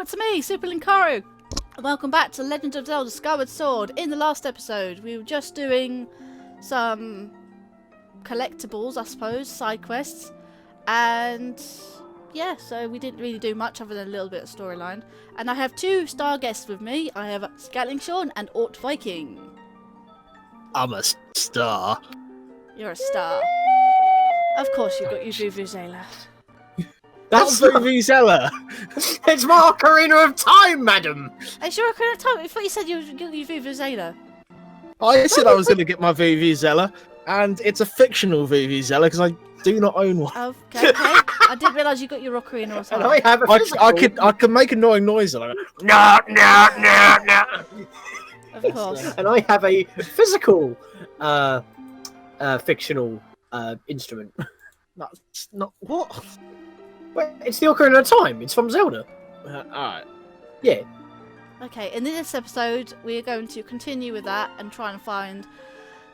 it's me, Super Linkaru. Welcome back to Legend of Zelda Skyward Sword. In the last episode, we were just doing some collectibles, I suppose, side quests. And yeah, so we didn't really do much other than a little bit of storyline. And I have two star guests with me. I have Scatling Sean and Ort Viking. I'm a star. You're a star. Of course you got your Vuvuzela. That's Vuvuzela. It's my Ocarina of Time, madam. It's your Ocarina of Time. I thought you said you got your Vuvuzela. I said I was going to get my Vuvuzela, and it's a fictional Vuvuzela because I do not own one. Okay. I didn't realise you got your Ocarina of Time. And I have a physical. I could make annoying noise and I go, no. Of course. And I have a physical, fictional instrument. That's not what. Well, it's the Ocarina of Time. It's from Zelda. Alright. Yeah. Okay, in this episode, we are going to continue with that and try and find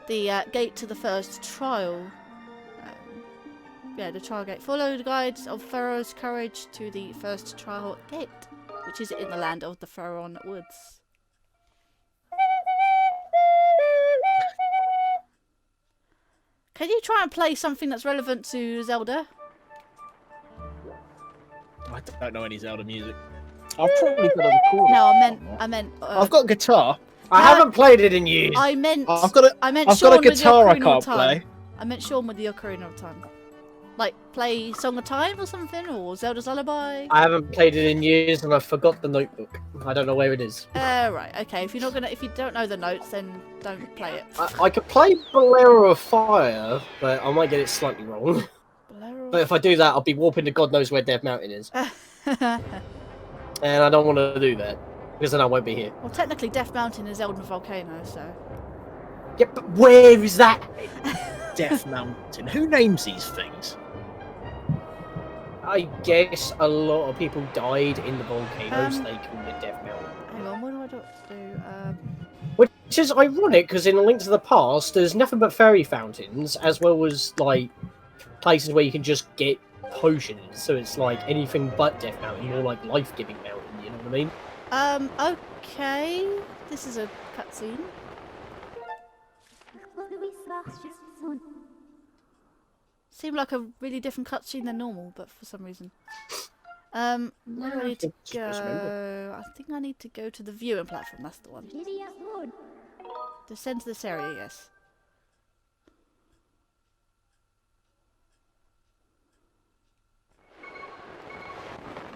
the gate to the first trial. The trial gate. Follow the guides of Pharaoh's courage to the first trial gate, which is in the land of the Faron woods. Can you try and play something that's relevant to Zelda? I don't know any Zelda music. I've probably got a recorder. No, I meant. I've got a guitar. I haven't played it in years. I meant. I've got Sean a guitar I with the Ocarina can't of Time. play. I meant Sean with the Ocarina of Time. Like, play Song of Time or something, or Zelda's Lullaby. I haven't played it in years, and I forgot the notebook. I don't know where it is. Right. Okay. If you don't know the notes, then don't play it. I could play Bolero of Fire, but I might get it slightly wrong. Bolero. But if I do that, I'll be warping to God knows where Death Mountain is. And I don't want to do that, because then I won't be here. Well, technically, Death Mountain is Elden Volcano, so. Yeah, but where is that? Death Mountain. Who names these things? I guess a lot of people died in the volcanoes, they called it Death Mountain. Hang on, what do I have to do? Which is ironic, because in A Link to the Past, there's nothing but fairy fountains, as well as, like, places where you can just get potions. So it's like anything but Death Mountain, more like life-giving mountain, you know what I mean? Okay. This is a cutscene. Seemed like a really different cutscene than normal, but for some reason. Where do I need to go? I think I need to go to the viewing platform, that's the one. Descend to this area, yes.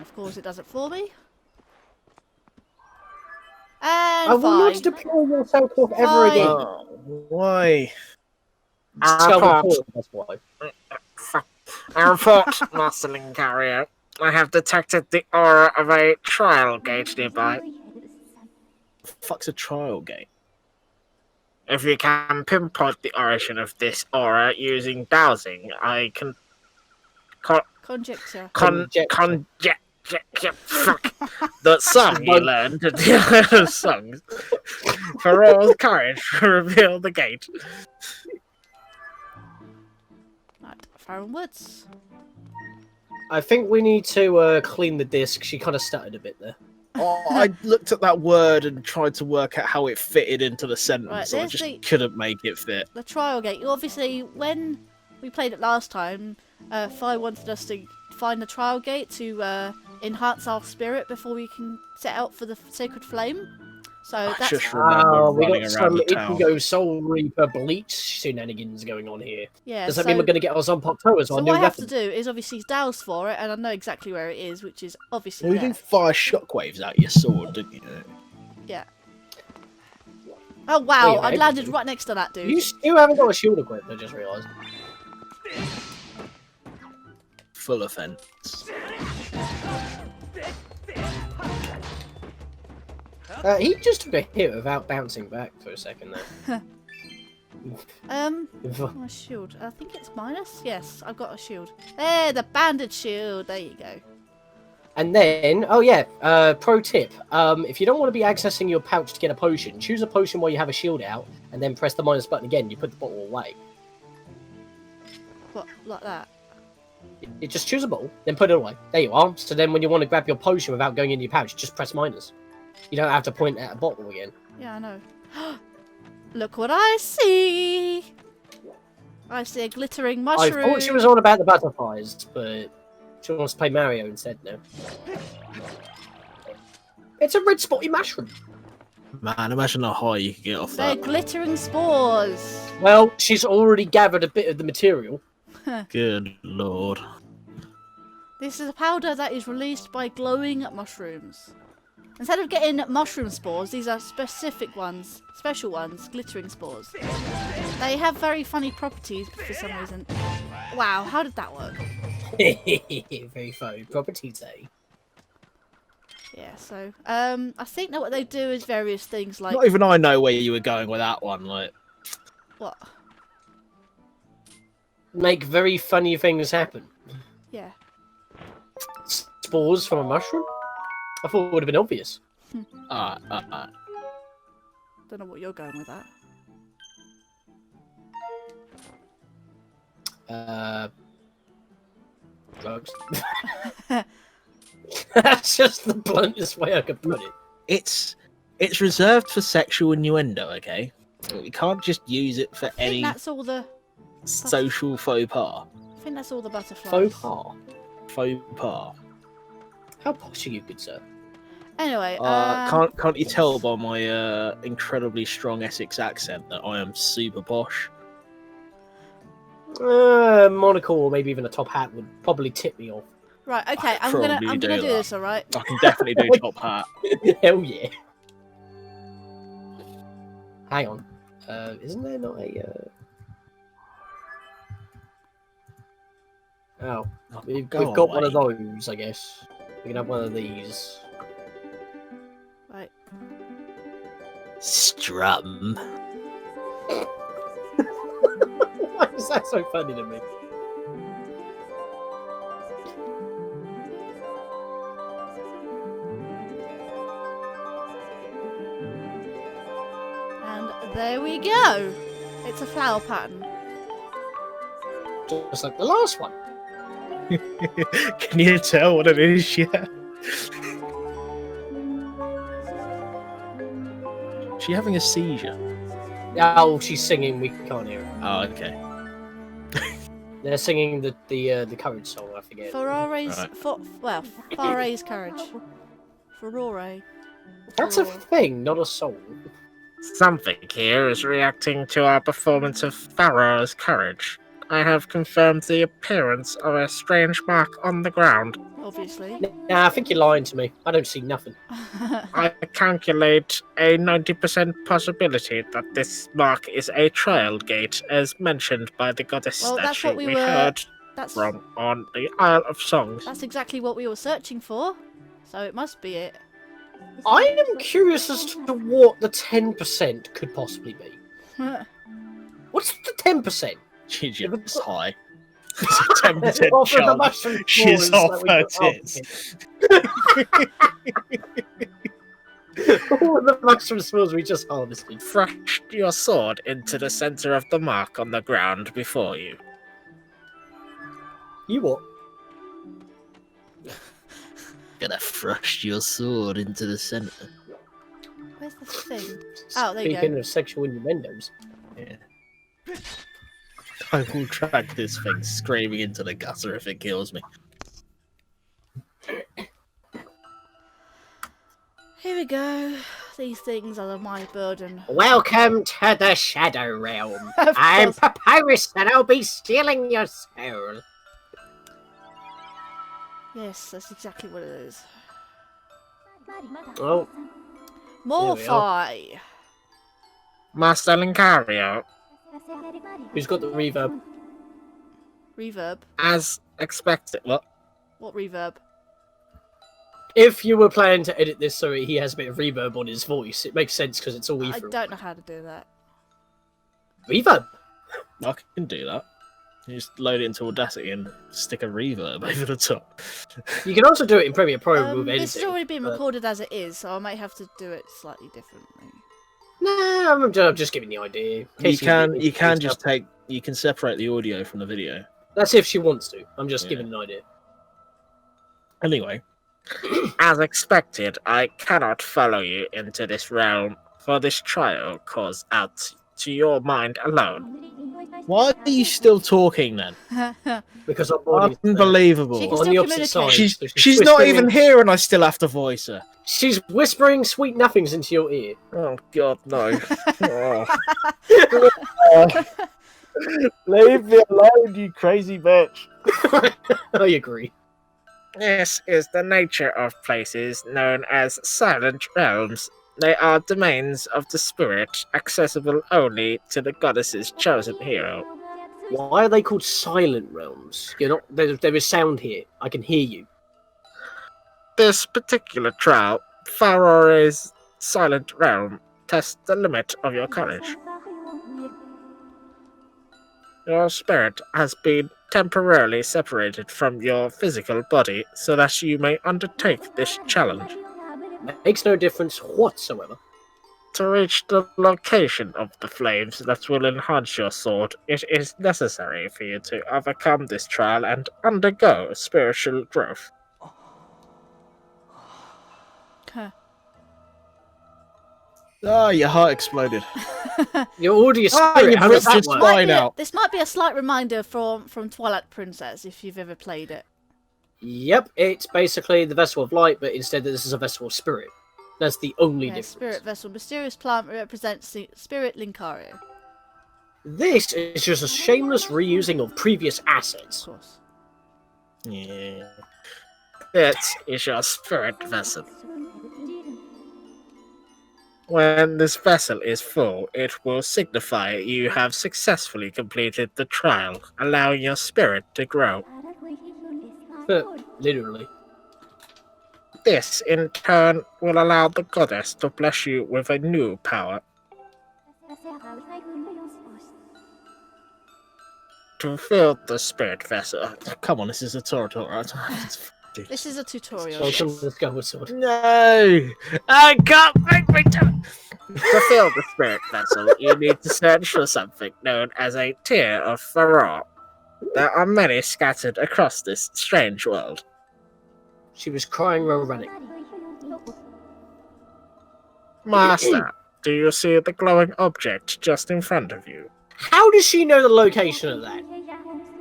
Of course it does it for me. And I will not deploy yourself off ever again. Why? That's why. I report, Master Linkario. I have detected the aura of a trial gate nearby. Fuck's a trial gate? If you can pinpoint the origin of this aura using dowsing, I can conjecture. Fuck. The song you learned at the other songs. For all courage to reveal the gate. Right, Faron Woods. I think we need to clean the disc. She kind of stuttered a bit there. I looked at that word and tried to work out how it fitted into the sentence. Right, so I just couldn't make it fit. The trial gate. Obviously, when we played it last time, Fi wanted us to find the trial gate to enhance our spirit before we can set out for the Sacred Flame. So I that's just remember we running got around some the town. Ichigo Soul Reaper Bleach shenanigans going on here. yeah. Does that mean we're going to get our Zanpakuto as So our what new I have to weapon? do is obviously douse for it, and I know exactly where it is, which is obviously Well, you there. did fire shockwaves out your sword, didn't you? Yeah. Oh wow! Yeah, I I landed did. right next to that dude. You still haven't got a shield equipped, I just realised. Full offense. He just took a hit without bouncing back for a second there. My shield. I think it's minus. Yes, I've got a shield. There, the banded shield. There you go. And then, oh yeah, pro tip. If you don't want to be accessing your pouch to get a potion, choose a potion while you have a shield out, and then press the minus button again. You put the bottle away. What, like that? You just choose a ball, then put it away. There you are. So then when you want to grab your potion without going into your pouch, just press minus. You don't have to point at a bottle again. Yeah, I know. Look what I see! I see a glittering mushroom. I thought she was on about the butterflies, but she wants to play Mario instead now. It's a red spotty mushroom. Man, imagine how high you could get off They're that. glittering spores. Well, she's already gathered a bit of the material. Good lord. This is a powder that is released by glowing mushrooms. Instead of getting mushroom spores, these are specific ones, special ones, glittering spores. They have very funny properties for some reason. Wow, how did that work? Very funny properties, eh? Yeah, so, I think that what they do is various things like... Not even I know where you were going with that one. Like, What? Make very funny things happen. Yeah. Spores from a mushroom? I thought it would have been obvious. Don't know what you're going with that. Drugs. That's just the bluntest way I could put it. it's reserved for sexual innuendo. Okay, you can't just use it for I think any that's all the... social faux pas. I think that's all the butterflies. Faux pas. Faux pas. How posh are you, good sir? Anyway, Can't you tell by my incredibly strong Essex accent that I am super posh? Monocle or maybe even a top hat would probably tip me off. right, okay, I'm probably gonna do do that. this, alright? I can definitely do top hat. Hell yeah. Hang on. Isn't there not a... Oh, we've Go got one away. of those, I guess. We can have one of these. Right. Strum. Why is that so funny to me? And there we go. It's a flower pattern. Just like the last one. Can you tell what it is yet? She having a seizure? Oh, she's singing. We can't hear it. Oh, okay. They're singing the courage song. I forget. Farore's... Right. Farore's courage. Farore. That's a thing, not a song. Something here is reacting to our performance of Pharaoh's courage. I have confirmed the appearance of a strange mark on the ground. Obviously. Nah, I think you're lying to me. I don't see nothing. I calculate a 90% possibility that this mark is a trial gate, as mentioned by the goddess Well, that's statue what we we were- heard That's from on the Isle of Songs. that's exactly what we were searching for. So it must be it. I am curious as to what the 10% could possibly be. What's the 10%? She's just high. 10% Well, for the chance mushroom she's spores off that her we tits. All the mushroom spores we just harvested. Thrust your sword into the center of the mark on the ground before you. You what? Gonna thrust your sword into the center. Where's the thing? Oh, there you Speaking go. of sexual innuendos. Yeah. I will drag this thing screaming into the gutter if it kills me. Here we go. These things are my burden. Welcome to the Shadow Realm. Of I'm course. Papyrus and I'll be stealing your soul. Yes, that's exactly what it is. Oh, Morphi. Master Lincario, who's got the reverb? Reverb. as expected. What? What reverb? If you were planning to edit this so he has a bit of reverb on his voice, it makes sense because it's all I ethereal. don't know how to do that. Reverb? I can do that. You just load it into Audacity and stick a reverb over the top. You can also do it in Premiere Pro with editing. This has already been but- recorded as it is, so I might have to do it slightly differently. Nah, I'm just giving the idea. In You case can need to just stuff. you can separate the audio from the video. That's if she wants to. I'm just Yeah. giving an idea. Anyway, As expected, I cannot follow you into this realm, for this trial calls out to your mind alone. why are you still talking then? Because our body's there. She Unbelievable. can On still the opposite communicate. side. She's So she's not whispering- even here, and I still have to voice her. She's whispering sweet nothings into your ear. Oh God, no! Oh. Leave me alone, you crazy bitch. I agree. This is the nature of places known as silent realms. They are domains of the spirit, accessible only to the goddess's chosen hero. Why are they called silent realms? You're not. There is sound here. I can hear you. This particular trial, Faron's silent realm, tests the limit of your courage. Your spirit has been temporarily separated from your physical body so that you may undertake this challenge. Makes no difference whatsoever. To reach the location of the flames that will enhance your sword, it is necessary for you to overcome this trial and undergo spiritual growth. Huh. Oh, your heart exploded. You're already a Ah, spirit. you've How does ripped that its work? spine out. This might be a slight reminder from Twilight Princess, if you've ever played it. Yep, it's basically the vessel of light, but instead this is a vessel of spirit. That's the only Yeah, difference. spirit vessel. Mysterious plant represents the spirit Linkario, This is just a shameless reusing of previous of assets. course. Yeah. That is your spirit vessel. When this vessel is full, it will signify you have successfully completed the trial, allowing your spirit to grow. Literally. This, in turn, will allow the goddess to bless you with a new power. To fill the spirit vessel. Come on, this is a tutorial, right? This is a tutorial. Welcome yes. to the Skyward Sword. No! I can't make me do it! To fill the spirit vessel, you need to search for something known as a tear of Faron. There are many scattered across this strange world. She was crying while running. Master, do you see the glowing object just in front of you? How does she know the location of that?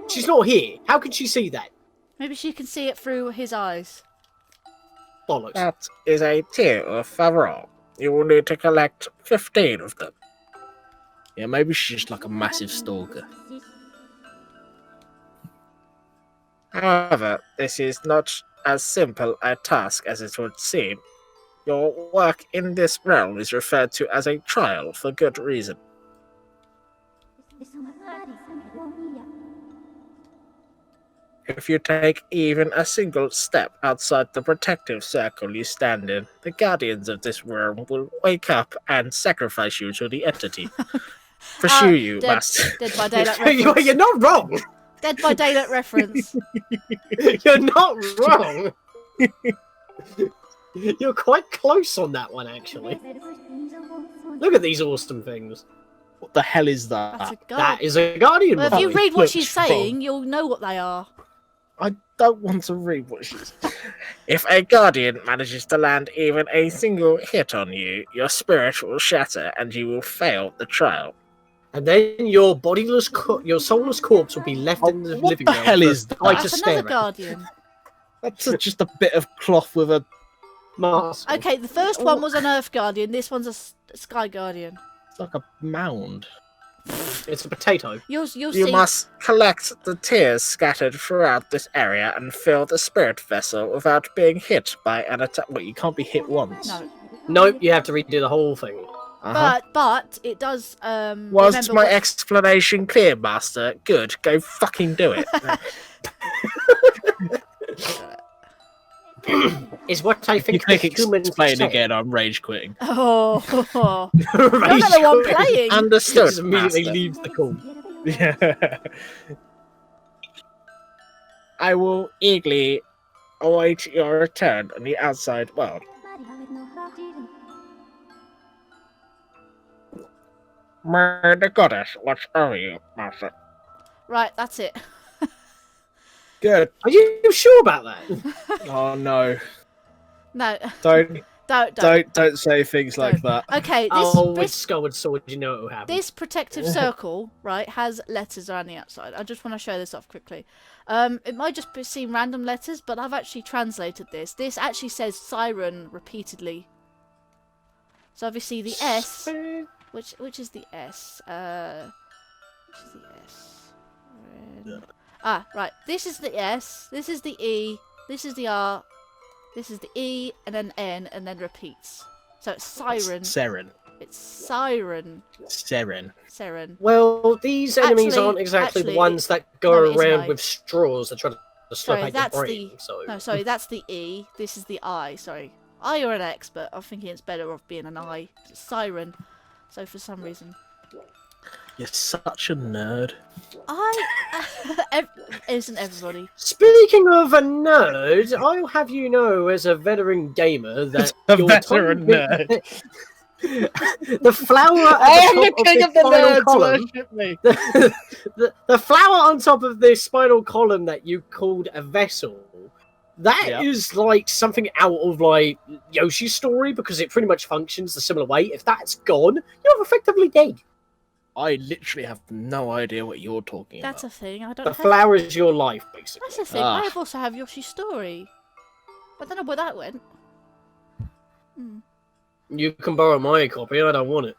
She's not here. How could she see that? Maybe she can see it through his eyes. Bollocks. That is a tear of Faron. You will need to collect 15 of them. Yeah, maybe she's just like a massive stalker. However, this is not as simple a task as it would seem. Your work in this realm is referred to as a trial for good reason. If you take even a single step outside the protective circle you stand in, the guardians of this realm will wake up and sacrifice you to the entity. Pursue you, Dead, Master. Dead by Daylight reference. You're not wrong. Dead by Daylight reference. You're not wrong. You're quite close on that one, actually. Look at these awesome things. What the hell is That's that? a guard. That is a guardian. Well, if you boy. read what Looks she's strong. saying, you'll know what they are. I don't want to read what she's. If a guardian manages to land even a single hit on you, your spirit will shatter and you will fail the trial. And then your bodiless, your soulless corpse will be left in the What living the room. hell for is the eye to That's stare another at. guardian. That's just a bit of cloth with a. Mask. Okay, the first one was an Earth Guardian. This one's a Sky Guardian. It's like a mound. It's a potato. You'll You see. must collect the tears scattered throughout this area and fill the spirit vessel without being hit by an attack. Well, you can't be hit once. No, Nope, you have to redo the whole thing. but it does. Was remember my what- explanation clear, Master? Good, go fucking do it. Is what I If you think click the humans explain say. again, I'm rage quitting. Oh, You're you're not the one playing. Understood, Just immediately Master. leaves the call. Yeah. I will eagerly await your return on the outside world. May the goddess watch over you, Master. Right, that's it. Good. Are you sure about that? Oh no! No, Don't say things like that. Okay, With this Skyward Sword, you know what will happen. this protective circle, right, has letters around the outside. I just want to show this off quickly. It might just seem random letters, but I've actually translated this. This actually says siren repeatedly. So obviously the S, which is the S? Which is the S? Ah, right. This is the S. This is the E. This is the R. This is the E, and then N, and then repeats. So it's siren. Seren. It's siren. Seren. Well, these enemies Actually- aren't exactly actually, the ones that go no, it is an around I. with straws that try to slip Sorry, out that's your brain. the. No, sorry, that's the E. This is the I. Sorry, I or an X, but I'm thinking it's better off being an I. It's siren. So for some reason, You're such a nerd. isn't everybody? Speaking of a nerd, I'll have you know, as a veteran gamer, that A your veteran tiny- nerd. the flower at I am the the top king of of the the spinal nerds. column, Worship me. the flower on top of the spinal column that you called a vessel, that is Yep. like something out of like Yoshi's story, because it pretty much functions a similar way. If that's gone, you're effectively dead. I literally have no idea what you're talking That's about. a thing. I don't. The have... flower is your life, basically. That's a thing. Ah. I also have Yoshi's story. I don't know where that went. Hmm. You can borrow my copy, I don't want it.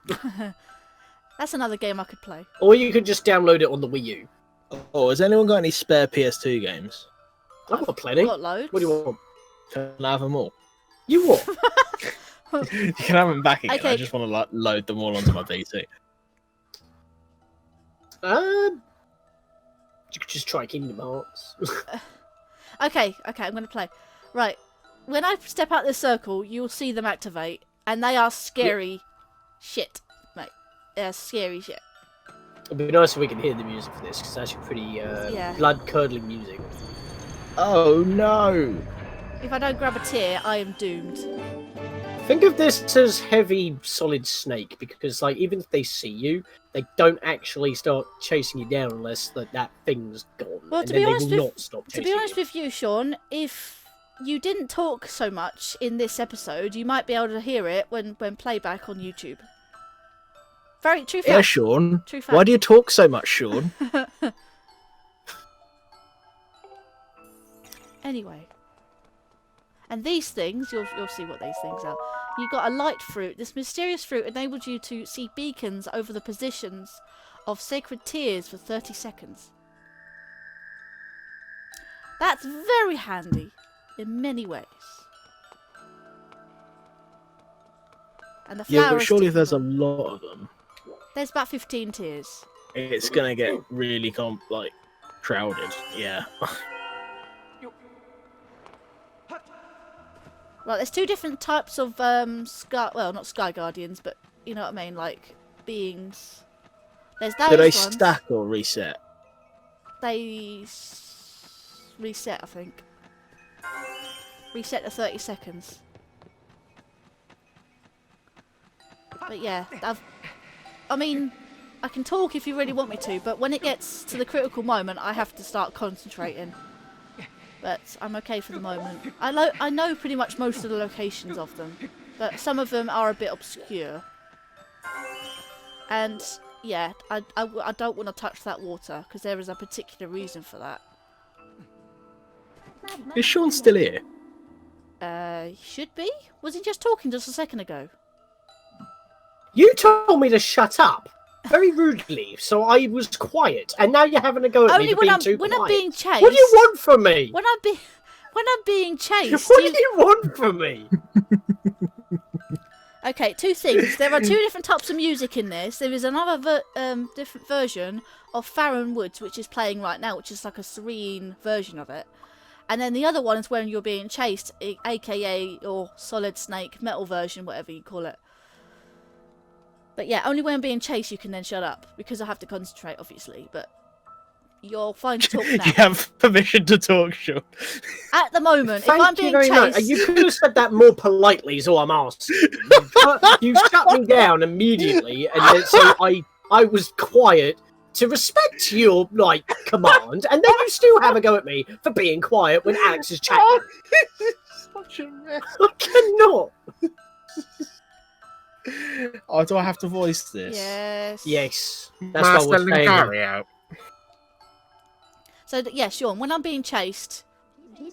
That's another game I could play. Or you can just download it on the Wii U. Oh, has anyone got any spare PS2 games? I've got plenty. Got loads. What do you want? Can I have them all? You what? You can have them back again. Okay. I just want to like load them all onto my PC. You could just try Kingdom Hearts. Okay, I'm gonna play. Right, when I step out this circle, you'll see them activate, and they are scary shit, mate. They're scary shit. It'd be nice if we could hear the music for this, because it's actually pretty Yeah. blood-curdling music. Oh no! If I don't grab a tear, I am doomed. Think of this as heavy, solid snake, because like even if they see you, they don't actually start chasing you down unless that thing's gone. Well, and to then be they honest will with- not stop To chasing be honest you. with you, Sean, if you didn't talk so much in this episode, you might be able to hear it when playback on YouTube. Very true fact. Yeah, Sean. True fact. Why do you talk so much, Sean? Anyway. And these things, you'll see what these things are. You got a light fruit. This mysterious fruit enabled you to see beacons over the positions of sacred tears for 30 seconds. That's very handy in many ways. And the Yeah, flower but is surely if there's a sticking lot of them, on. There's about 15 tears. it's gonna get really crowded. Yeah. Right, there's two different types of well, not sky guardians, but you know what I mean, like beings. There's those Do they ones. stack or reset? They reset, I think. Reset to 30 seconds. But yeah, I mean, I can talk if you really want me to, but when it gets to the critical moment, I have to start concentrating. But I'm okay for the moment. I know pretty much most of the locations of them, but some of them are a bit obscure. And yeah, I don't want to touch that water because there is a particular reason for that. Is Sean still here? He should be. Was he just talking just a second ago? You told me to shut up very rudely, so I was quiet, and now you're having a go at Only me for when being I'm too when quiet. I'm being chased. What do you want from me? When I'm being chased. What do you want from me? Okay, two things. There are two different types of music in this. There is another different version of Faron Woods, which is playing right now, which is like a serene version of it. And then the other one is when you're being chased, aka your Solid Snake metal version, whatever you call it. But yeah, only when I'm being chased you can then shut up, because I have to concentrate, obviously. But you're fine to talk now. You have permission to talk, Sean. At the moment, if Thank I'm you being very much. chased... You could have said that more politely, is all I'm asking. You shut me down immediately, and then, so I was quiet to respect your, like, command, and then you still have a go at me for being quiet when Alex is chatting. Such a mess. I cannot. Oh, do I have to voice this? Yes. Yes. That's what I was saying. Lucario. So, yeah, Sean, when I'm being chased,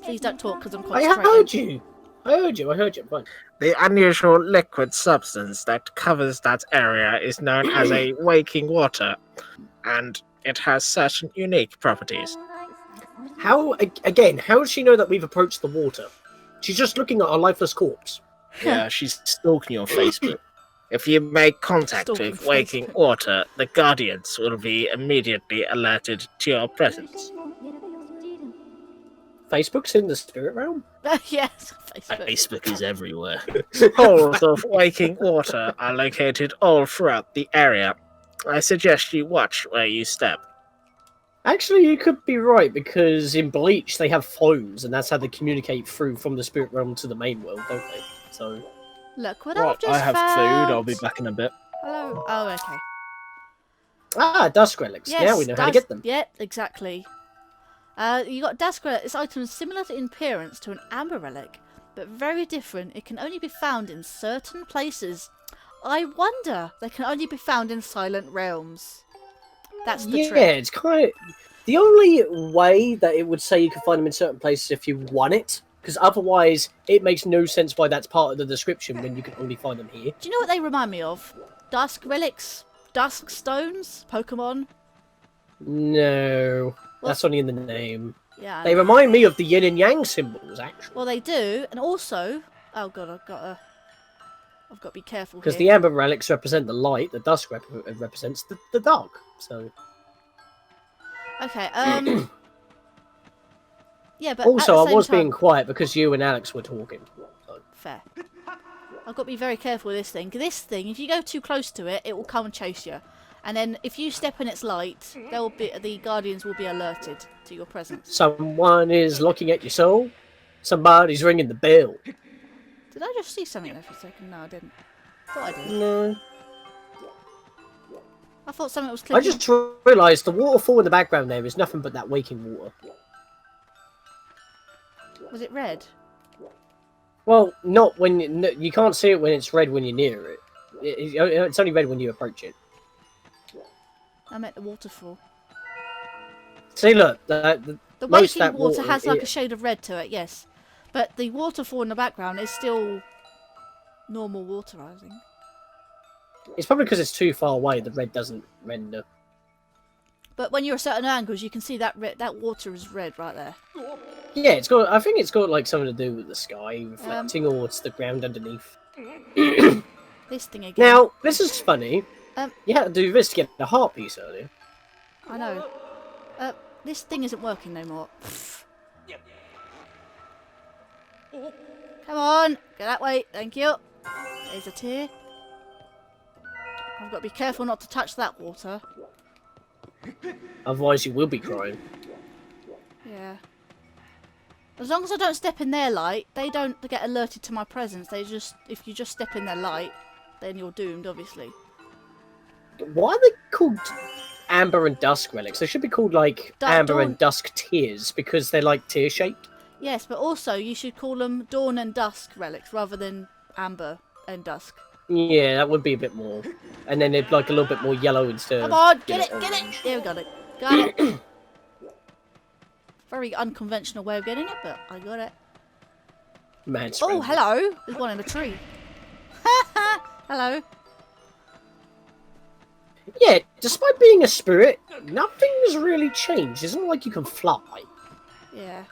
please don't talk because I'm I concentrating. heard you. I heard you. Fine. The unusual liquid substance that covers that area is known as a waking water, and it has certain unique properties. How does she know that we've approached the water? She's just looking at our lifeless corpse. Yeah, she's stalking you on Facebook. If you make contact Stalking with waking Facebook. water, the Guardians will be immediately alerted to your presence. Facebook's in the spirit realm? Yes, Facebook. Facebook is everywhere. Pools of waking water are located all throughout the area. I suggest you watch where you step. Actually, you could be right, because in Bleach they have phones, and that's how they communicate through from the spirit realm to the main world, don't they? So, Look, what Right, I've just I have found... food. I'll be back in a bit. Hello. Oh, okay. dusk relics. Yes, Now we know how to get them. Yeah, exactly. You got dusk relic. This item is similar in appearance to an amber relic, but very different. It can only be found in certain places. I wonder they can only be found in silent realms. That's the Yeah, trick. it's kind of the only way that it would say you can find them in certain places if you want it, because otherwise it makes no sense why that's part of the description when you can only find them here. Do you know what they remind me of? Dusk relics, dusk stones, Pokemon. No, that's only in the name. Yeah. I They know. remind me of the yin and yang symbols, actually, Well, they do, and also, oh god, I've got to be careful because here. the amber relics represent the light, the dusk represents the dark. So Okay. Yeah, but also, at the I was same being time, quiet because you and Alex were talking. So. fair. I've got to be very careful with this thing. 'Cause this thing, if you go too close to it, it will come and chase you. And then if you step in its light, the guardians will be alerted to your presence. Someone is looking at your soul. Somebody's ringing the bell. Did I just see something there for a second? No, I didn't. Thought I did. No. I thought something was I clicking. just realised the waterfall in the background there is nothing but that waking water. Was it red? Well, not when you can't see it when it's red when you're near it. It's only red when you approach it. I meant the waterfall. See, look, The most waking that water water, has like it- a shade of red to it, yes. But the waterfall in the background is still normal water, I think. it's probably because it's too far away. The red doesn't render. But when you're at certain angles, you can see that that water is red right there. Yeah, it's got. I think it's got like something to do with the sky reflecting, or it's the ground underneath. This thing again. Now, this is funny. Um, You had to do this to get the heart piece earlier. I know. This thing isn't working no more. Come on, get that way. Thank you. There's a tear. I've got to be careful not to touch that water. Otherwise, you will be crying. Yeah. As long as I don't step in their light, they don't get alerted to my presence. They just, if you just step in their light, then you're doomed, obviously. Why are they called amber and dusk relics? They should be called like amber Dawn. and dusk tears because they're like tear shaped. Yes, but also you should call them dawn and dusk relics rather than amber and dusk. Yeah, that would be a bit more. And then they'd like a little bit more yellow instead of. Come on, get it, orange. get it! There we got it. Got it. Very unconventional way of getting it, but I got it. Man, Oh, hello! There's one in the tree. Hello. Yeah, despite being a spirit, nothing's really changed. It's not like you can fly. Yeah.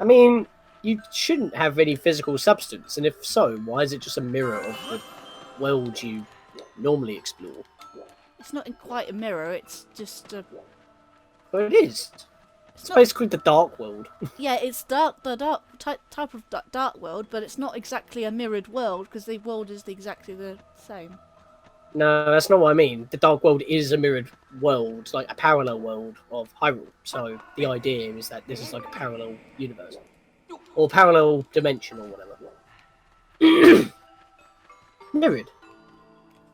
I mean, you shouldn't have any physical substance, and if so, why is it just a mirror of the world you normally explore? It's not quite a mirror, it's just a... But it is. It's It's not, basically the dark world. yeah, it's dark, the dark type of dark world, but it's not exactly a mirrored world, because the world is exactly the same. No, that's not what I mean. The dark world is a mirrored world, like a parallel world of Hyrule. So the idea is that this is like a parallel universe. Or parallel dimension or whatever. Mirrored.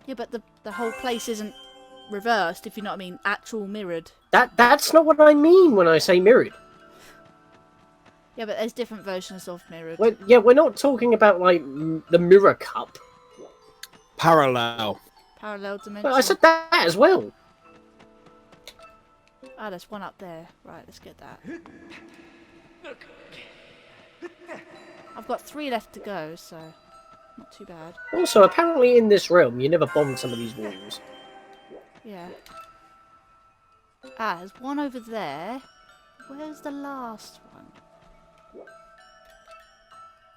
Yeah, but the whole place isn't reversed, if you know what I mean, actual mirrored. That's not what I mean when I say mirrored. Yeah, but there's different versions of mirrored. We're not talking about like the mirror cup. Parallel. Parallel dimension. But I said that as well. Ah, there's one up there. Right, let's get that. I've got 3 left to go, so not too bad. Also, apparently in this realm, you never bomb some of these walls. Yeah. Ah, there's one over there. Where's the last one?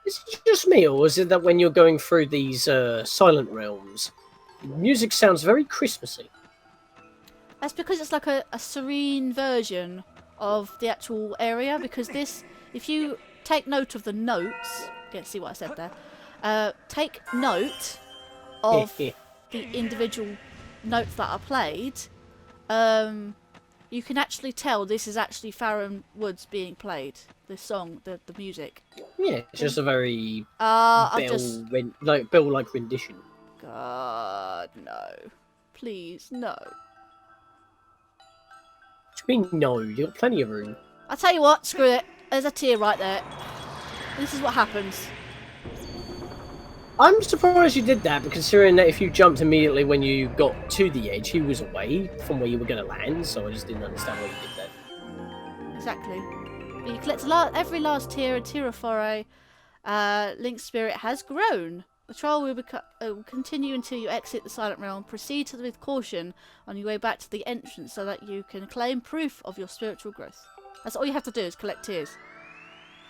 Is it just me, or is it that when you're going through these silent realms, the music sounds very Christmassy? That's because it's like a serene version of the actual area, because this, if you take note of the notes, get see what I said there, take note of the individual notes that are played, you can actually tell this is actually Faron Woods being played, the song, the music. Yeah, it's just a very Bill-like rendition. God, no. Please, no. What do you mean, no? You've got plenty of room. I'll tell you what, screw it. There's a tear right there. This is what happens. I'm surprised you did that, considering that if you jumped immediately when you got to the edge, he was away from where you were going to land, so I just didn't understand why you did that. Exactly. You collect every last tear, a tear of foray. Link's spirit has grown. The trial will continue until you exit the Silent Realm. Proceed with caution on your way back to the entrance so that you can claim proof of your spiritual growth. That's all you have to do is collect tears.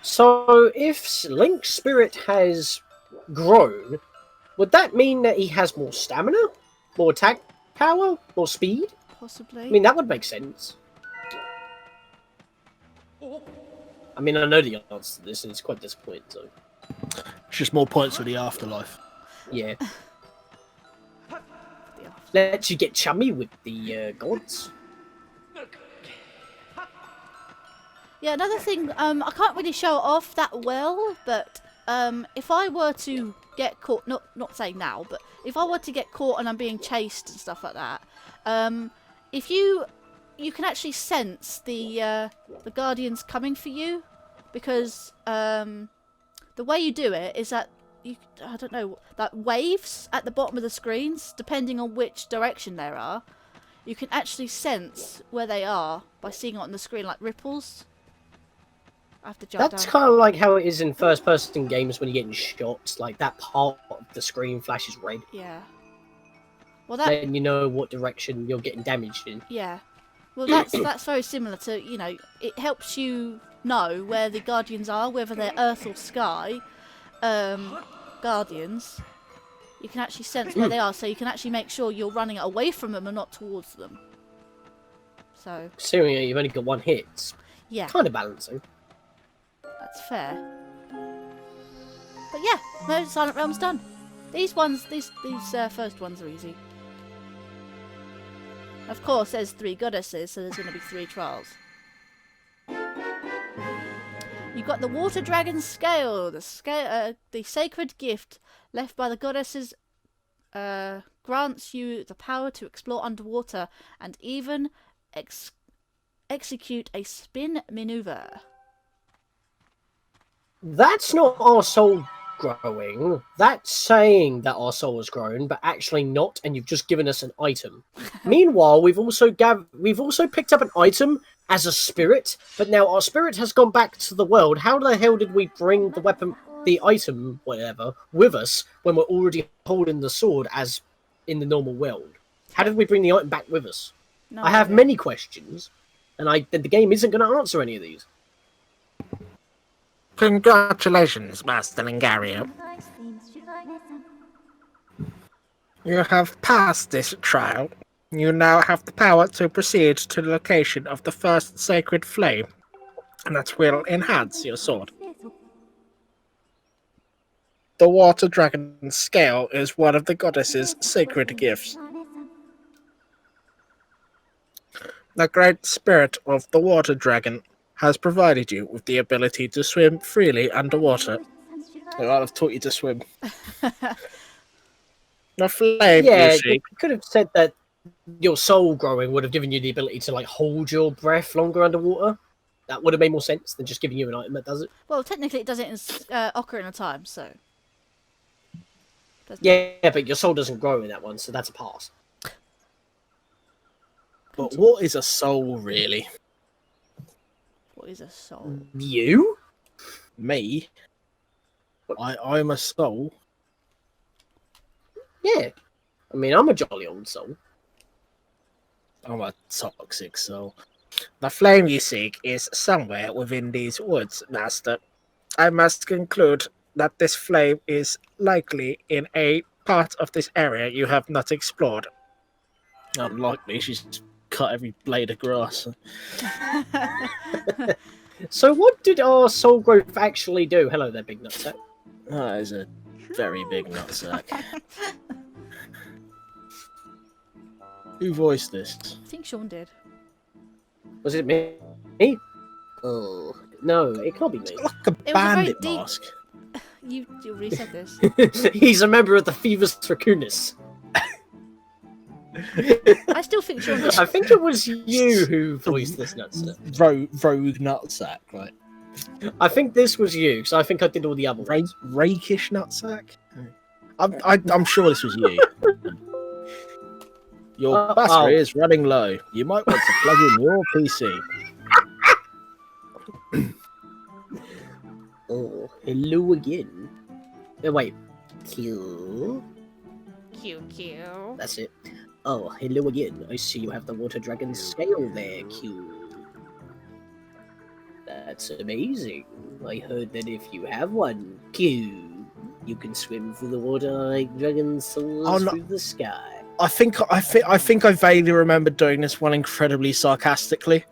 So, if Link's spirit has grown, would that mean that he has more stamina? More attack power? More speed? Possibly. I mean, that would make sense. I mean, I know the answer to this, and it's quite disappointing, so... It's just more points for the afterlife. Yeah. Let you get chummy with the gods. Yeah, another thing, I can't really show it off that well, but if I were to get caught, not saying now, but if I were to get caught and I'm being chased and stuff like that, if you can actually sense the guardians coming for you, because the way you do it is that I don't know, that waves at the bottom of the screens, depending on which direction there are, you can actually sense where they are by seeing it on the screen, like ripples. I have to jump That's down. kind of like how it is in first-person games when you're getting shot. Like, that part of the screen flashes red. Yeah. Well, Then you know what direction you're getting damaged in. Yeah. Well, that's very similar to, you know, it helps you know where the guardians are, whether they're Earth or Sky guardians. You can actually sense where they are, so you can actually make sure you're running away from them and not towards them. So. Considering you've only got one hit, it's yeah, kind of balancing. that's fair. But yeah, no, Silent Realm's done. These first ones are easy. Of course, there's 3 goddesses, so there's going to be 3 trials. You've got the Water Dragon Scale, the sacred gift left by the goddesses, grants you the power to explore underwater and even execute a spin maneuver. That's not our soul growing. That's saying that our soul has grown, but actually not, and you've just given us an item. Meanwhile, we've also picked up an item as a spirit, but now our spirit has gone back to the world. How the hell did we bring the weapon, the item, whatever, with us when we're already holding the sword as in the normal world? How did we bring the item back with us? No I have idea. many questions, and the game isn't going to answer any of these. Congratulations, Master Lingario. You have passed this trial. You now have the power to proceed to the location of the first sacred flame, and that will enhance your sword. The Water Dragon Scale is one of the goddess's sacred gifts. The great spirit of the Water Dragon has provided you with the ability to swim freely underwater. I've taught you to swim. The flame, Yeah, you see, you could have said that your soul growing would have given you the ability to like hold your breath longer underwater. That would have made more sense than just giving you an item that does it. Well, technically it does it in Ocarina of Time, so. Doesn't Yeah, but your soul doesn't grow in that one, so that's a pass. But what is a soul, really? What is a soul? You? Me? I'm a soul. Yeah. I mean, I'm a jolly old soul. I'm a toxic soul. The flame you seek is somewhere within these woods, Master. I must conclude that this flame is likely in a part of this area you have not explored. Unlikely, she's cut every blade of grass. So what did our soul growth actually do? Hello there, big nutsack. That is a very big nutsack. Who voiced this? I think Sean did. Was it me? Me? Oh, no, it can't be me. Like a very bandit deep. mask. You already said this. He's a member of the Thieves Raccoonus. I still think Sean did. I think it was you who voiced this nutsack. Rogue nutsack, right? I think this was you, because I think I did all the other ones. Rakish nutsack? I'm sure this was you. Your battery is running low. You might want to plug in your PC. Oh, hello again. Oh, wait. Q. Q. That's it. Oh, hello again. I see you have the water dragon scale there, Q. That's amazing. I heard that if you have one, Q, you can swim through the water like dragons soars through the sky. I think I vaguely remember doing this one incredibly sarcastically.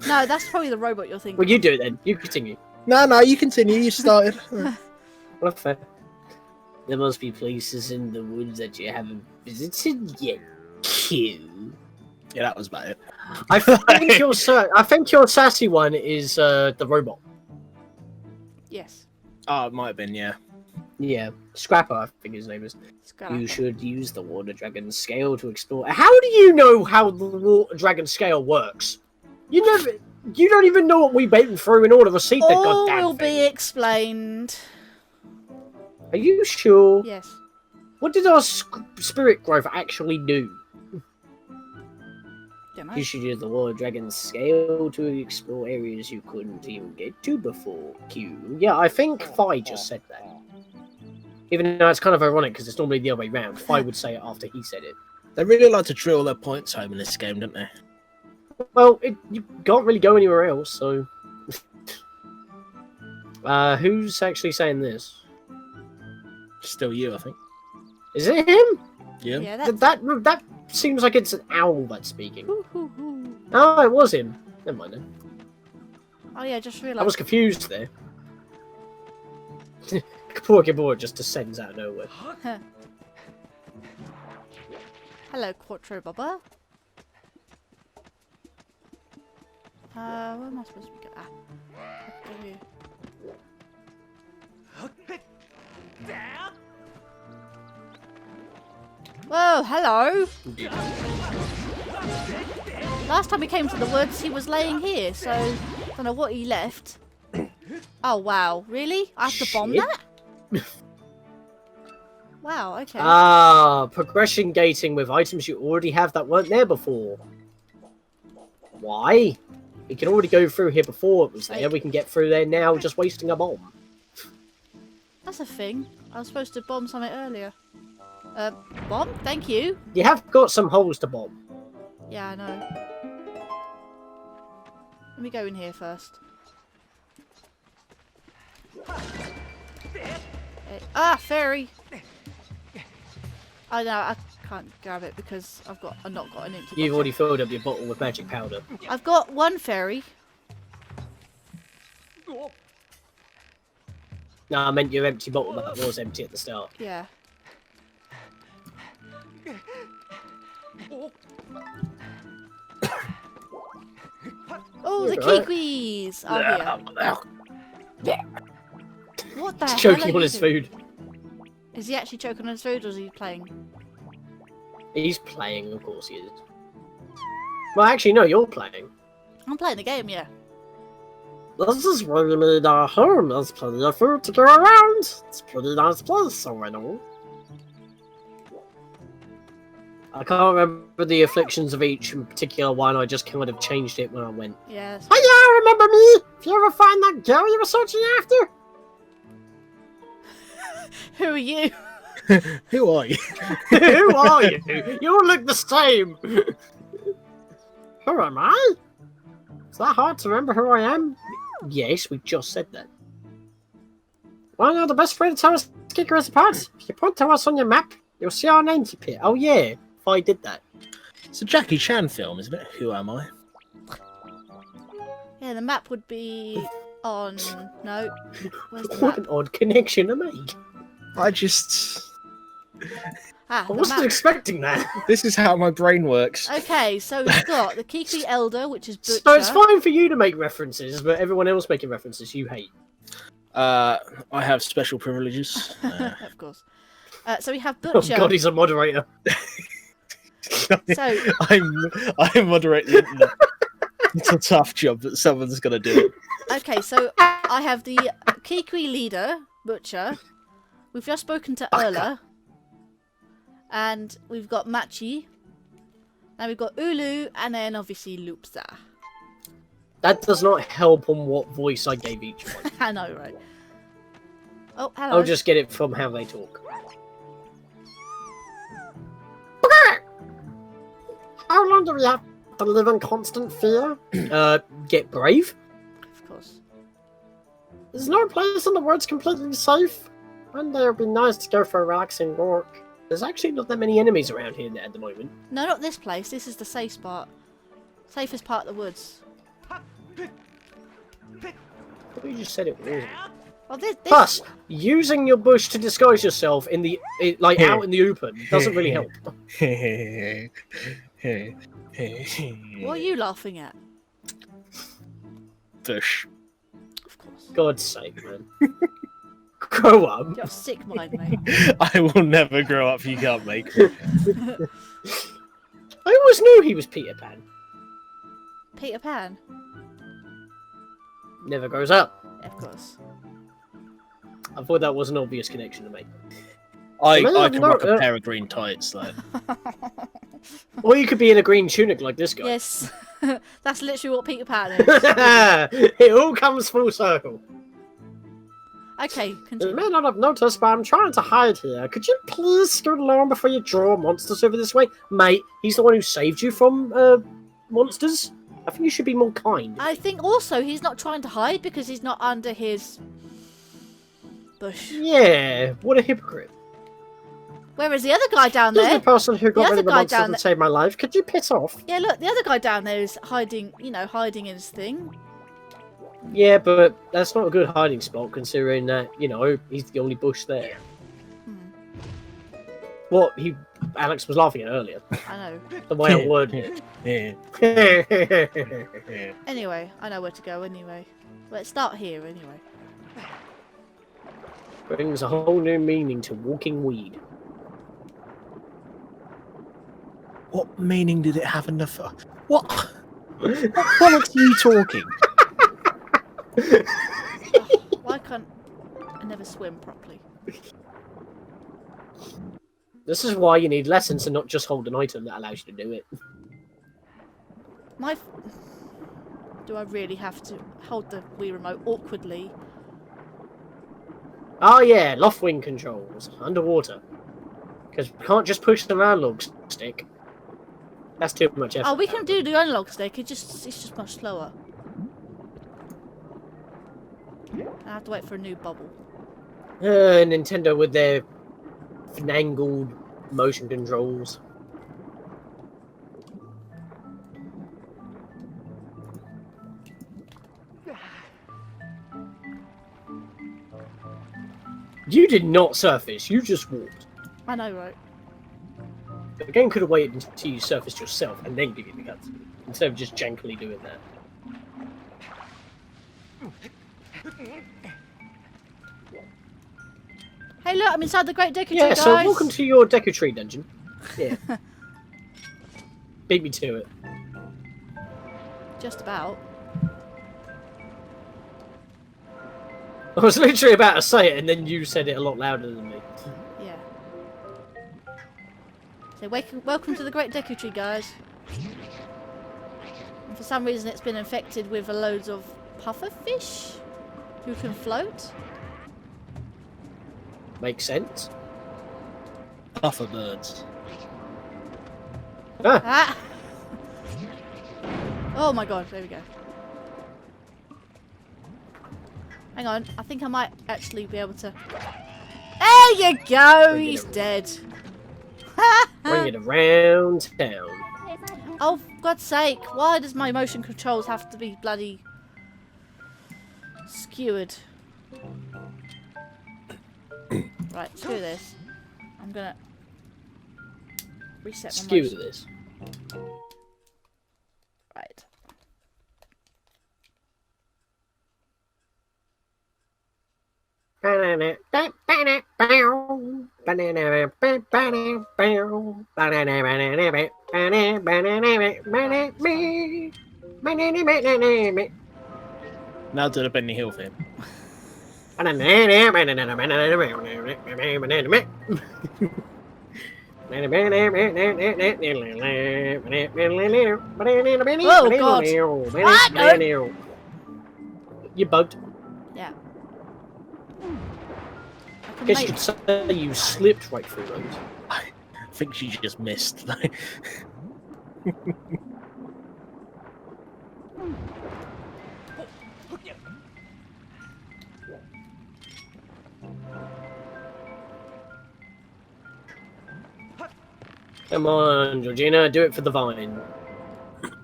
No, that's probably the robot you're thinking. Well, you do it then. You continue. No, you continue. You started. Well, fair. There must be places in the woods that you haven't visited yet, Q. Yeah, that was about it. I think your sassy one is the robot. Yes. Oh, it might have been, yeah. Yeah, Scrapper, I think his name is. Scrapper. You should use the water dragon scale to explore. How do you know how the water dragon scale works? You don't even know what we went through in order to receive that All goddamn will thing. be explained. Are you sure? Yes. What did our spirit growth actually do? Don't know. You should use the water dragon scale to explore areas you couldn't even get to before. Q. Yeah, I think Fi just said that. Even though it's kind of ironic because it's normally the other way around. Fi would say it after he said it. They really like to drill their points home in this game, don't they? Well, you can't really go anywhere else, so... who's actually saying this? Still you, I think. Is it him? Yeah. Yeah, That seems like it's an owl that's speaking. Hoo, hoo, hoo. Oh, it was him. Never mind then. Oh yeah, just I realised. was confused there. Poor Gibor just descends out of nowhere. Hello, Quattro Bubba. Where am I supposed to be? Go here. Whoa, hello! Last time we came to the woods, he was laying here, so I don't know what he left. Oh wow, really? I have to bomb Shit. that? Wow, okay. Ah, progression gating with items you already have that weren't there before. Why? We can already go through here before it was there. We can get through there now, just wasting a bomb. That's a thing. I was supposed to bomb something earlier. Bomb? Thank you. You have got some holes to bomb. Yeah, I know. Let me go in here first. Fairy! I know, I can't grab it because I've not got an empty You've bottle. already filled up your bottle with magic powder. I've got one fairy. No, I meant your empty bottle that was empty at the start. Yeah. Oh, the You're right. kiwis are here. What the He's hell? choking are on you his doing? food. Is he actually choking on his food or is he playing? He's playing, of course he is. Well, actually, no, you're playing. I'm playing the game, yeah. This is where you made our home. There's plenty of food to go around. It's a pretty nice place, so I know. I can't remember the afflictions of each in particular one. I just kind of changed it when I went. Yes. Oh yeah, remember me? If you ever find that girl you were searching after. Who are you? Who are you? Who are you? You all look the same. Who am I? Is that hard to remember who I am? Yes, we just said that. Well, now the best way to tell us kicker us apart. If you point to us on your map, you'll see our names appear. Oh yeah, if I did that. It's a Jackie Chan film, isn't it? Who am I? Yeah, the map would be on... No. Where's the What map? an odd connection to make. I just... Ah, I the wasn't map. expecting that. This is how my brain works. Okay, so we've got the Kiki Elder, which is Butcher. So it's fine for you to make references, but everyone else making references you hate. I have special privileges. Of course. So we have Oh Butcher. god, he's a moderator. So I'm moderating the internet. It's a tough job, but someone's got to do it. okay, so I have the Kiki leader, Butcher. We've just spoken to Erla. And we've got Machi. And we've got Ulu, and then obviously Loopza. That does not help on what voice I gave each one. I know, right? Oh, hello. I'll just get it from how they talk. How long do we have to live in constant fear? Get brave. Of course. There's no place in the world's completely safe. One day it would be nice to go for a relaxing walk. There's actually not that many enemies around here at the moment. No, not this place. This is the safe spot. Safest part of the woods. You just said it wasn't. Well, this Plus, using your bush to disguise yourself in the out in the open doesn't really help. what are you laughing at? Bush. Of course. God's sake, man. Grow up. You're a sick mind, mate. I will never grow up. You can't make me. I always knew he was Peter Pan. Peter Pan? Never grows up. Of course. I thought that was an obvious connection to make. I Well, can no, rock a pair of green tights, though. Or you could be in a green tunic like this guy. Yes. That's literally what Peter Pan is. It all comes full circle. Okay, You continue. may not have noticed, but I'm trying to hide here. Could you please scoot along before you draw monsters over this way? Mate, he's the one who saved you from monsters. I think you should be more kind. I think also he's not trying to hide because he's not under his bush. Yeah, what a hypocrite. Whereas the other guy down This is there... the person who got other rid of the guy monsters down and there- saved my life. Could you piss off? Yeah, look, the other guy down there is hiding, you know, hiding in his thing. Yeah, but that's not a good hiding spot considering that, you know, he's the only bush there. What Alex was laughing at earlier. I know. The way I worded Yeah. it. Anyway, I know where to go anyway. Let's start here anyway. Brings a whole new meaning to walking weed. What meaning did it have in the What? What bollocks are you talking? Why can't I never swim properly? This is why you need lessons and not just hold an item that allows you to do it. Do I really have to hold the Wii remote awkwardly? Oh yeah, loft wing controls, underwater. Because we can't just push the analog stick. That's too much effort. Oh, we can do the analog stick. It's just much slower. I have to wait for a new bubble. Nintendo with their finangled motion controls. You did not surface, you just walked. I know, right? The game could have waited until you surfaced yourself and then give you the cutscene, instead of just jankily doing that. Hey, look, I'm inside the Great Deku Tree, Yeah, guys. so welcome to your Deku Tree dungeon. Yeah. Beat me to it. Just about. I was literally about to say it, and then you said it a lot louder than me. Yeah. So welcome to the Great Deku Tree, guys. And for some reason it's been infected with loads of pufferfish who can float. Makes sense. Puffer birds. Ah, Ah! Oh my god, there we go. Hang on, I think I might actually be able to... There you go! Bring it He's around. dead. bring it around town. Oh, for God's sake, why does my motion controls have to be bloody skewered? Right, screw this. I'm gonna reset my Skew motion. this. Right. Now to the Benny Hill thing. Oh, God. What? No. You bugged. Yeah. I can Guess you make... could say you slipped right through those. I think she just missed. Come on, Georgina, do it for the vine.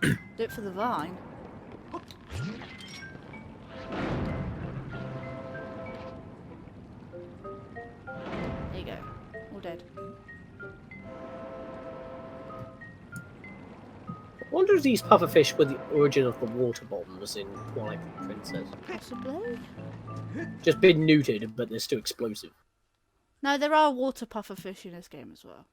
Do it for the vine. There you go. All dead. I wonder if these pufferfish were the origin of the water bombs in Twilight Princess. Possibly. Just been neutered, but they're still explosive. No, there are water pufferfish in this game as well.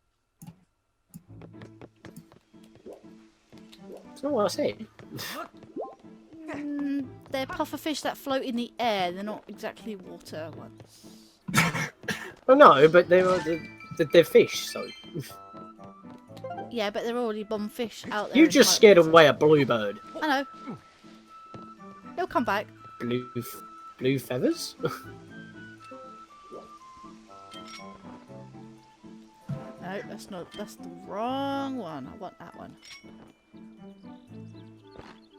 That's not what I said. They're pufferfish that float in the air. They're not exactly water ones. Oh no, but they're fish, so... Yeah, but they're already bomb fish out there. You in just Twilight scared Princess. away a bluebird. I know. He'll come back. Blue feathers? No, that's not. That's the wrong one. I want that one.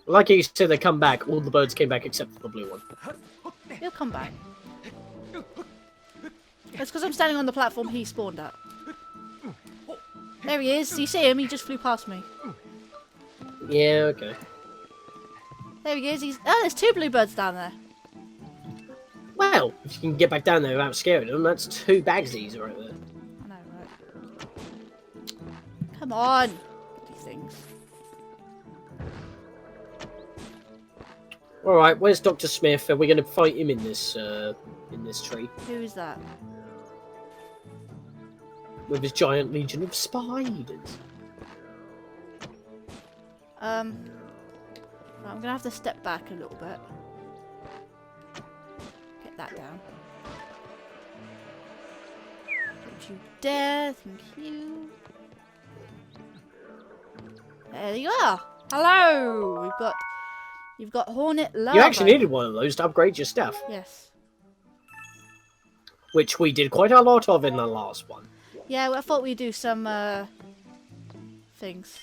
Like you said, they come back. All the birds came back except for the blue one. He'll come back. It's because I'm standing on the platform he spawned at. There he is. You see him? He just flew past me. Yeah, okay. There he is. He's. Oh, there's two bluebirds down there. Well, if you can get back down there without scaring them, that's two bagsies right there. I know, right? Come on. These things. Alright, where's Dr. Smith? Are we going to fight him in this tree? Who is that? With his giant legion of spiders. Right, I'm gonna have to step back a little bit. Get that down. Don't you dare, thank you. There you are. Hello. You've got hornet larvae. You actually needed one of those to upgrade your stuff, Yes. which we did quite a lot of in the last one. Yeah, well, I thought we'd do some things.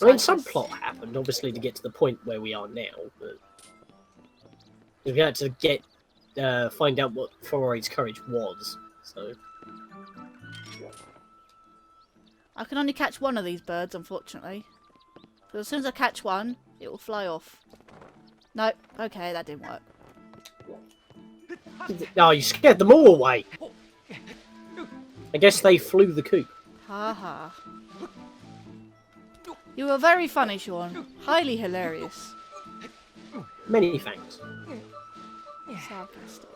I mean, side some quests. plot happened, obviously, to get to the point where we are now, but we had to find out what Floria's courage was. So I can only catch one of these birds, unfortunately. So as soon as I catch one, it will fly off. Nope. Okay, that didn't work. oh, you scared them all away. I guess they flew the coop. Ha ha. You were very funny, Sean. Highly hilarious. Many thanks. Sarcastic.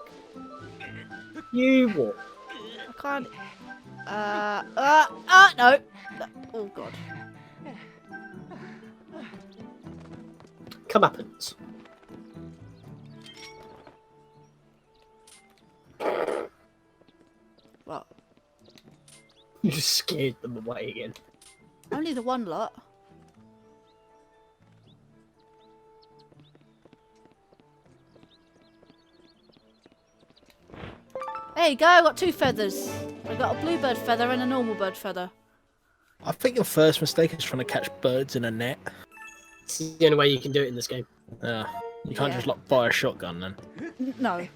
You what? I can't. No. Oh god. comeuppance. What? You just scared them away again. Only the one lot. There you go, I got 2 feathers. I got a bluebird feather and a normal bird feather. I think your first mistake is trying to catch birds in a net. It's the only way you can do it in this game. Yeah. You can't Yeah. just like buy a shotgun then. No.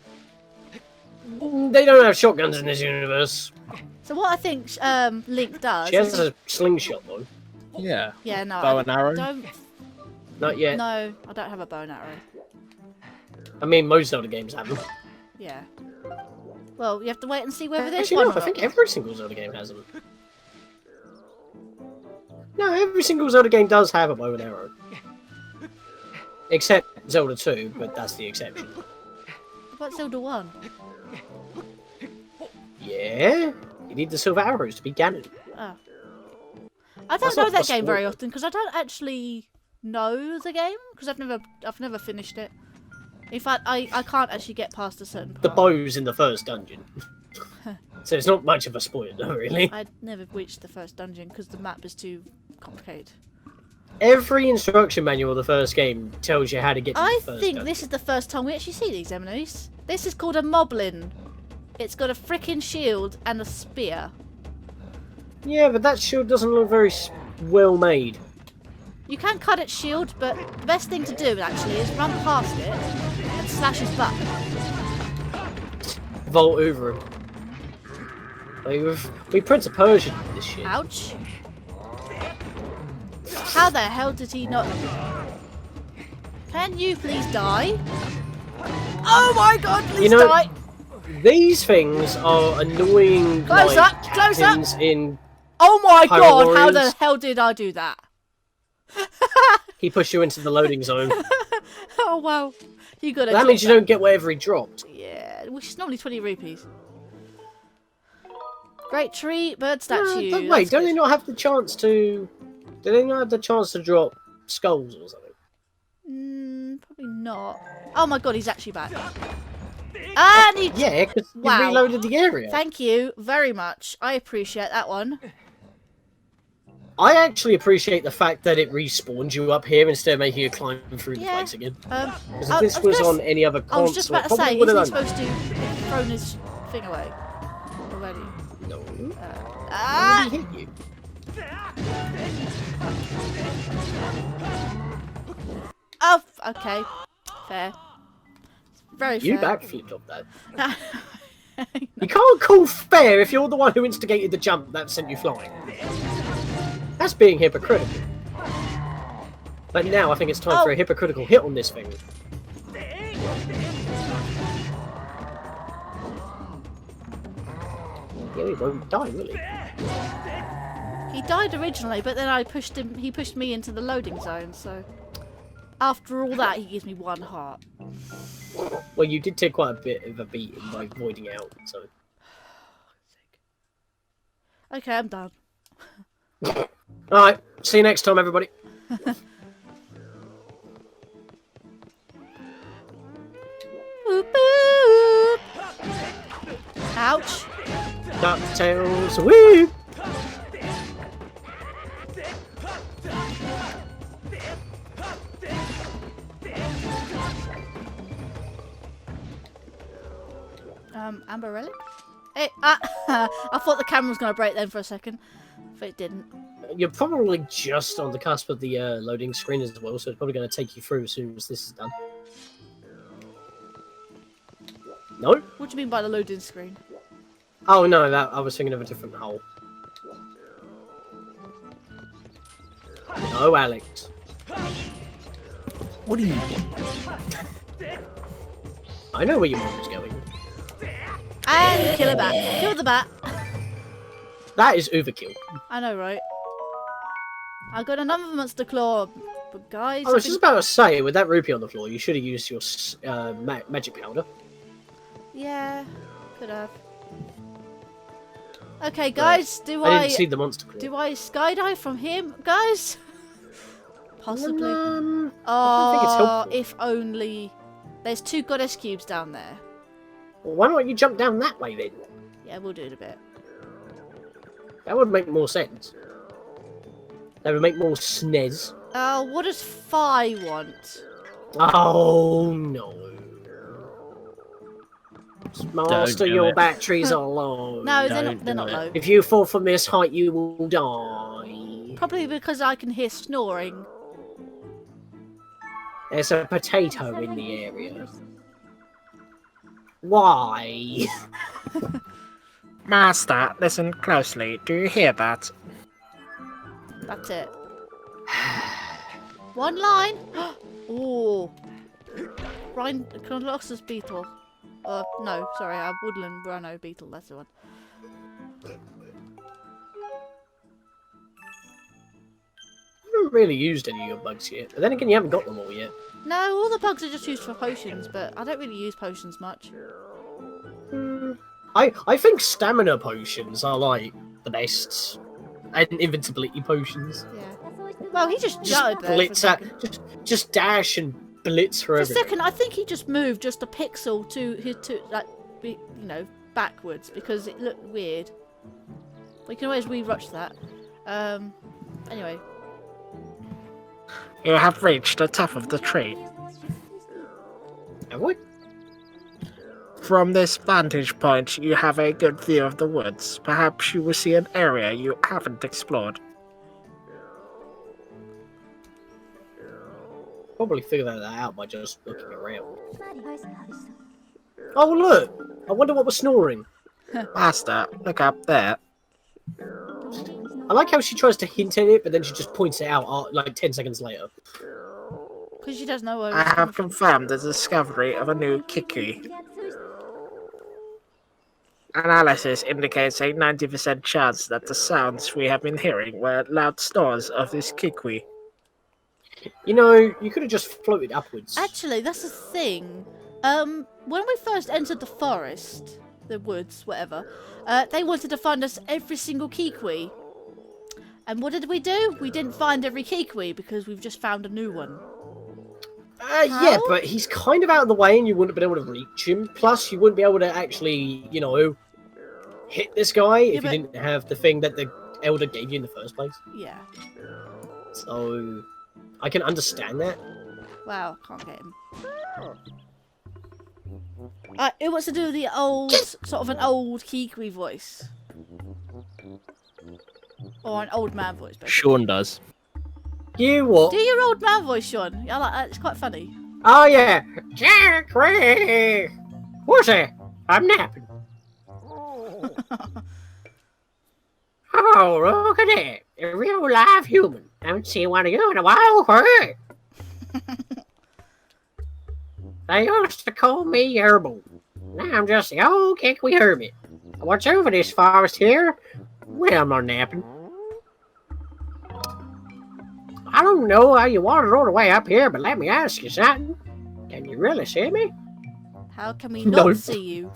They don't have shotguns in this universe. So what I think Link does... She has a slingshot though. Yeah. Yeah, no. Bow I and arrow. don't... Not yet. No, I don't have a bow and arrow. I mean, most Zelda games have them. Yeah. Well, you have to wait and see whether there's Actually, one no, or I not. think every single Zelda game has them. No, every single Zelda game does have a bow and arrow. Except Zelda 2, but that's the exception. What about Zelda 1? Yeah, you need the silver arrows to be Ganon. Oh. I don't That's know not that game very possible. often because I don't actually know the game because I've never finished it. In fact, I can't actually get past a certain The part. bow's in the first dungeon. So it's not much of a spoiler, really. I'd never reached the first dungeon because the map is too complicated. Every instruction manual of the first game tells you how to get to I the first think dungeon. this is the first time we actually see these enemies. This is called a moblin. It's got a freaking shield and a spear. Yeah, but that shield doesn't look very well made. You can cut its shield, but the best thing to do actually is run past it and slash his butt. Vault over him. We Prince of Persia did this shit. Ouch. How the hell did he not... Can you please die? Oh my god, please You know- die! These things are annoying. Close like, up, close up. captains in. Oh my Pirate god, how the Warriors. hell did I do that? He pushed you into the loading zone. Oh wow. You got That means you don't get whatever he dropped. Yeah, which is normally 20 rupees. Great tree, bird statue. Wait, that's don't good. they not have the chance to? Do they not have the chance to drop skulls or something? Probably not. Oh my god, he's actually back. And he... Yeah, because Wow. you reloaded the area. Thank you very much. I appreciate that one. I actually appreciate the fact that it respawned you up here instead of making you climb through the Yeah. place again. Because I- if this I was gonna on any other console, I was just about to probably say, would isn't have he done. supposed to have thrown his thing away already? No. Ah! He hit you. Oh, okay. Fair. Very You fair. backflipped off that. You can't call fair if you're the one who instigated the jump that sent you flying. That's being hypocritical. But now I think it's time for a hypocritical hit on this thing. Yeah, he won't die, will he? He died originally, but then I pushed him. He pushed me into the loading zone. So after all that, he gives me 1 heart. Well, you did take quite a bit of a beating by voiding out, so... Okay, I'm done. Alright, see you next time, everybody. Boop, boop. Ouch. DuckTales, woo! Amber relic? Hey, I thought the camera was going to break then for a second, but it didn't. You're probably just on the cusp of the loading screen as well, so it's probably going to take you through as soon as this is done. No? What do you mean by the loading screen? Oh no, that I was thinking of a different hole. No, Alex. What do you? I know where your mom is going. And kill a bat. Kill the bat. That is overkill. I know, right? I got another monster claw, but guys. I was just about to say, with that rupee on the floor, you should have used your magic powder. Yeah, could have. Okay, guys, I didn't see the monster claw. do I skydive from him, guys? Possibly. I don't think it's Oh, helpful. if only. There's 2 goddess cubes down there. Well, why don't you jump down that way then? Yeah, we'll do it a bit. That would make more sense. That would make more SNES. What does Fi want? Oh no. Master, do your it. batteries are low. No, Don't they're not do it. low. If you fall from this height, you will die. Probably because I can hear snoring. There's a potato in the area. Why? Master, listen closely. Do you hear that? That's it. One line. Oh. Colossus beetle. No, sorry, a woodland rhino beetle. That's the one. I haven't really used any of your bugs yet. But then again, you haven't got them all yet. No, all the bugs are just used for potions, but I don't really use potions much. I think stamina potions are like the best. And invincibility potions. Yeah. Well, he just Just jutted there for a blitz at, second. just dash and blitz for For a everything. second, I think he just moved just a pixel backwards because it looked weird. We can always re-rush that. Anyway. You have reached the top of the tree. Have we? From this vantage point, you have a good view of the woods. Perhaps you will see an area you haven't explored. Probably figure that out by just looking around. Oh look! I wonder what was snoring. Master, look up there. I like how she tries to hint at it, but then she just points it out like 10 seconds later. Because she doesn't know where I it's have coming from. confirmed the discovery of a new kikui. Analysis indicates a 90% chance that the sounds we have been hearing were loud snores of this kikui. You know, you could have just floated upwards. Actually, that's the thing. When we first entered the forest, the woods, whatever, they wanted to find us every single kikui. And what did we do? We didn't find every kikui because we've just found a new one. Yeah, How? but he's kind of out of the way and you wouldn't have been able to reach him. Plus, you wouldn't be able to actually, you know, hit this guy if but- you didn't have the thing that the Elder gave you in the first place. Yeah. So, I can understand that. Wow, can't get him. It wants to do the old, sort of an old kikui voice. Or an old man voice, basically. Sean does. You what? Do your old man voice, Sean. I like that. It's quite funny. Oh, yeah. Jack Ray! What's that? I'm napping. Oh, look at that. A real live human. I haven't seen one of you in a while. Hey. They used to call me Herbal. Now I'm just the old Kikwi hermit. What's over this forest here? Well, I'm not napping. I don't know how you wandered all the way up here, but let me ask you something. Can you really see me? How can we not Nope. see you?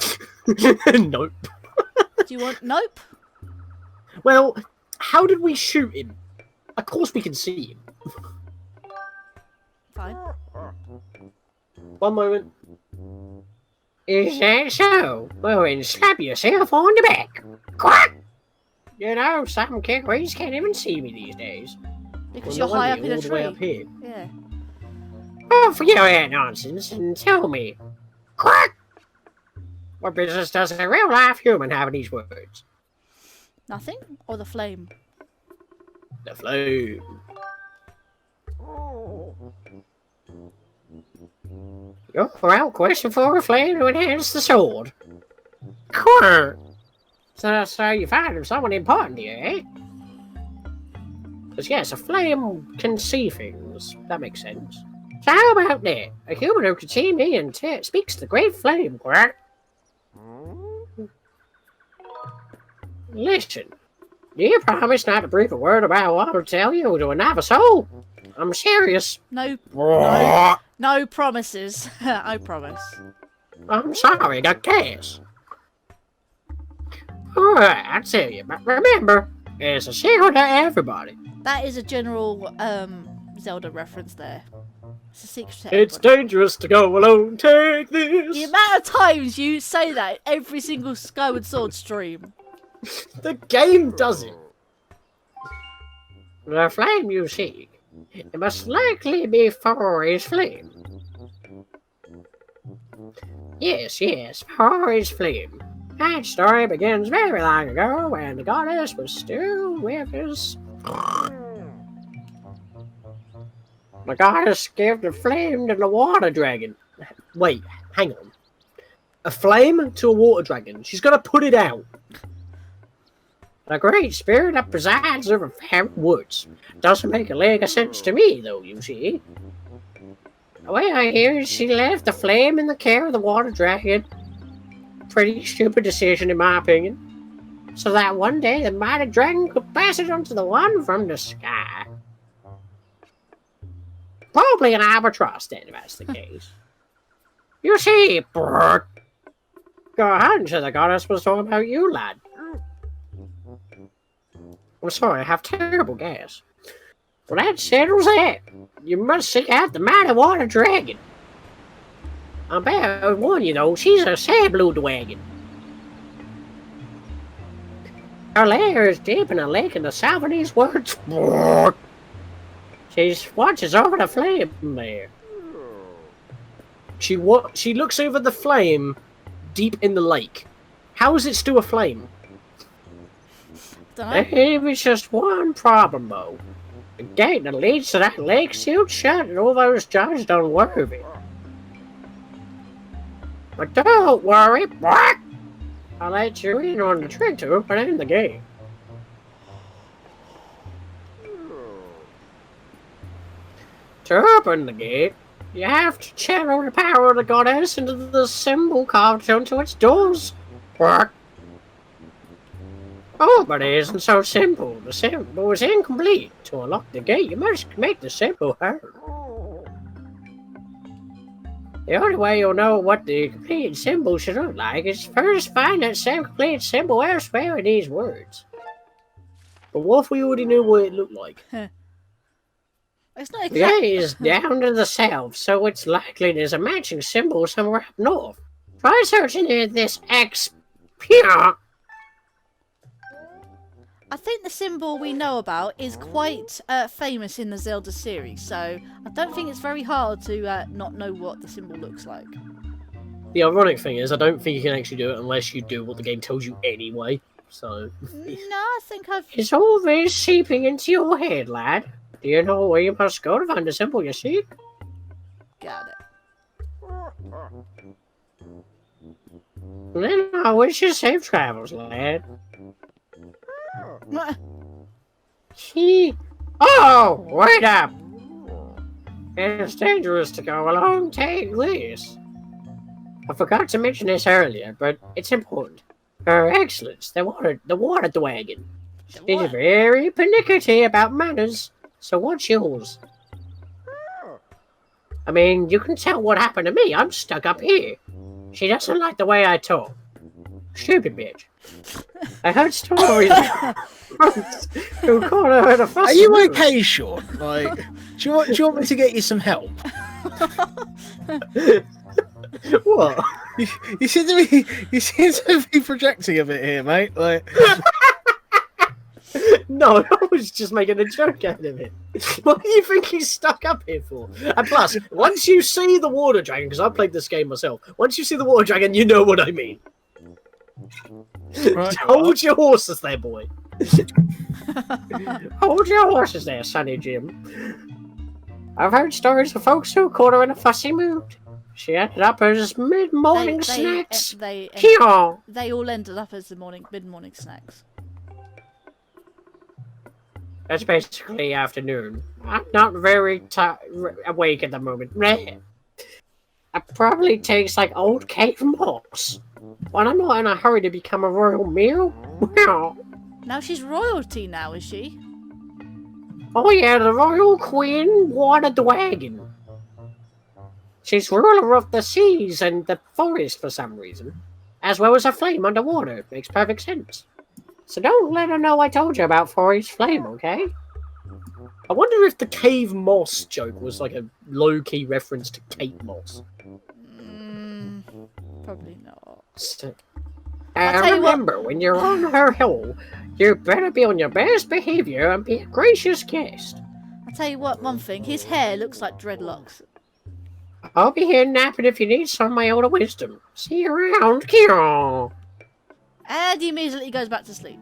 Nope. Do you want... Nope. Well, how did we shoot him? Of course we can see him. Fine. One moment. Is that so? Well, then slap yourself on the back. Quack! You know, some Kikwis can't even see me these days. Because Well, you're no high wonder up in a all the way tree. up here. Yeah. Oh, forget that nonsense and tell me. Quack! What business does a real-life human have in these woods? Nothing? Or the flame? The flame. You're out questing for a flame to enhance the sword. Quack! So you find someone important here, eh? Because yes, a flame can see things. That makes sense. So how about that? A human who can see me and speaks the great flame, Quack. Listen, do you promise not to breathe a word about what I'll tell you to another soul? I'm serious. No, I'm no promises. I promise. sorry, the gas. Alright, I'll tell you, but remember, it's a secret to everybody. That is a general Zelda reference there. It's a secret to It's everybody. dangerous to go alone. Take this. The amount of times you say that every single Skyward Sword stream. The game does it. The flame you seek. It must likely be Floria's flame. Yes, Floria's flame. That story begins very long ago when the goddess was still with us. The goddess gave the flame to the water dragon. Wait, hang on. A flame to a water dragon. She's gonna put it out. The great spirit that presides over Faron Woods. Doesn't make a leg of sense to me, though, you see. The way I hear it, she left the flame in the care of the water dragon. Pretty stupid decision, in my opinion. So that one day the mighty dragon could pass it on to the one from the sky. Probably an albatross, then, if that's the case. You see, Brrr. Go hunch the goddess was talking about you, lad. I'm sorry, I have terrible gas. Well, that settles that. You must seek out the mighty water dragon. I better warn you, though, she's a sad blue dragon. Her lair is deep in a lake in the southeast woods. She watches over the flame there. She looks over the flame deep in the lake. How is it still a flame? There's just one problem, though. The gate that leads to that lake sealed shut and all those judged unworthy. But don't worry, Brock. I'll let you in on the trick to open the gate. To open the gate, you have to channel the power of the goddess into the symbol carved onto its doors. Brock. Oh, but it isn't so simple. The symbol is incomplete. To unlock the gate, you must make the symbol heard. The only way you'll know what the completed symbol should look like is first find that same completed symbol elsewhere in these words. But what if we already knew what it looked like? It's not The gate is down to the south, so it's likely there's a matching symbol somewhere up north. Try searching in this X. I think the symbol we know about is quite famous in the Zelda series, so I don't think it's very hard to not know what the symbol looks like. The ironic thing is, I don't think you can actually do it unless you do what the game tells you anyway, so... No, I think I've... It's all this seeping into your head, lad. Do you know where you must go to find the symbol you seek? Got it. Then I wish you safe travels, lad. Oh, wait up! It's dangerous to go along. Take this. I forgot to mention this earlier, but it's important. Her Excellence, the water dragon. She's very pernickety about manners, so what's yours? I mean, you can tell what happened to me. I'm stuck up here. She doesn't like the way I talk. Stupid bitch. I heard stories who called her the fuss. Are you okay, Sean? Like, do you want me to get you some help? What? You seem to be projecting a bit here, mate. Like, no, I was just making a joke out of it. What do you think he's stuck up here for? And plus, once you see the water dragon, because I played this game myself, once you see the water dragon, you know what I mean. right, Hold your horses there, boy. Hold your horses there, Sonny Jim. I've heard stories of folks who caught her in a fussy mood. She ended up as mid-morning snacks. They all ended up as the mid-morning snacks. That's basically afternoon. I'm not very awake at the moment. It probably tastes like old cave moss. But I'm not in a hurry to become a royal meal. Now she's royalty now, is she? Oh yeah, the royal queen water dragon. She's ruler of the seas and the forest for some reason, as well as a flame underwater. Makes perfect sense. So don't let her know I told you about Floria's flame, okay? I wonder if the cave moss joke was like a low-key reference to Kate Moss. Probably not. So, I'll tell you remember, when you're on her hill, you better be on your best behaviour and be a gracious guest. I'll tell you what, one thing. His hair looks like dreadlocks. I'll be here napping if you need some of my older wisdom. See you around, Kiro. And he immediately goes back to sleep.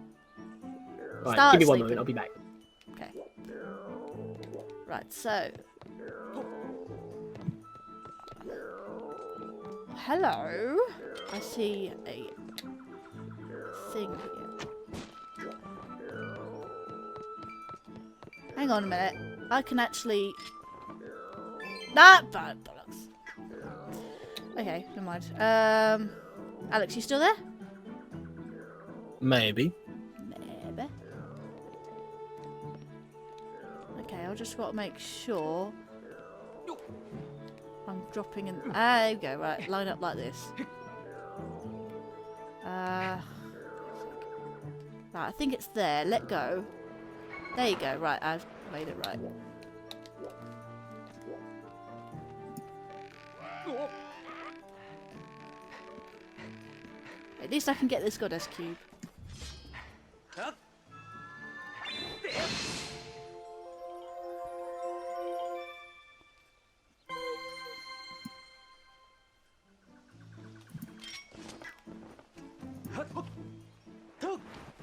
Right, Start give me 1 sleeping. moment, I'll be back. Okay. Right, so. Hello. I see a thing here. Hang on a minute. I can actually. Nah, bad bollocks. Okay, never mind. Alex, you still there? Maybe. Maybe. Okay, I'll just got to make sure I'm dropping in. There you go. Right, line up like this. Right, I think it's there. Let go. There you go. Right, I've made it right. At least I can get this goddess cube.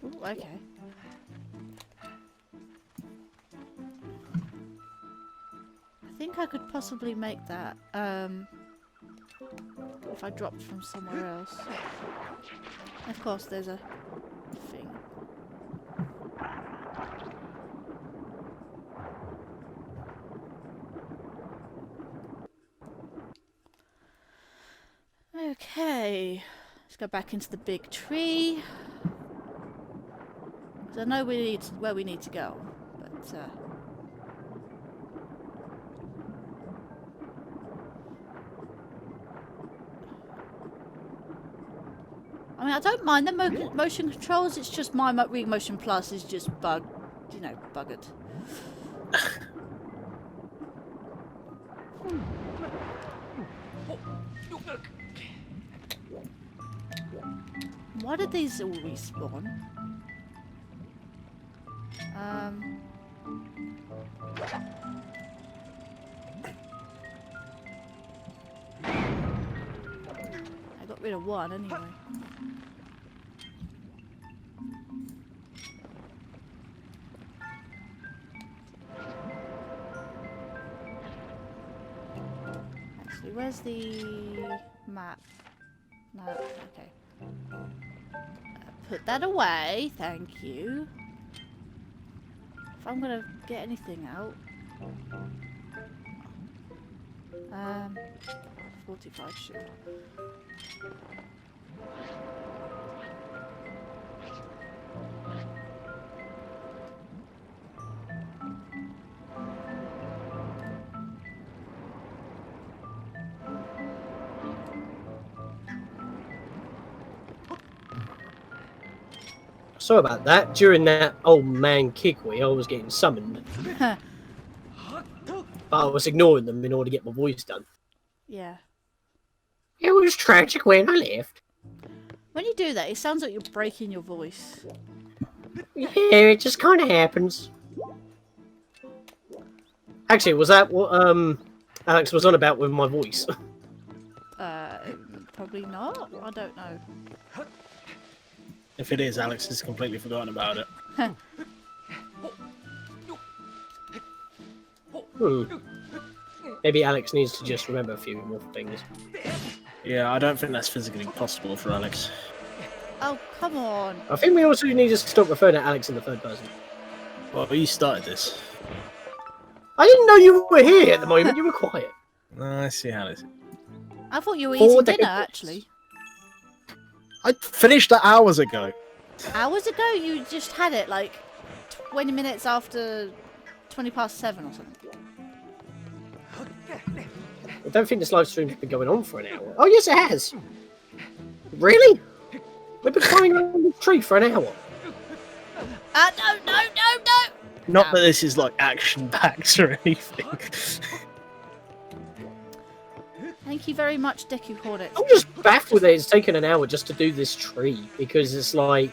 Ooh, okay. I think I could possibly make that, if I dropped from somewhere else. Of course, there's a thing. Okay, let's go back into the big tree. 'Cause I know where we need to go, but I mean, I don't mind the motion controls. It's just my Wii Motion Plus is just buggered. Why did these all respawn? I got rid of one anyway. Actually, where's the map? No, okay. Put that away, thank you. If I'm gonna get anything out. 45 sure. Sorry about that. During that old man kick-way, I was getting summoned. But I was ignoring them in order to get my voice done. Yeah. It was tragic when I left. When you do that, it sounds like you're breaking your voice. Yeah, it just kind of happens. Actually, was that what Alex was on about with my voice? Probably not. I don't know. If it is, Alex has completely forgotten about it. Maybe Alex needs to just remember a few more things. Yeah, I don't think that's physically possible for Alex. Oh, come on. I think we also need to stop referring to Alex in the third person. Well, you started this. I didn't know you were here at the moment. You were quiet. I see how it is. I thought you were eating Four dinner, days. actually. I finished that hours ago. Hours ago? You just had it, like, 20 minutes after 20 past 7 or something. I don't think this live stream's been going on for an hour. Oh, yes, it has. Really? We've been climbing around the tree for an hour. No. Not Nah. that this is like action packed or anything. Thank you very much, Deku Hornet. I'm just baffled that it's taken an hour just to do this tree, because it's like,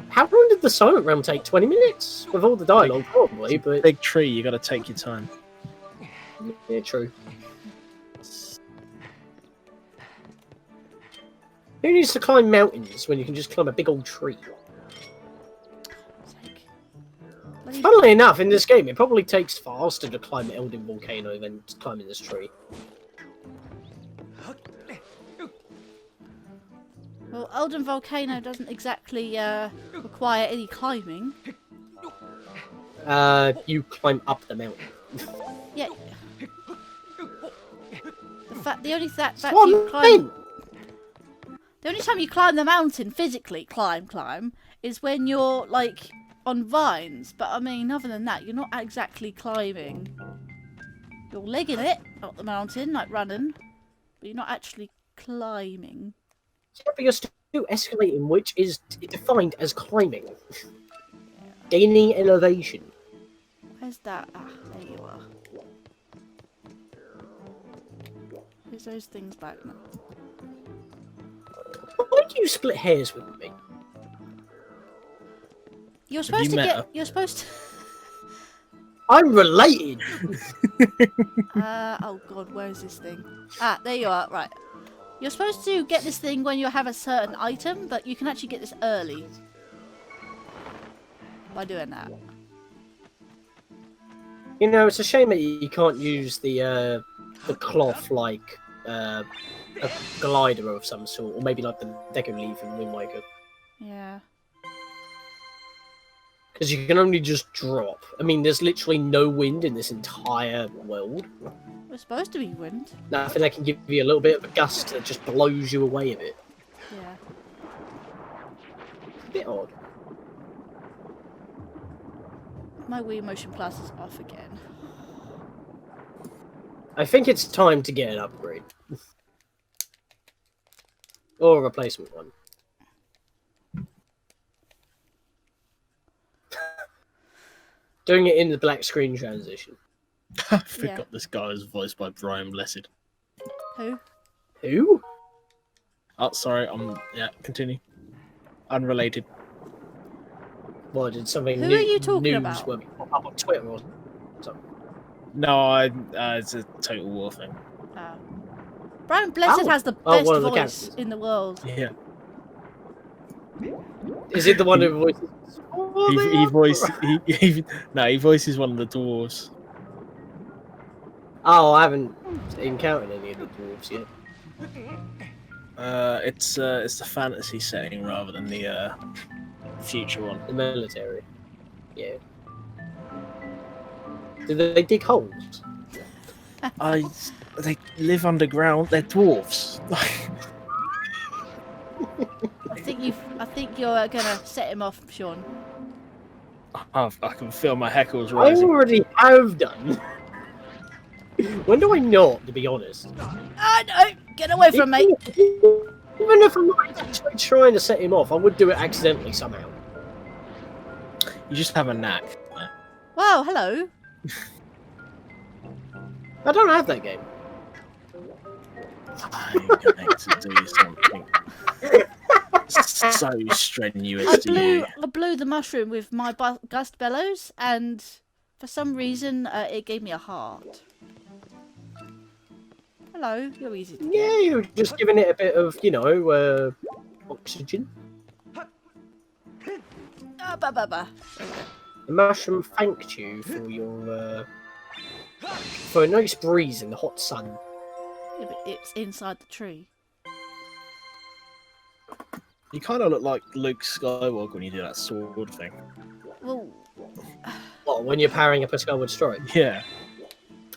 how long did the Silent Realm take? 20 minutes? With all the dialogue, probably, but... Big tree, you gotta take your time. Yeah, true. Who needs to climb mountains when you can just climb a big old tree? Bloody- Funnily enough, in this game, it probably takes faster to climb Elden Volcano than climbing this tree. Well, Elden Volcano doesn't exactly require any climbing. You climb up the mountain. Yeah. The only fact What you do you climb, mean? the only time you climb the mountain physically, climb, is when you're like on vines. But I mean, other than that, you're not exactly climbing. You're legging it up the mountain, like running, but you're not actually climbing. Yeah, but you're still escalating, which is defined as climbing. Gaining elevation. Where's that? Ah, there you are. Where's those things back now? Why do you split hairs with me? You're supposed to met get. her? You're supposed to. I'm related! Oh god, where is this thing? Ah, there you are. Right. You're supposed to get this thing when you have a certain item, but you can actually get this early by doing that. You know, it's a shame that you can't use the cloth like a glider of some sort, or maybe like the Deku leaf in Wind Waker. Yeah. Because you can only just drop. I mean, there's literally no wind in this entire world. We're supposed to be wind. Nothing that can give you a little bit of a gust that just blows you away a bit. Yeah. A bit odd. My Wii Motion Plus is off again. I think it's time to get an upgrade. Or a replacement one. Doing it in the black screen transition. I forgot this guy was voiced by Brian Blessed. Who? Who? Oh, sorry, yeah, continue. Unrelated. What, did something Who new, are you talking news about? when we pop up on Twitter or something? No, it's a Total War thing. Oh. Brian Blessed Oh. has the Oh, best one of the voice characters. in the world. Yeah. Is it the one who voices? He voices one of the dwarves. Oh, I haven't encountered any of the dwarves yet. It's the fantasy setting rather than the future one. The military. Yeah. Do they dig holes? They live underground. They're dwarves. I think you're gonna set him off, Sean. I can feel my heckles I rising. already have done. When do I not, to be honest? Ah, no! Get away from me! Even if I'm not actually trying to set him off, I would do it accidentally somehow. You just have a knack. Wow, hello. I don't have that game. I'm going to do something so strenuous to you. I blew the mushroom with my gust bellows, and for some reason, it gave me a heart. Hello, you're easy to get. Yeah, you're just giving it a bit of, you know, oxygen. Ah, bah, bah, bah. The mushroom thanked you for your, for a nice breeze in the hot sun. Yeah, but it's inside the tree. You kind of look like Luke Skyward when you do that sword thing. Well, What, when you're powering up a Skyward Strike? Yeah,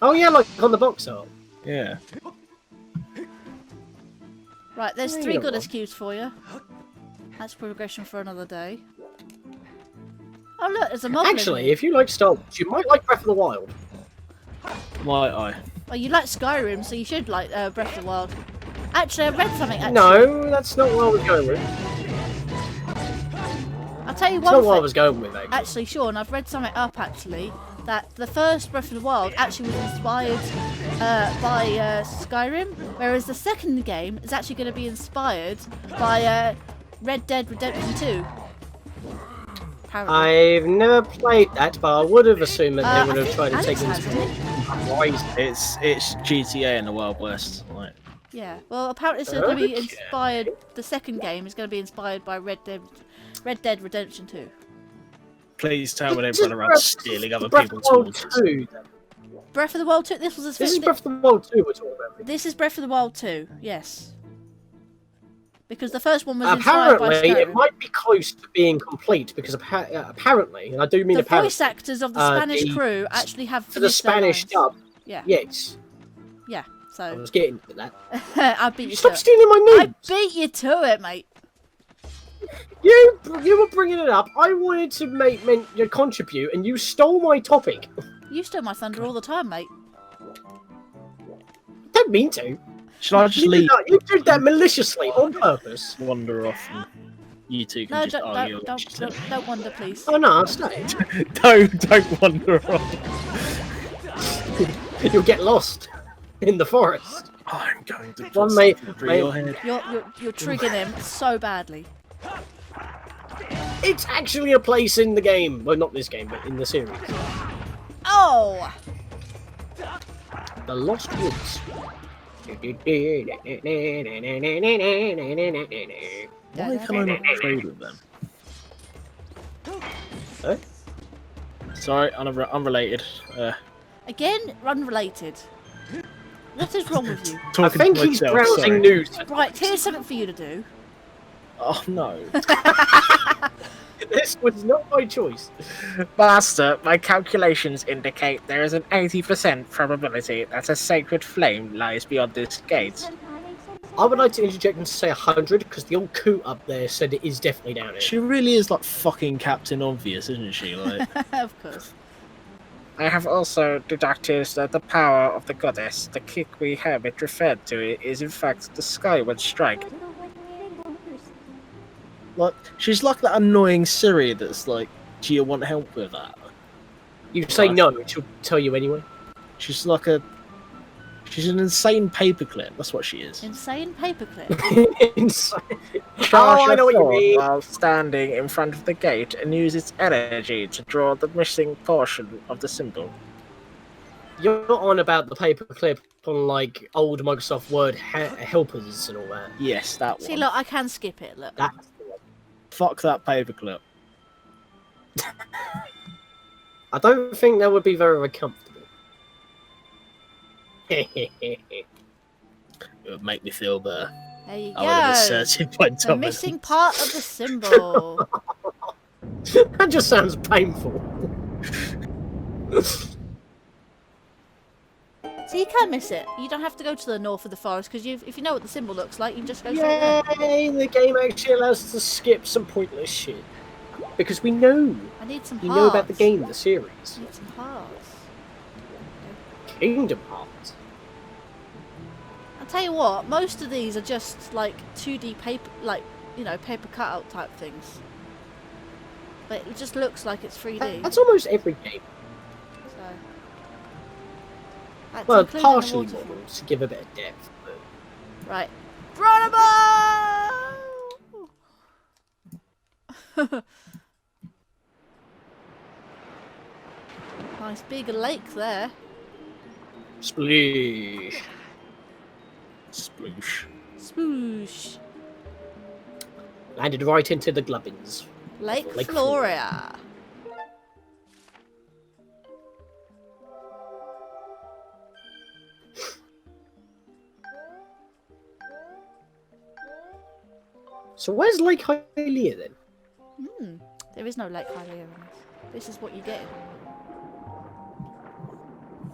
Oh yeah, like on the box art. yeah. right, there's Yeah, you 3 don't good want. excuses for you. That's progression for another day. Oh look, there's a mob. Actually, if you like Star Wars, you might like Breath of the Wild. Might I? Well, you like Skyrim, so you should like Breath of the Wild. Actually, I read something. Actually. No, that's not what I was going with. I I'll tell you It's not one what I thing. was going with, actually. Actually, Sean, I've read something up actually that the first Breath of the Wild actually was inspired by Skyrim, whereas the second game is actually going to be inspired by Red Dead Redemption 2. Apparently. I've never played that, but I would have assumed that they would I have think tried to take Alex has, isn't inspiration. It's GTA in the Wild West. Like, Yeah. Well, apparently it's going to be inspired. The second game is going to be inspired by Red Dead Redemption 2. please tell me they run around stealing other Breath of people's the Wild horses. 2. Breath of the Wild 2. This was This is Breath of the Wild 2 we're talking about. This is Breath of the Wild 2. Yes. Because the first one was inspired by Apparently, Skyrim. it might be close to being complete because apparently, and I do mean The apparently, voice actors of the Spanish crew actually have for the finished their Spanish lines. dub. Yeah. Yes, Yeah. I So was getting to that. I beat you to Stop it. stealing my I news. beat you to it, mate. You were bringing it up. I wanted to contribute, and you stole my topic. You stole my thunder all the time, mate. Don't mean to. Should I just leave? You did that maliciously on purpose. Wander off and you two can No, just argue. don't wonder, please. Oh no, I'll stay. Don't wander off. You'll get lost in the forest. I'm going to put One mate, something through your head. You're triggering him so badly. It's actually a place in the game. Well, not this game, but in the series. Oh! The Lost Woods. Why can I not trade with them? Huh? Sorry, unrelated. Again, unrelated. What is wrong with you? I Talking think to he's myself, browsing sorry. news. Right, here's something for you to do. Oh no. This was not my choice. Master, my calculations indicate there is an 80% probability that a sacred flame lies beyond this gate. I would like to interject and say 100 because the old coot up there said it is definitely down here. She really is like fucking Captain Obvious, isn't she? Like, Of course. I have also deducted that the power of the goddess, the Kikwi hermit referred to, is in fact the Skyward strike. she's like that annoying Siri that's like, "Do you want help with that?" You say no, and she'll tell you anyway. She's she's an insane paperclip. That's what she is. Insane paperclip. Charge I know what you your sword mean. while standing in front of the gate and use its energy to draw the missing portion of the symbol. You're on about the paperclip on like old Microsoft Word helpers and all that. Yes, that one. See, look, I can skip it. Look. That's the one. Fuck that paperclip. I don't think that would be very comfortable. It would make me feel better. There you I would have go. asserted my The dominance. missing part of the symbol. That just sounds painful. So you can miss it. You don't have to go to the north of the forest because if you know what the symbol looks like, you can just go straight there. Yay! The game actually allows us to skip some pointless shit. Because we know. I need some We hearts. know about the game, the series. I need some hearts. Kingdom Hearts. I'll tell you what, most of these are just like 2D paper, like, you know, paper cutout type things. But it just looks like it's 3D. That's almost every game. So. That's Well, including the partially waterfall. models to give a bit of depth. But... Right. Geronimo! Nice big lake there. Splish. Sploosh. Spoosh. Landed right into the glubbins. Lake Lake Floria. So where's Lake Hylia then? There is no Lake Hylia in this. This is what you get.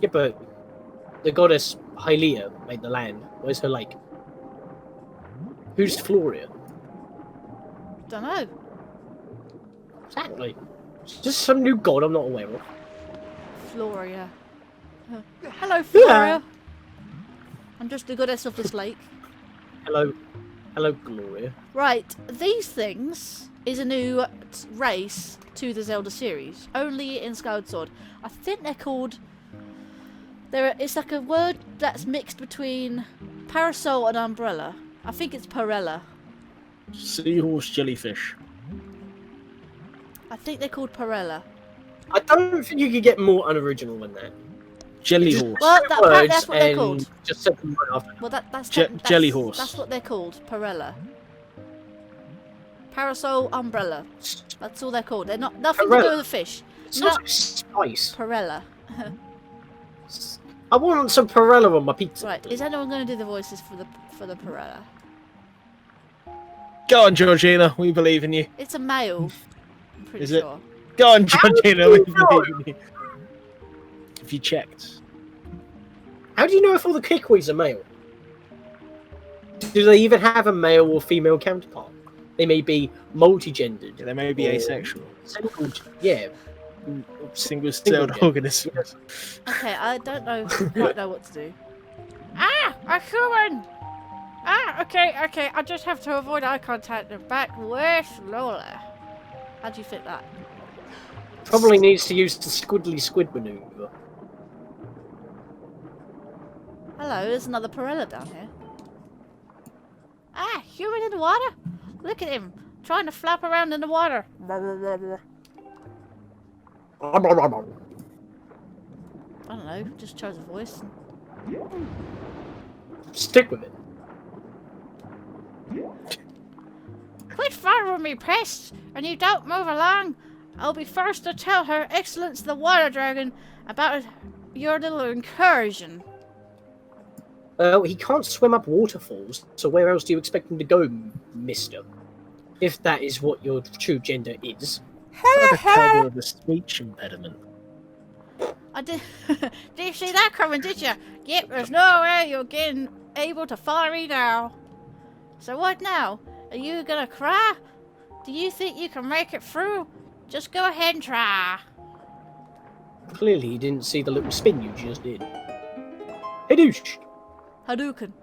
Yeah, but the goddess Hylia made the land. Where's her lake? Who's Floria? Don't know. Exactly. It's just some new god I'm not aware of. Floria. Hello, Floria. I'm just the goddess of this lake. Hello. Hello, Gloria. Right, these things is a new race to the Zelda series, only in Skyward Sword. I think they're called... It's like a word that's mixed between parasol and umbrella. I think it's parella. Seahorse jellyfish. I think they're called parella. I don't think you could get more unoriginal than that. Jelly Just horse. Well, two apparently words that's what they're and called. Just set them right after. Well, that's Jelly horse. That's what they're called, parella. Parasol, umbrella. That's all they're called. They're not nothing to do Parella. with the fish. It's No. not spice. Parella. I want some Perella on my pizza. Right, is anyone going to do the voices for the parella? Go on, Georgina. We believe in you. It's a male. I'm pretty Is it? sure. Go on, How Georgina. do We you believe in you. Have you checked? How do you know if all the Kikwees are male? Do they even have a male or female counterpart? They may be multi-gendered. Yeah, they may be or asexual. Yeah. Single-celled organisms. Okay, I don't quite know what to do. Ah, a human! Ah, okay, I just have to avoid eye contact and back way slowly. How do you fit that? Probably needs to use the squiddly squid maneuver. Hello, there's another parella down here. Ah, human in the water? Look at him, trying to flap around in the water. I don't know, just chose a voice. Stick with it. Quit following me, pests, and you don't move along. I'll be first to tell Her Excellence the Water Dragon about your little incursion. He can't swim up waterfalls, so where else do you expect him to go, mister? If that is what your true gender is. The cover of a speech impediment. I did. Did you see that coming? Did you? Yep. There's no way you're able to follow me now. So what now? Are you gonna cry? Do you think you can make it through? Just go ahead and try. Clearly you didn't see the little spin you just did. Hadoosh! Hadouken.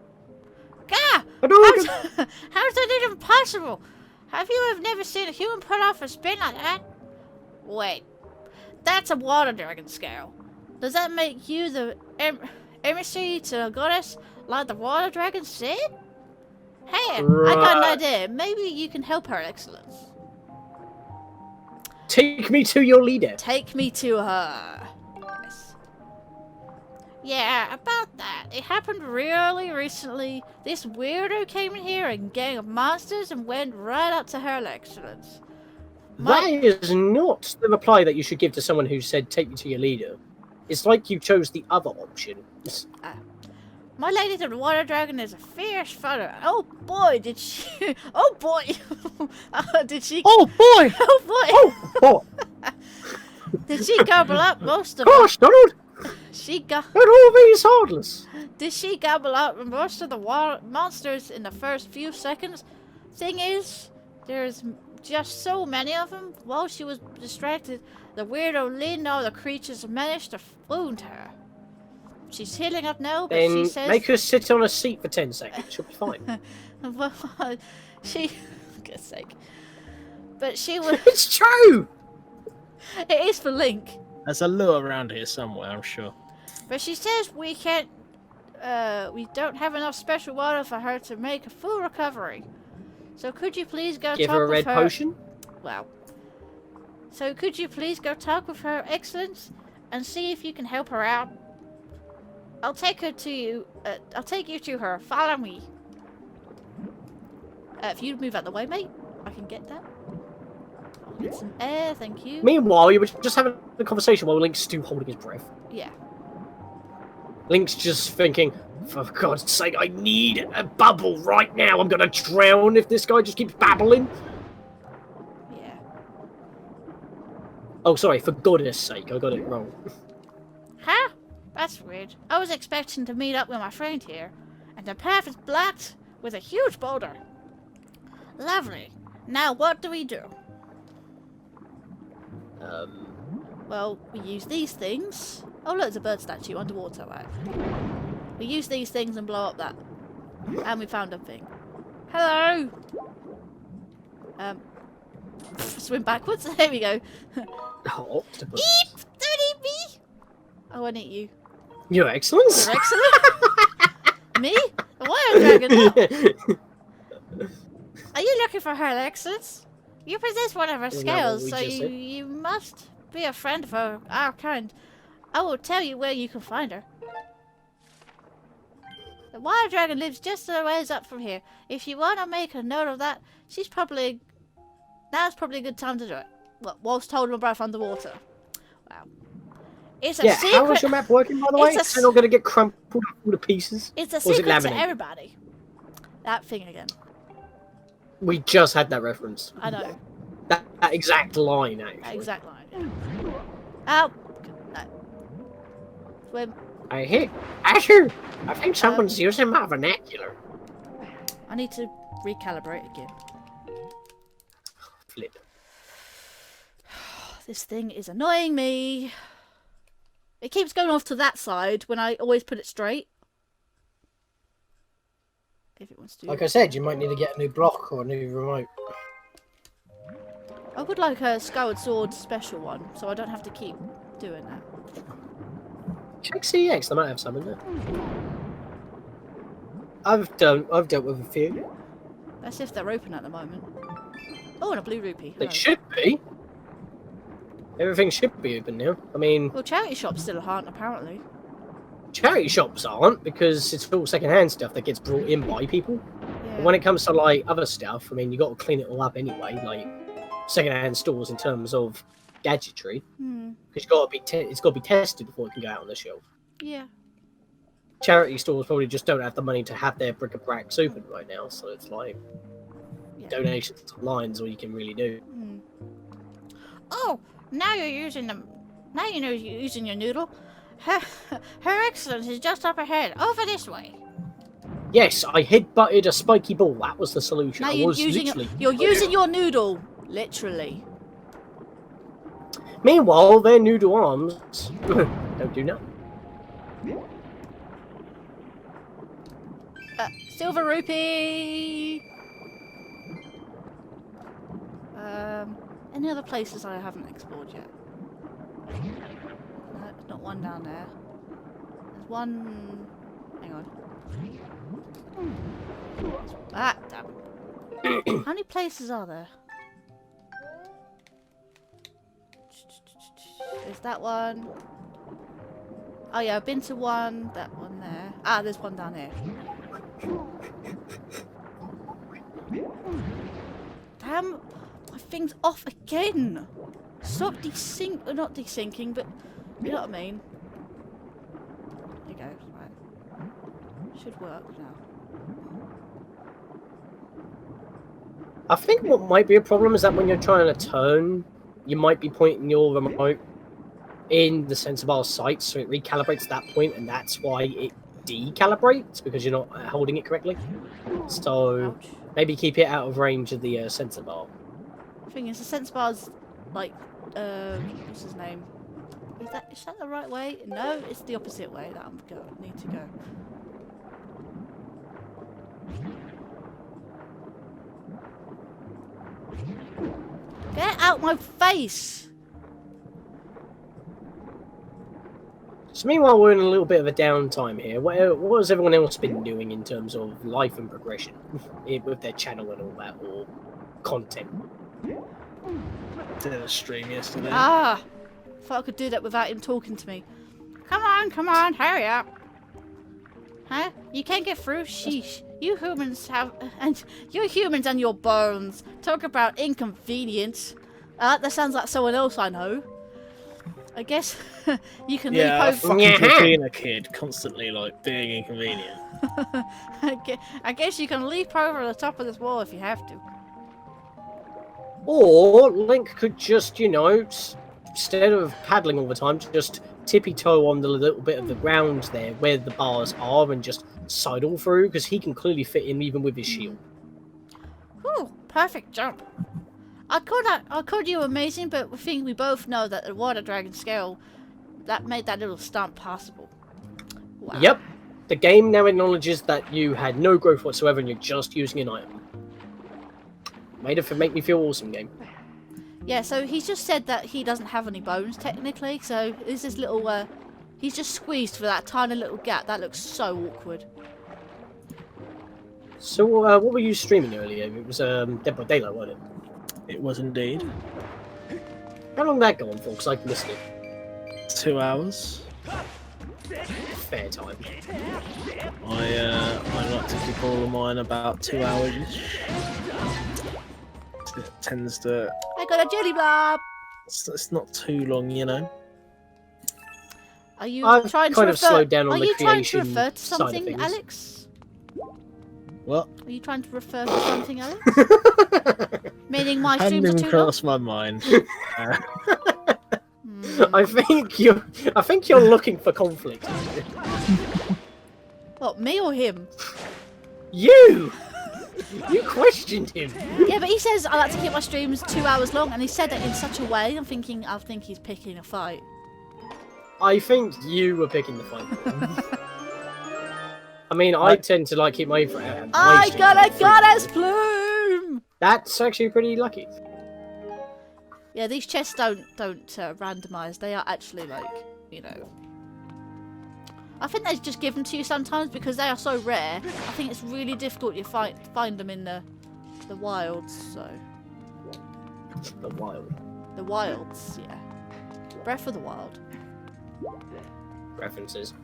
Gah! Hadouken! How's that even possible? Have you never seen a human put off a spin like that? Wait, that's a water dragon scale. Does that make you the emissary to a goddess like the water dragon said? Hey, I got an Right. idea. Maybe you can help Her Excellence. Take me to your leader. Take me to her. Yes. Yeah, about that. It happened really recently. This weirdo came in here, a gang of monsters, and went right up to Her Excellence. That is not the reply that you should give to someone who said, take me to your leader. It's like you chose the other option. My lady the water dragon is a fierce fighter. Oh boy, did she... Oh boy! Did she... Oh boy! Oh boy! Oh, Did she gobble up most of gosh, Donald! She got... Not all these heartless. Did she gobble up most of the water monsters in the first few seconds? Thing is, there's just so many of them. While she was distracted, the weirdo leading all the creatures managed to wound her. She's healing up now, but Then she says... make her sit on a seat for 10 seconds. She'll be fine. Well, she... For God's sake. But she was... It's true! It is for Link. There's a lure around here somewhere, I'm sure. But she says we can't... we don't have enough special water for her to make a full recovery. So could you please go Give talk her a with red her... potion? Well... So could you please go talk with Her Excellence and see if you can help her out? I'll take her to you. I'll take you to her. Follow me. If you'd move out the way, mate, I can get that. I'll get some air, thank you. Meanwhile, you were just having a conversation while Link's still holding his breath. Yeah. Link's just thinking, for God's sake, I need a bubble right now. I'm gonna drown if this guy just keeps babbling. Yeah. Oh, sorry, for goodness sake, I got it wrong. Huh? That's weird. I was expecting to meet up with my friend here, and the path is blocked with a huge boulder. Lovely. Now what do we do? Well, we use these things. Oh look, there's a bird statue underwater, right? We use these things and blow up that. And we found a thing. Hello! Swim backwards. There we go. Oh, octopus. Eep! Don't eat me! I won't eat you. Your Excellence? Your Excellence? Me? A water dragon? No. Are you looking for her, Excellence? You possess one of her Isn't that what scales, we so just said? you must be a friend of our kind. I will tell you where you can find her. The water dragon lives just a ways up from here. If you want to make a note of that, now's probably a good time to do it. Well, whilst holding my breath underwater. Wow. It's a Yeah, secret. how is your map working, by the way? It's a They're not going to get crumpled all to pieces? It's a Or is it secret to laminated? everybody. That thing again. We just had that reference. I know. That exact line, actually. That exact line. Yeah. Oh. No. Swim. I hear. Asher! I think someone's using my vernacular. I need to recalibrate again. Flip. This thing is annoying me. It keeps going off to that side when I always put it straight. If it wants to. Like I said, you might need to get a new block or a new remote. I would like a Skyward Sword special one, so I don't have to keep doing that. Check CX, they might have some in there. I've dealt with a few. That's if they're open at the moment. Oh, and a blue rupee. They Hello. should be. Everything should be open now. I mean, Well, charity shops still aren't, apparently. charity shops aren't because it's all second-hand stuff that gets brought in by people. Yeah. But when it comes to like other stuff, I mean, you got to clean it all up anyway. Like second-hand stores in terms of gadgetry, Hmm. because it's got to be tested before it can go out on the shelf. Yeah. Charity stores probably just don't have the money to have their bric-a-bracs open right now, so it's like Yeah. donations lines all you can really do. Hmm. Oh, now you're using them. Now you know you're using your noodle. Her Excellence is just up ahead. Over this way. Yes, I head-butted a spiky ball. That was the solution. Now I you're was using literally. you're using your noodle, literally. Meanwhile, their noodle arms don't do nothing. Silver rupee. Any other places I haven't explored yet? No, there's not one down there. There's one. Hang on. Ah, damn. How many places are there? There's that one. Oh yeah, I've been to one. That one there. Ah, there's one down here. Damn, my thing's off again. Stop not desyncing, but you know what I mean. There you go, right. Should work now. I think what might be a problem is that when you're trying to turn, you might be pointing your remote in the sensor bar sight, so it recalibrates that point, and that's why it decalibrates, because you're not holding it correctly. So Ouch. maybe keep it out of range of the sensor bar. Thing is, the sense bar's like, what's his name? Is that the right way? No, it's the opposite way that I'm need to go. Get out my face! So meanwhile, we're in a little bit of a downtime here. What has everyone else been doing in terms of life and progression with their channel and all that, or content? Did a stream yesterday. Ah! Thought I could do that without him talking to me. Come on, hurry up! Huh? You can't get through? Sheesh. You humans and your bones. Talk about inconvenience. That sounds like someone else I know. I guess you can Yeah, leap over. fucking Yeah. being a kid, constantly like being inconvenient. I guess you can leap over the top of this wall if you have to. Or Link could just, you know, instead of paddling all the time, just tippy-toe on the little bit of the ground there where the bars are and just sidle through, because he can clearly fit in even with his shield. Whew, perfect jump. I called you amazing, but I think we both know that the water dragon scale that made that little stunt possible. Wow. Yep. The game now acknowledges that you had no growth whatsoever and you're just using an item. Make me feel awesome, game. Yeah, so he's just said that he doesn't have any bones, technically, so there's this little, he's just squeezed for that tiny little gap. That looks so awkward. So, what were you streaming earlier? It was Dead by Daylight, wasn't it? It was indeed. How long did that go on for? Because I missed it. 2 hours. Fair time. I like to keep all of mine about 2 hours. It tends to. I got a jelly blob! It's not too long, you know. Are you I've trying to kind of refer... slowed down on Are the you trying to creation refer to side of something, things. Alex? What? Are you trying to refer to something, Alex? Meaning my Hadn't streams are even too long? crossed my mind. I think you're looking for conflict. What, me or him? You! You questioned him. Yeah, but he says I like to keep my streams 2 hours long, and he said it in such a way. I think he's picking a fight. I think you were picking the fight. I mean, I tend to like keep my. I got a goddess plume. That's actually pretty lucky. Yeah, these chests don't randomize. They are actually like, you know. I think they just give them to you sometimes because they are so rare. I think it's really difficult to find them in the wilds. So The wild the wilds, yeah. Breath of the Wild. references.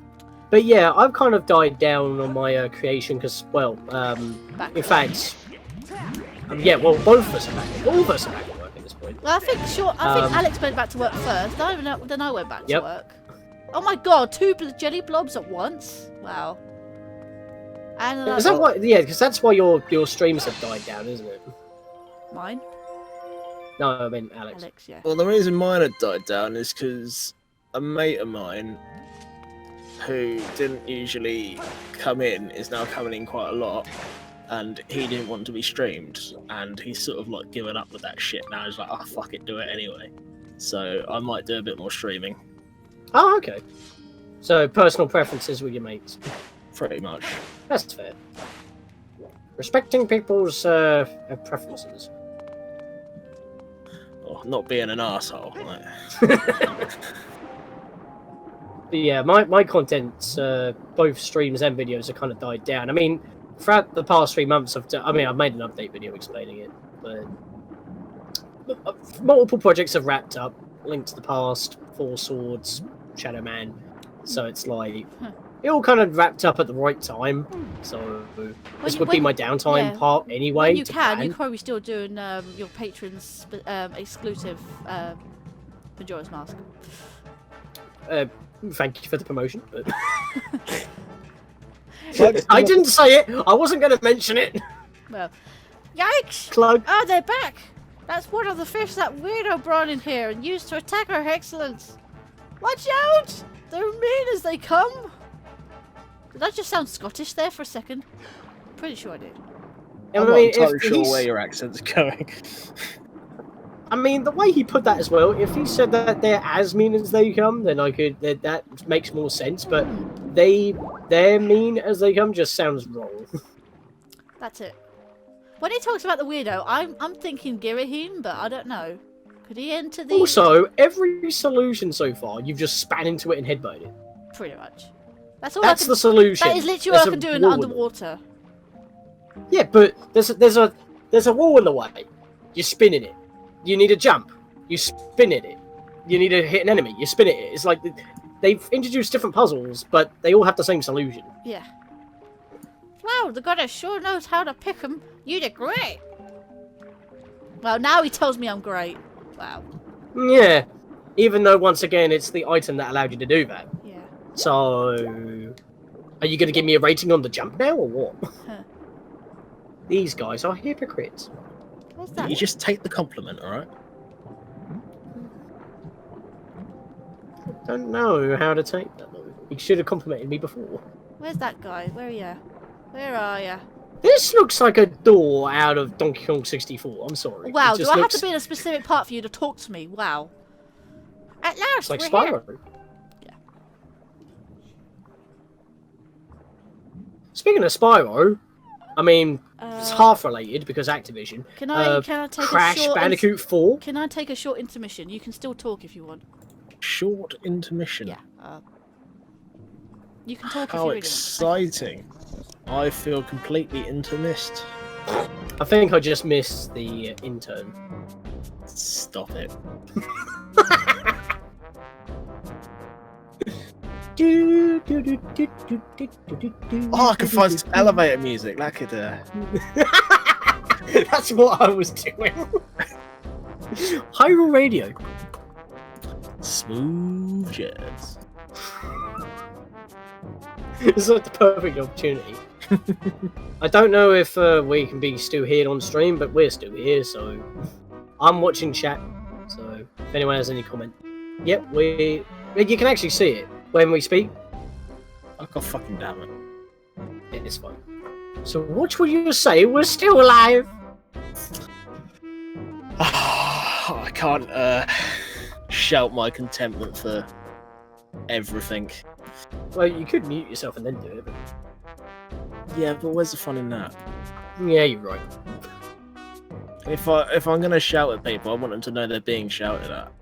But yeah, I've kind of died down on my creation because, well, in fact, yeah, well, both of us are back. All of us are back at work at this point. Well, I think Alex went back to work first. Then I went back to Yep. work. Oh my god, 2 jelly blobs at once? Wow. And then Is that why? Yeah, because that's why your streams have died down, isn't it? mine? No, I mean Alex. Alex, yeah. Well, the reason mine had died down is because a mate of mine who didn't usually come in is now coming in quite a lot, and he didn't want to be streamed, and he's sort of like given up with that shit now. He's like, oh fuck it, do it anyway. So I might do a bit more streaming. Oh, okay. So personal preferences with your mates. Pretty much. That's fair. Respecting people's preferences. Or not being an arsehole. Like. But yeah, my contents, both streams and videos, have kind of died down. I mean, throughout the past 3 months, I've made an update video explaining it, but multiple projects have wrapped up. Link to the Past, Four Swords, Shadow Man. So it's like it all kind of wrapped up at the right time. So this would be my downtime part anyway. When you to can, plan. you're probably still doing your patrons exclusive Majora's Mask. Thank you for the promotion. But... Like, I didn't say it. I wasn't going to mention it. Well, yikes! Plug. Oh, they're back! That's one of the fish that weirdo brought in here and used to attack our excellence. Watch out! They're mean as they come. Did I just sound Scottish there for a second? Pretty sure I did. I'm not entirely sure where your accent's going. I mean, the way he put that as well, if he said that they're as mean as they come, then that makes more sense, but they're mean as they come just sounds wrong. That's it. When he talks about the weirdo, I'm thinking Girahim, but I don't know. Could he enter the... Also, every solution so far, you've just spat into it and headbutted it. Pretty much. That's all That's the solution. That is literally what I can do in underwater. Yeah, but there's a wall in the way. You're spinning it. You need a jump. You spin it. You need to hit an enemy. You spin it. It's like they've introduced different puzzles, but they all have the same solution. Yeah. Wow, the goddess sure knows how to pick 'em. You did great. Well, now he tells me I'm great. Wow. Yeah. Even though, once again, it's the item that allowed you to do that. Yeah. So, are you going to give me a rating on the jump now, or what? Huh. These guys are hypocrites. What's that? You just take the compliment, alright? Don't know how to take that. He should have complimented me before. Where's that guy? Where are you? Where are you? This looks like a door out of Donkey Kong 64. I'm sorry. Wow, It do just I have looks to be in a specific part for you to talk to me? Wow. At last, like we're Spyro. here. Yeah. Speaking of Spyro, I mean, it's half related because Activision. Can I take Crash a short Bandicoot 4. Can I take a short intermission? You can still talk if you want. Short intermission. Yeah. You can talk if How you really exciting! I feel completely intermissed. I think I just missed the intern. Stop it. Oh, I could find some elevator music. That could. That's what I was doing. Hyrule Radio. Smooth jazz. It's like the perfect opportunity. I don't know if we can be still here on stream, but we're still here, so I'm watching chat. So if anyone has any comment, yep, you can actually see it when we speak. Oh, God fucking damn it! It's fine. So what would you say? We're still alive. I can't shout my contentment for everything. Well, you could mute yourself and then do it. But... Yeah, but where's the fun in that? Yeah, you're right. If I'm gonna shout at people, I want them to know they're being shouted at.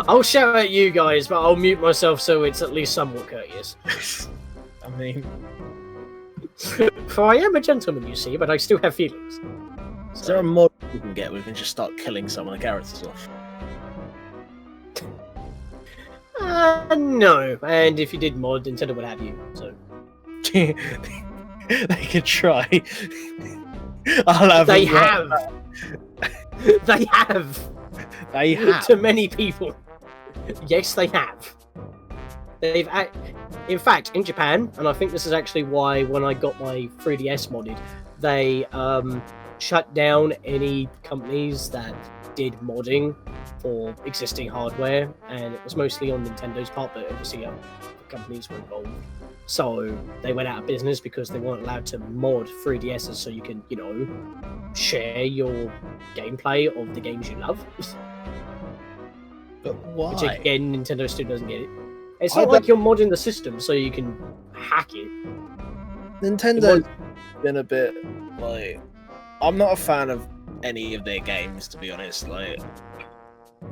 I'll shout at you guys, but I'll mute myself so it's at least somewhat courteous. I mean, for I am a gentleman, you see, but I still have feelings. is there a mod we can get where we can just start killing some of the characters off? No. And if you did mod, Nintendo would have you. So They could try. I'll have. they have. They have. They have. To many people. Yes, they have. They've, in fact, in Japan, and I think this is actually why when I got my 3DS modded, they shut down any companies that did modding for existing hardware, and it was mostly on Nintendo's part, but obviously other companies were involved. So they went out of business because they weren't allowed to mod 3DSs so you can, share your gameplay of the games you love. But why? Which again, Nintendo still doesn't get it. It's not like you're modding the system so you can hack it. Nintendo's been a bit like... I'm not a fan of any of their games, to be honest. Like,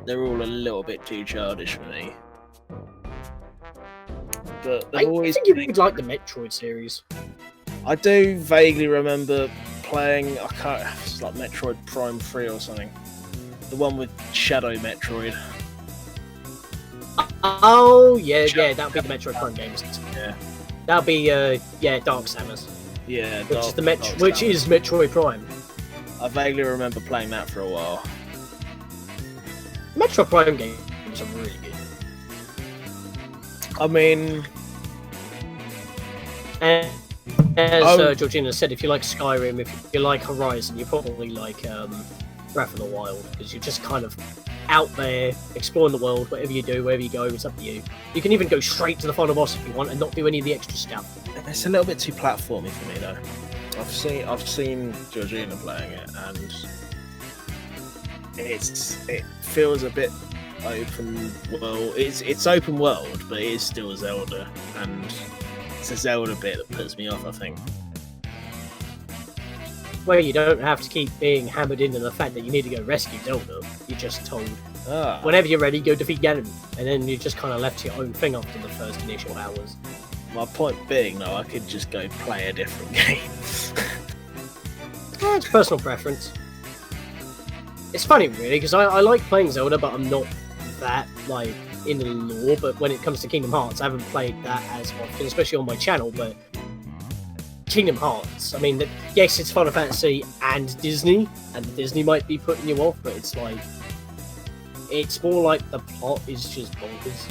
they're all a little bit too childish for me. But I think you would like the Metroid series. I do vaguely remember playing... it's like Metroid Prime 3 or something. The one with Shadow Metroid. Oh, yeah, that'll be the Metroid Prime games. Yeah. That'll be, Dark Samus. Yeah, which is Metroid Prime. I vaguely remember playing that for a while. Metroid Prime games are really good. I mean... And as Georgina said, if you like Skyrim, if you like Horizon, you probably like Breath of the Wild, because you're just kind of out there, exploring the world, whatever you do, wherever you go, it's up to you. You can even go straight to the final boss if you want and not do any of the extra stuff. It's a little bit too platformy for me, though. I've seen Georgina playing it, and it feels a bit open world. It's open world, but it is still Zelda, and it's a Zelda bit that puts me off, I think. Well, you don't have to keep being hammered into the fact that you need to go rescue Zelda. You're just told, whenever you're ready, go defeat Ganon. And then you're just kind of left to your own thing after the first initial hours. My point being, though, I could just go play a different game. Well, it's personal preference. It's funny, really, because I like playing Zelda, but I'm not that, like, in the lore. But when it comes to Kingdom Hearts, I haven't played that as often, especially on my channel, but Kingdom Hearts, I mean, yes, it's Final Fantasy and Disney, and Disney might be putting you off, but it's like, it's more like the plot is just bonkers.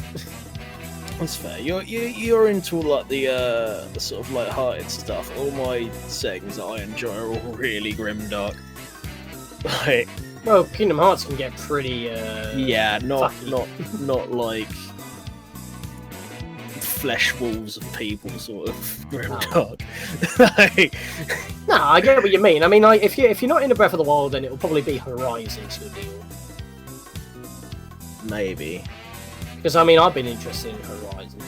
That's fair. You're into like the sort of light-hearted stuff. All my settings that I enjoy are all really grimdark. Like, well, Kingdom Hearts can get pretty not fucky. not like flesh walls of people sort of grimdark. Like, no, I get what you mean. I mean, like, if you're not into Breath of the Wild, then it will probably be Horizon to a deal. Maybe. Because I mean, I've been interested in Horizon.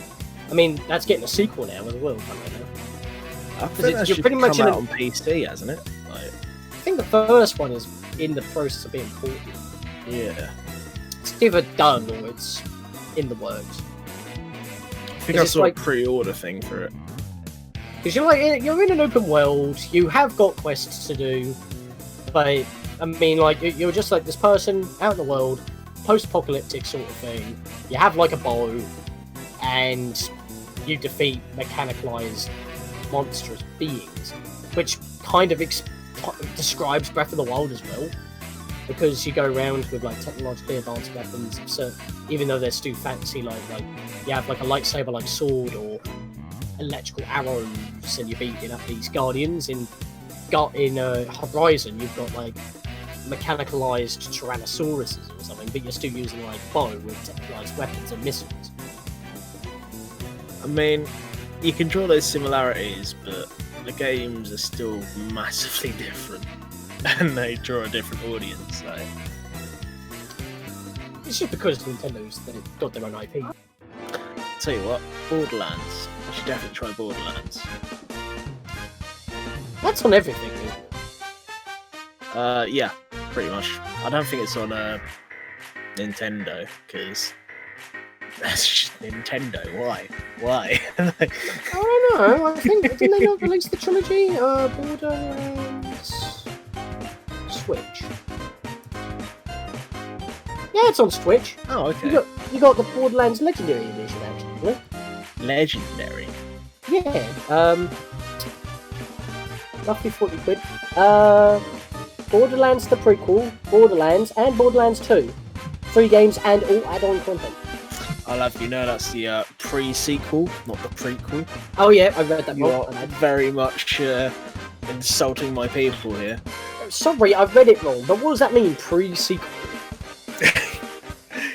I mean, that's getting a sequel now as well. I think that you're should pretty much come in out a- on PC, hasn't it? Like, I think the first one is in the process of being ported. yeah. It's either done or it's in the works. I think Is I it saw like- a pre-order thing for it. Because you're in an open world, you have got quests to do, but I mean, like you're just like this person out in the world, post-apocalyptic sort of thing. You have like a bow, and you defeat mechanicalized monstrous beings, which kind of describes Breath of the Wild as well, because you go around with like technologically advanced weapons. So even though they're still fancy, like you have like a lightsaber like sword or electrical arrows, and you're beating up these guardians. In Horizon, you've got like mechanicalized tyrannosauruses or something, but you're still using like bow with technicalized weapons and missiles. I mean, you can draw those similarities, but the games are still massively different, and they draw a different audience. Like, It's just because Nintendo's got their own IP. tell you what, Borderlands. You should definitely try Borderlands. That's on everything. Yeah, pretty much. I don't think it's on Nintendo, because that's just Nintendo. Why? I don't know. I think didn't they not release the trilogy? Borderlands Switch. Yeah, it's on Switch. Oh, okay. You got the Borderlands Legendary Edition actually. Legendary. Yeah. Roughly £40. Borderlands the prequel, Borderlands, and Borderlands 2. 3 games and all add-on content. I'll have you know that's the pre-sequel, not the prequel. Oh yeah, I read that You wrong. are very much insulting my people here. Sorry, I read it wrong. But what does that mean, pre-sequel?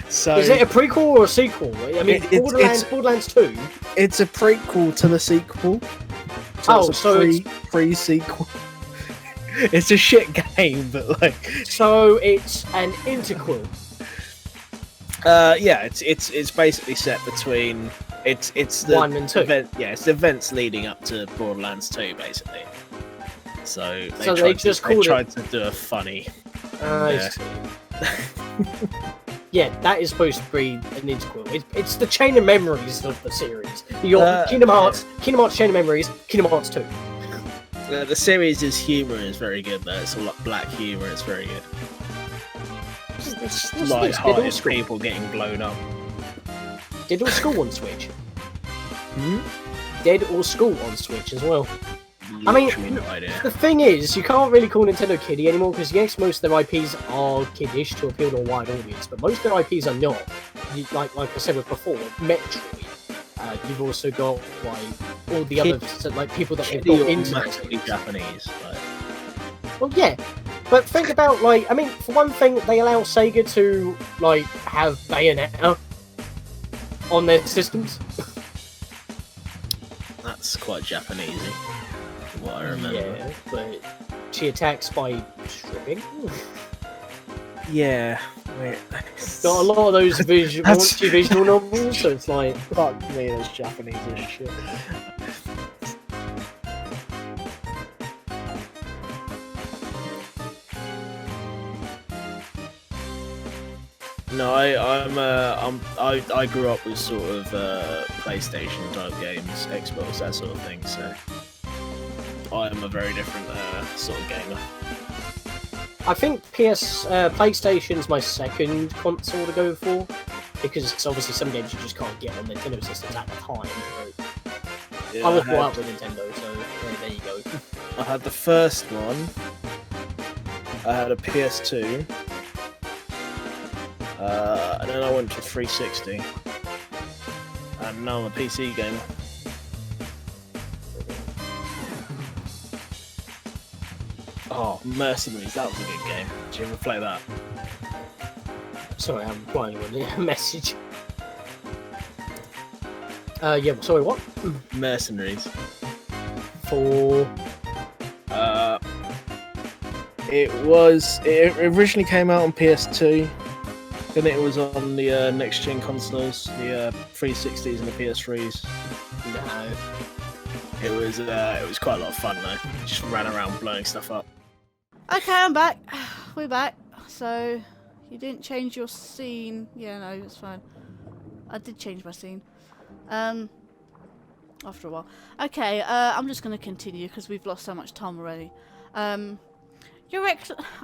So Is it a prequel or a sequel? I mean, Borderlands 2. it's a prequel to the sequel. Oh, it's a so it's- pre-sequel. It's a shit game, but like, So it's an interquel. yeah, it's basically set between it's the 1 and 2. it's the events leading up to Borderlands 2, basically. So They just called it- tried to do a funny. I Yeah. see. Yeah, that is supposed to be an interquel. It's the chain of memories of the series. You got Kingdom Hearts Chain of Memories, Kingdom Hearts 2. The series is humor is very good though. It's all like black humor. It's very good. It's Light-hearted school. people getting blown up. Dead or School on Switch. Hmm? Dead or School on Switch as well. I mean, Literally no idea. The thing is, you can't really call Nintendo kiddie anymore because yes, most of their IPs are kiddish to appeal to a wide audience, but most of their IPs are not. Like I said before, Metroid. You've also got like all the other like people that they've got into massively Japanese. Like, Well, yeah, but think about like I mean, for one thing, they allow Sega to like have Bayonetta on their systems. that's quite Japanesey, from what I remember. Yeah, but she attacks by stripping. Yeah. Wait, Got a lot of those raunchy visual novels, so it's like Fuck me, that's Japanese as shit. No, I grew up with sort of PlayStation type games, Xbox, that sort of thing. So I am a very different sort of gamer. I think PlayStation's my second console to go for because it's obviously some games you just can't get on Nintendo systems at the time. But Yeah, I was I brought had- up with Nintendo, so there you go. I had the first one. I had a PS2. And then I went to 360. And now I'm a PC gamer. Oh, Mercenaries, that was a good game. Did you ever play that? Sorry, I'm replying on a message. Yeah, sorry, what? Mercenaries. For It originally came out on PS2. Then it was on the next gen consoles, the 360s and the PS3s. No. It was quite a lot of fun though. Just ran around blowing stuff up. Okay, I'm back. We're back. So, you didn't change your scene. Yeah, no, it's fine. I did change my scene. After a while. Okay, I'm just going to continue because we've lost so much time already. I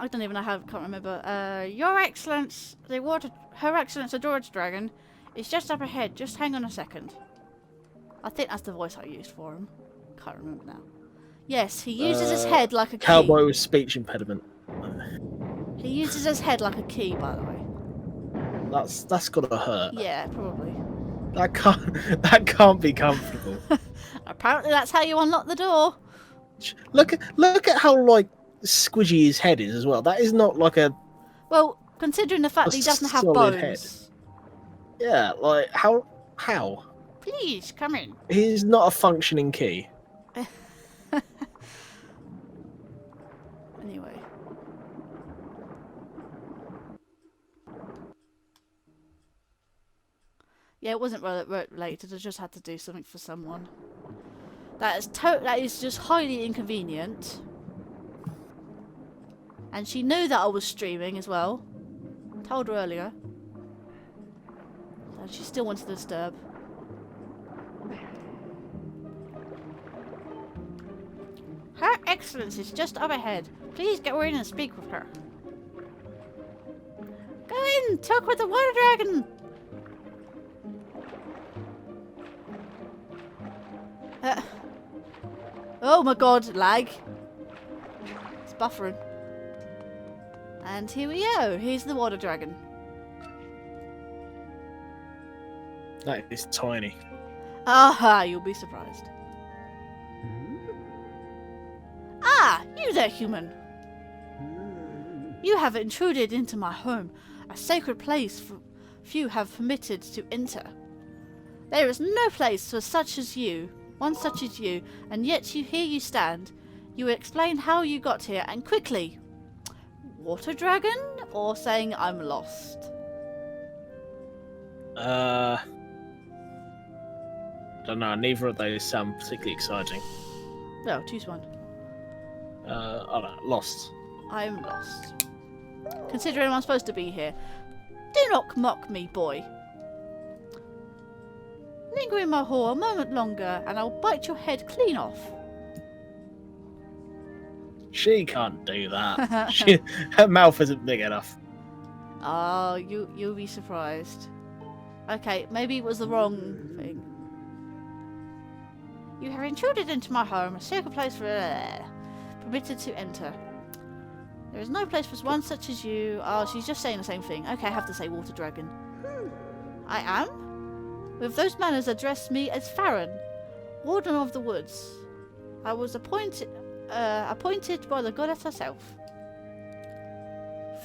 don't even know how, I can't remember. Your Excellence, Her Excellence, the Water Dragon, is just up ahead. Just hang on a second. I think that's the voice I used for him. Can't remember now. Yes, he uses his head like a key. Cowboy with speech impediment. He uses his head like a key, by the way. That's gotta hurt. Yeah, probably. That can't be comfortable. Apparently that's how you unlock the door. Look at how like squidgy his head is as well. That is not like a. Well, considering the fact that he doesn't have solid bones. head. Yeah, like how? Please come in. He's not a functioning key. Anyway. Yeah, it wasn't related. I just had to do something for someone. That is just highly inconvenient. And she knew that I was streaming as well. Told her earlier. And she still wanted to disturb. Her Excellence is just up ahead. Please go in and speak with her. Go in! Talk with the Water Dragon! Oh my god, lag. It's buffering. And here we go. Here's the Water Dragon. That is tiny. Aha, you'll be surprised. Ah, you there, human. You have intruded into my home, a sacred place few have permitted to enter. There is no place for such as you, one such as you, and yet here you stand. You explain how you got here, and quickly. Water Dragon, or saying I'm lost? Don't know. Neither of those sound particularly exciting. No, choose one. I don't know. Lost. I'm lost. Considering I'm supposed to be here. Do not mock me, boy. Linger in my hall a moment longer, and I'll bite your head clean off. She can't do that. Her mouth isn't big enough. Oh, you'll be surprised. Okay, maybe it was the wrong thing. You have intruded into my home, a sacred place for permitted to enter. There is no place for one such as you. Oh, she's just saying the same thing. Okay, I have to say Water Dragon. I am? With those manners, address me as Faron, Warden of the Woods. I was appointed by the goddess herself.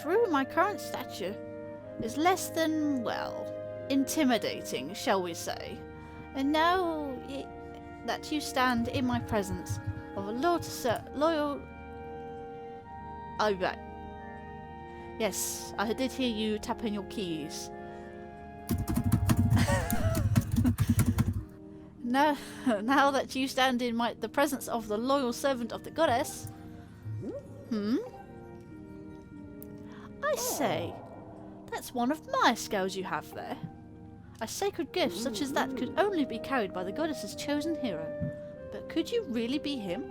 Through my current stature is less than, well, intimidating, shall we say. And now that you stand in my presence of a loyal... Oh, right. Yes, I did hear you tapping your keys. Now that you stand in the presence of the loyal servant of the goddess... I say, that's one of my scales you have there. A sacred gift such as that could only be carried by the goddess's chosen hero. But could you really be him?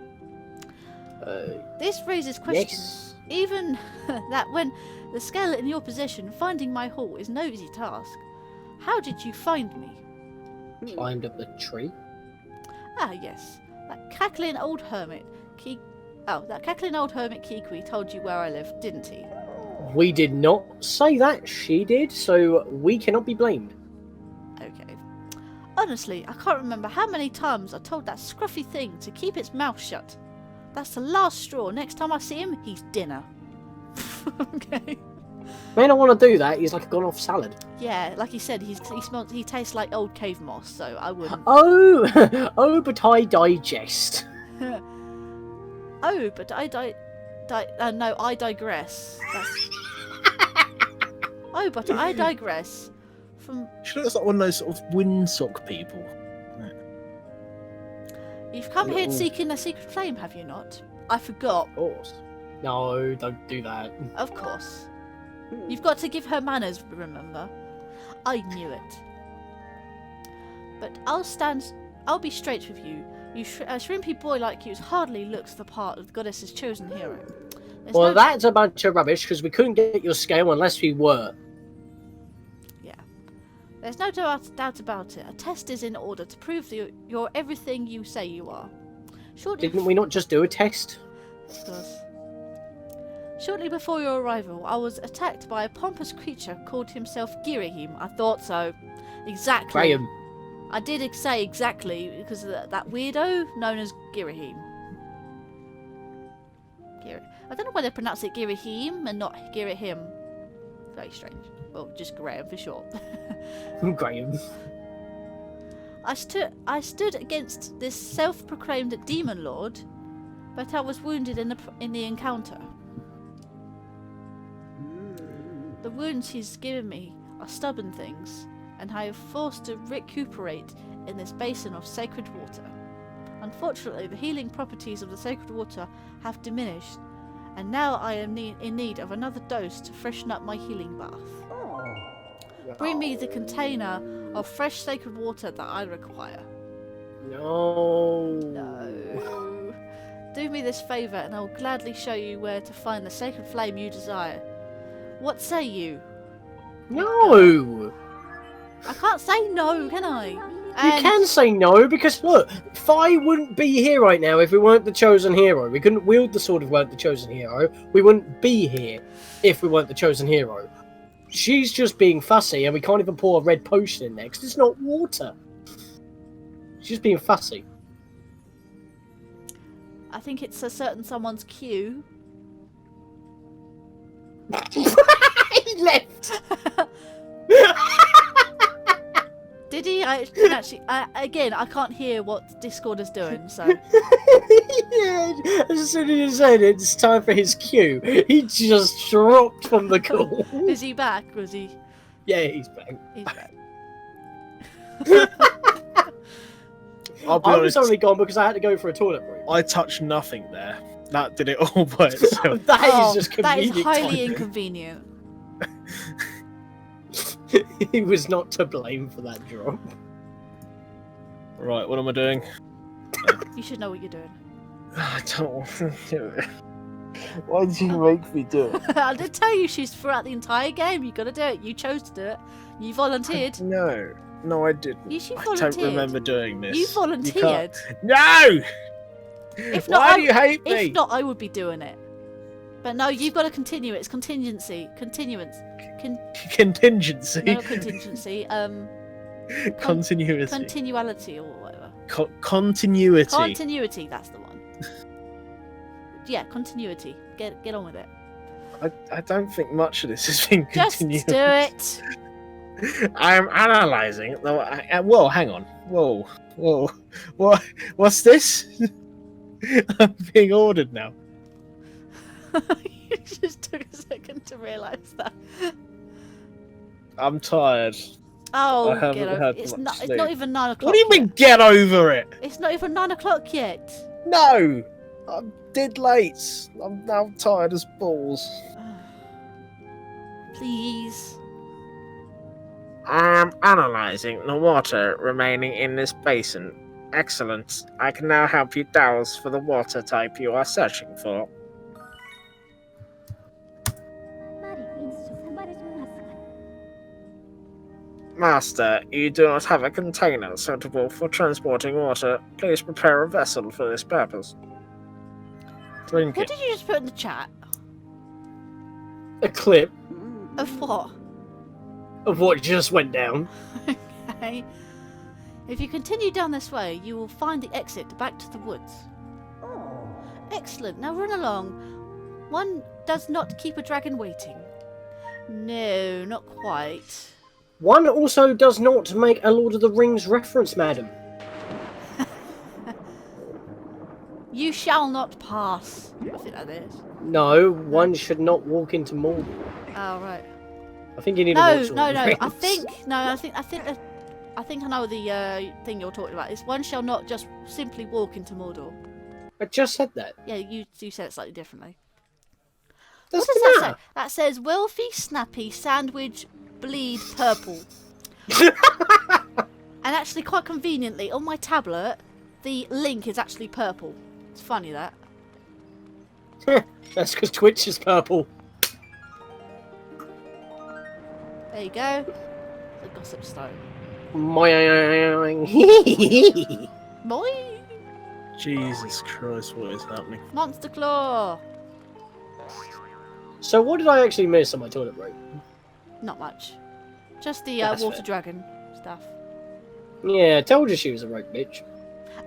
This raises questions. Yes. Even that when the scale in your possession, finding my hall is no easy task. How did you find me? Climbed up the tree. Ah, yes. That cackling old hermit, Kikwi told you where I live, didn't he? We did not say that. She did, so we cannot be blamed. Okay. Honestly, I can't remember how many times I told that scruffy thing to keep its mouth shut. That's the last straw. Next time I see him, he's dinner. Okay. Man, I want to do that. He's like a gone-off salad. Yeah, like he said, he tastes like old cave moss, so I wouldn't. Oh, but I digest. Oh, but I digress. That's... Oh, but I digress. From She looks like one of those sort of windsock people. You've come here Little- seeking a secret flame, have you not? I forgot. Of course. No, don't do that. Of course. You've got to give her manners, remember? I knew it. But I'll be straight with you. A shrimpy boy like you hardly looks the part of the goddess's chosen hero. There's Well, no- that's a bunch of rubbish, because we couldn't get your scale unless we were. There's no doubt about it. A test is in order to prove that you're everything you say you are. Didn't we not just do a test? Shortly before your arrival, I was attacked by a pompous creature called himself Girahim. I thought so. Exactly. Graham. I did say exactly because of that weirdo known as Girahim. I don't know why they pronounce it Girahim and not Girahim. Very strange. Well, just Graham for short. Graham. I stood against this self-proclaimed demon lord, but I was wounded in the encounter. The wounds he's given me are stubborn things, and I have forced to recuperate in this basin of sacred water. Unfortunately, the healing properties of the sacred water have diminished, and now I am in need of another dose to freshen up my healing bath. Bring me the container of fresh sacred water that I require. No. No. Do me this favour and I will gladly show you where to find the sacred flame you desire. What say you? No. I can't say no, can I? You can say no, because look, Fi wouldn't be here right now if we weren't the chosen hero. We couldn't wield the sword if we weren't the chosen hero. We wouldn't be here if we weren't the chosen hero. She's just being fussy, and we can't even pour a red potion in there because it's not water. She's just being fussy. I think it's a certain someone's cue. He left. Did he? I can actually. Again, I can't hear what Discord is doing, so. Yeah, as soon as you said it's time for his cue, he just dropped from the call. Is he back? Or is he? Yeah, he's back. He's back. I'll be I honest, was only gone because I had to go for a toilet break. I touched nothing there. That did it all by itself. That is just that is convenient. highly timing. inconvenient. He was not to blame for that drop. Right, what am I doing? You should know what you're doing. I don't want to do it. Why did you make me do it? I did tell you she's throughout the entire game. You got to do it. You chose to do it. You volunteered. No, I didn't. You should I volunteered. don't remember doing this. You volunteered. No! If not, Why do you hate me? If not, I would be doing it. But no, you've got to continue it. It's contingency. Continuance. Contingency. No, not contingency. Continuity. Continuality or whatever. Continuity. Continuity. That's the one. Yeah, continuity. Get on with it. I don't think much of this has been Just continued. do it. I am analysing. No, whoa, hang on. Whoa. What's this? I'm being ordered now. You just took a second to realise that. I'm tired. Oh, I haven't get over had it. It's much not sleep. even 9 o'clock. What do you mean, yet. get over it? It's not even 9 o'clock yet. No! I'm dead late. I'm now tired as balls. Please. I'm analyzing the water remaining in this basin. Excellent. I can now help you dowse for the water type you are searching for. Master, you do not have a container suitable for transporting water. Please prepare a vessel for this purpose. Drink What it. did you just put in the chat? A clip Of what? of what just went down. Okay. If you continue down this way, you will find the exit back to the woods. Excellent. Now run along. One does not keep a dragon waiting. No, not quite. One also does not make a Lord of the Rings reference, madam. You shall not pass. I think that is. No, one should not walk into Mordor. Oh, right. I think you need No, a watch no, no. I rings. think I know the thing you're talking about. Is one shall not just simply walk into Mordor. I just said that. Yeah, you said it slightly differently. Doesn't What does that say? matter. That says Wilfy, Snappy, Sandwich, Bleed, Purple. And actually, quite conveniently, on my tablet, the link is actually purple. It's funny that. That's because Twitch is purple. There you go. The gossip stone. Boy! Jesus Christ, what is happening? Monster Claw! So what did I actually miss on my toilet break? Not much. Just the That's water fair. dragon stuff. Yeah, I told you she was a rogue bitch.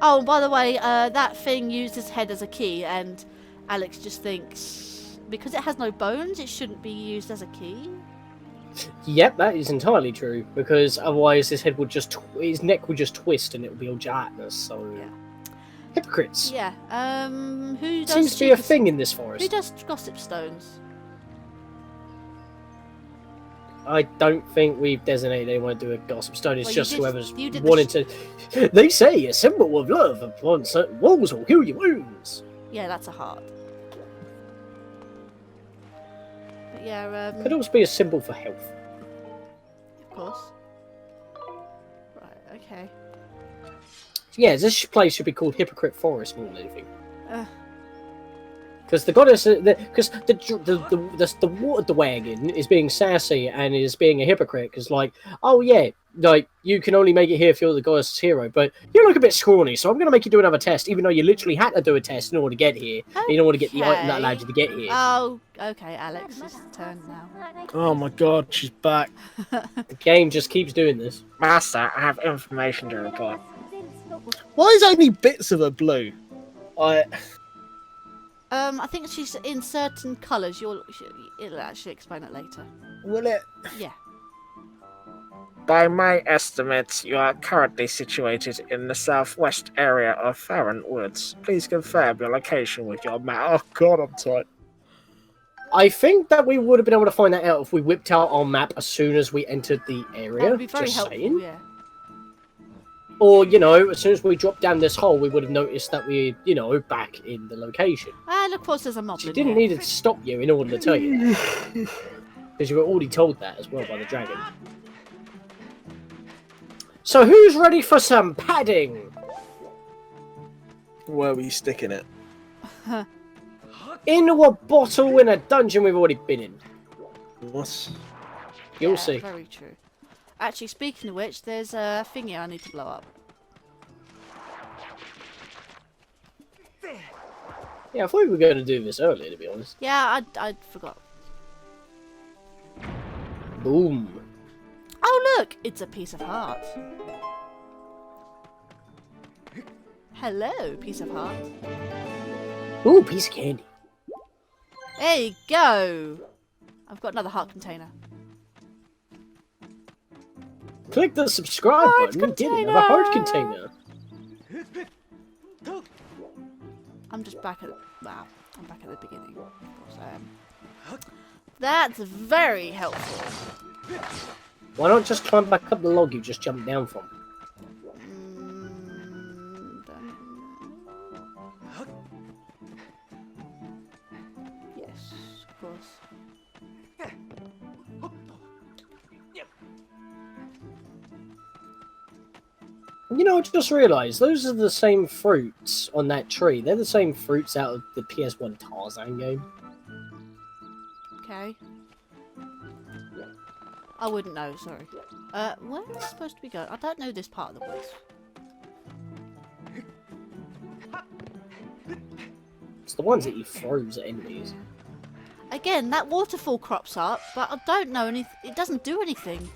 Oh, and by the way, that thing used his head as a key, and Alex just thinks because it has no bones, it shouldn't be used as a key. Yep, that is entirely true. Because otherwise, his his neck would just twist, and it would be all gelatinous. So, Yeah. Hypocrites. Yeah. Who does? Seems to be a secret- thing in this Who forest. does gossip stones? I don't think we've designated anyone to do a gossip stone. It's Well, you just did- whoever's you did the wanted to. They say a symbol of love upon certain walls will heal your wounds. Yeah, that's a heart. But yeah, Could also be a symbol for health. of course. Right. Okay. Yeah, this place should be called Hypocrite Forest more than anything. Uh, Because the goddess, because the water wagon is being sassy and is being a hypocrite. Because oh yeah, you can only make it here if you're the goddess hero, but you look a bit scrawny, so I'm gonna make you do another test, even though you literally had to do a test in order to get here. In order to get the item that allowed you to get here. Oh, okay. Alex's turn now. Oh my god, she's back. The game just keeps doing this. Master, I have information to report. Why is only bits of her blue? I think she's in certain colours. It'll actually explain it later. Will it? Yeah. By my estimates, you are currently situated in the southwest area of Faron Woods. Please confirm your location with your map. Oh god, I'm tight. I think that we would have been able to find that out if we whipped out our map as soon as we entered the area. That would be very just helpful. saying. Yeah. Or, as soon as we dropped down this hole, we would have noticed that we're, back in the location. And of course, there's a mob. She in didn't here. need to stop you in order to tell you that. Because you were already told that as well by the dragon. So who's ready for some padding? Where were you sticking it? Into a bottle in a dungeon we've already been in. What? You'll Yeah, see. Very true. Actually, speaking of which, there's a thing here I need to blow up. Yeah, I thought we were going to do this earlier, to be honest. Yeah, I forgot. Boom. Oh look, it's a piece of heart. Hello, piece of heart. Ooh, piece of candy. There you go. I've got another heart container. Click the subscribe Heart button and get another heart container. I'm just back at wow. I'm back at the beginning. Of course I am. That's very helpful. Why not just climb back up the log you just jumped down from? Yes, of course. I just realised those are the same fruits on that tree. They're the same fruits out of the PS1 Tarzan game. Okay. I wouldn't know, sorry. Where am I supposed to be going? I don't know this part of the woods. It's the ones that you throws at enemies. Again, that waterfall crops up, but I don't know anything. It doesn't do anything.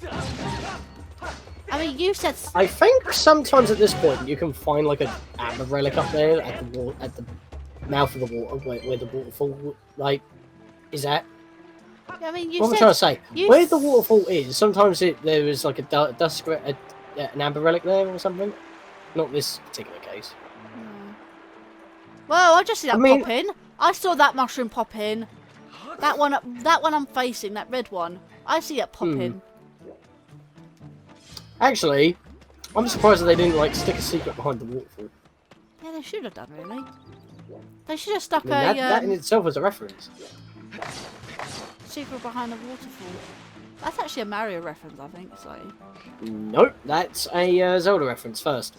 I mean, you said... I think sometimes at this point you can find like an amber relic up there at the mouth of the water where the waterfall is at. I mean, you What am I said... trying to say? you Where s- the waterfall is, sometimes there is like an amber relic there or something. Not this particular case. Well, I just see that I mean- pop in. I saw that mushroom pop in. That one I'm facing, that red one. I see it pop in. Actually, I'm surprised that they didn't like stick a secret behind the waterfall. Yeah, they should have done, really. They should have stuck I mean, that in itself was a reference. secret behind the waterfall. That's actually a Mario reference, I think. So. Nope, that's a Zelda reference first.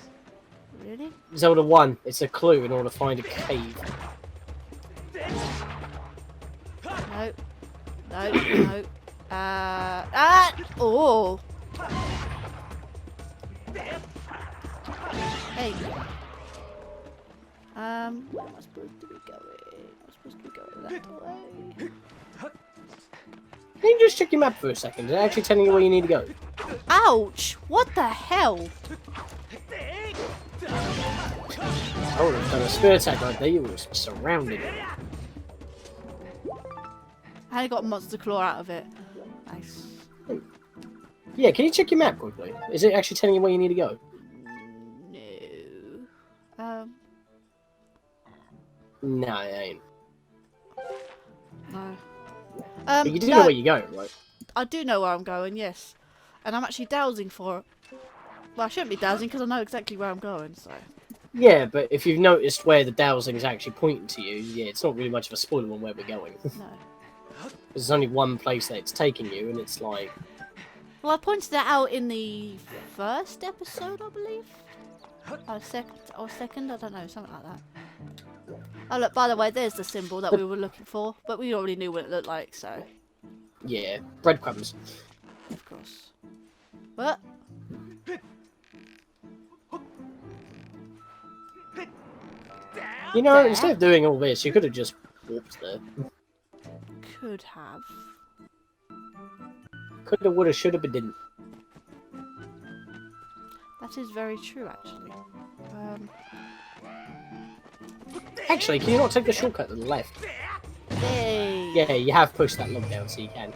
Really? Zelda 1. It's a clue in order to find a cave. No. No. No. Oh. Hey. Where am I supposed to be going? I'm supposed to be going that way. Can you just check your map for a second? Is it actually telling you where you need to go? Ouch! What the hell? Oh, they've done a spear attack right there. You were surrounded. I got monster claw out of it. Nice. Yeah, can you check your map quickly? Is it actually telling you where you need to go? No. No, it ain't. No. But you do no, know where you're going, right? I do know where I'm going, yes. And I'm actually dowsing for it. Well, I shouldn't be dowsing because I know exactly where I'm going, so. Yeah, but if you've noticed where the dowsing is actually pointing to you, yeah, it's not really much of a spoiler on where we're going. No. There's only one place that it's taking you, and it's like... Well, I pointed that out in the first episode, I believe. Or second, I don't know, something like that. Oh, look, by the way, there's the symbol that we were looking for, but we already knew what it looked like, so. Yeah, breadcrumbs. Of course. What? You know, instead of doing all this, you could have just walked there. Could have. Coulda, woulda, shoulda, but didn't. That is very true, actually. Actually, can you not take the shortcut to the left? Yay! Yeah, you have pushed that log down, so you can.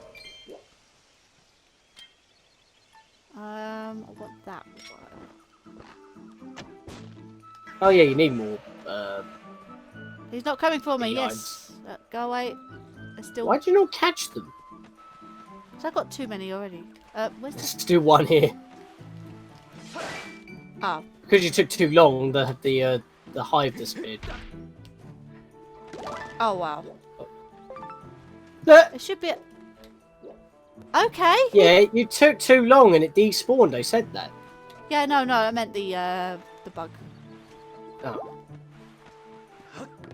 I want that one. Oh yeah, you need more. He's not coming for me, Yards. yes. Go away. There's still... Why'd you not catch them? So I've got too many already. Where's this? Let's do one here. Ah. Because you took too long, the hive disappeared. Oh, wow. Look! It should be... Okay. Yeah, you took too long and it despawned, I said that. Yeah, no, I meant the bug. Oh.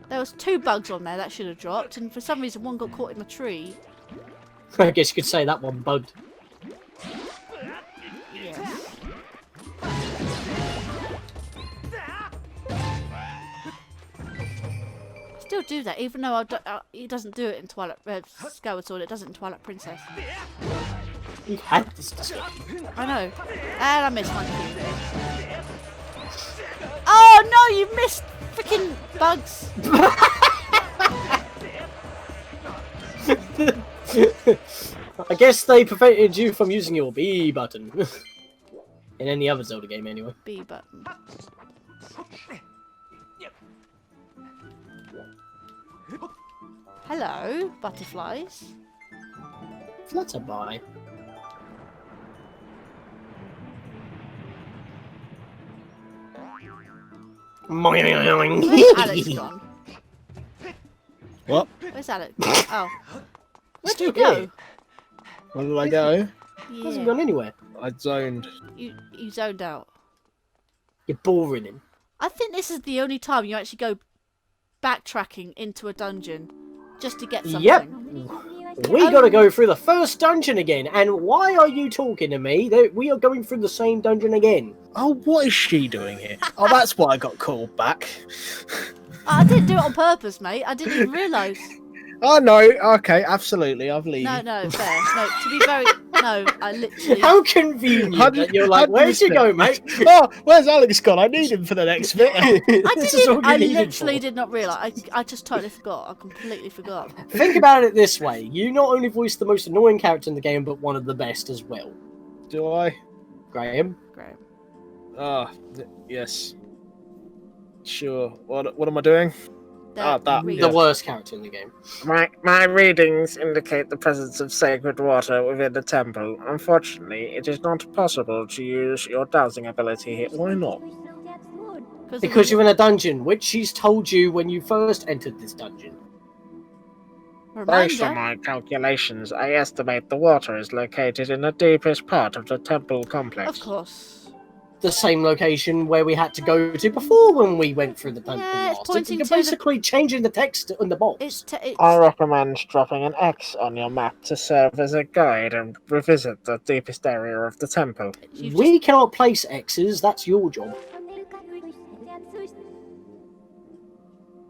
There was 2 bugs on there that should have dropped, and for some reason one got caught in the tree. I guess you could say that one bugged. Yes. Still do that, even though he doesn't do it in Twilight Skyward Sword. It does it in Twilight Princess. You had this discussion. I know, and I missed my cue. Oh no, you missed freaking bugs! I guess they prevented you from using your B button. In any other Zelda game, anyway. B button. Hello, butterflies. Flutterby. Where's Alex gone? What? Where's Alex? Oh. Where'd Still you go? here. Where did I go? Hasn't Yeah. gone anywhere. I zoned. You zoned out. You're boring him. I think this is the only time you actually go backtracking into a dungeon just to get something. Yep. We gotta go through the first dungeon again. And why are you talking to me? We are going through the same dungeon again. Oh, what is she doing here? Oh, that's why I got called back. I didn't do it on purpose, mate. I didn't even realise. Oh, no. Okay, absolutely. I've leave. No, fair. No, to be very... No, I literally... How convenient that you're like, where'd you go, mate? Oh, where's Alex gone? I need him for the next bit. I literally did not realise. I just totally forgot. I completely forgot. Think about it this way. You not only voiced the most annoying character in the game, but one of the best as well. Do I? Graham? Great. Ah, yes. Sure. What am I doing? The worst character in the game. My readings indicate the presence of sacred water within the temple. Unfortunately, it is not possible to use your dowsing ability here. Why not? Because you're in a dungeon, which she's told you when you first entered this dungeon. Based on my calculations, I estimate the water is located in the deepest part of the temple complex. Of course. The same location where we had to go to before when we went through the dungeon last. You're basically changing the text on the box. I recommend dropping an X on your map to serve as a guide and revisit the deepest area of the temple. We cannot place X's, that's your job.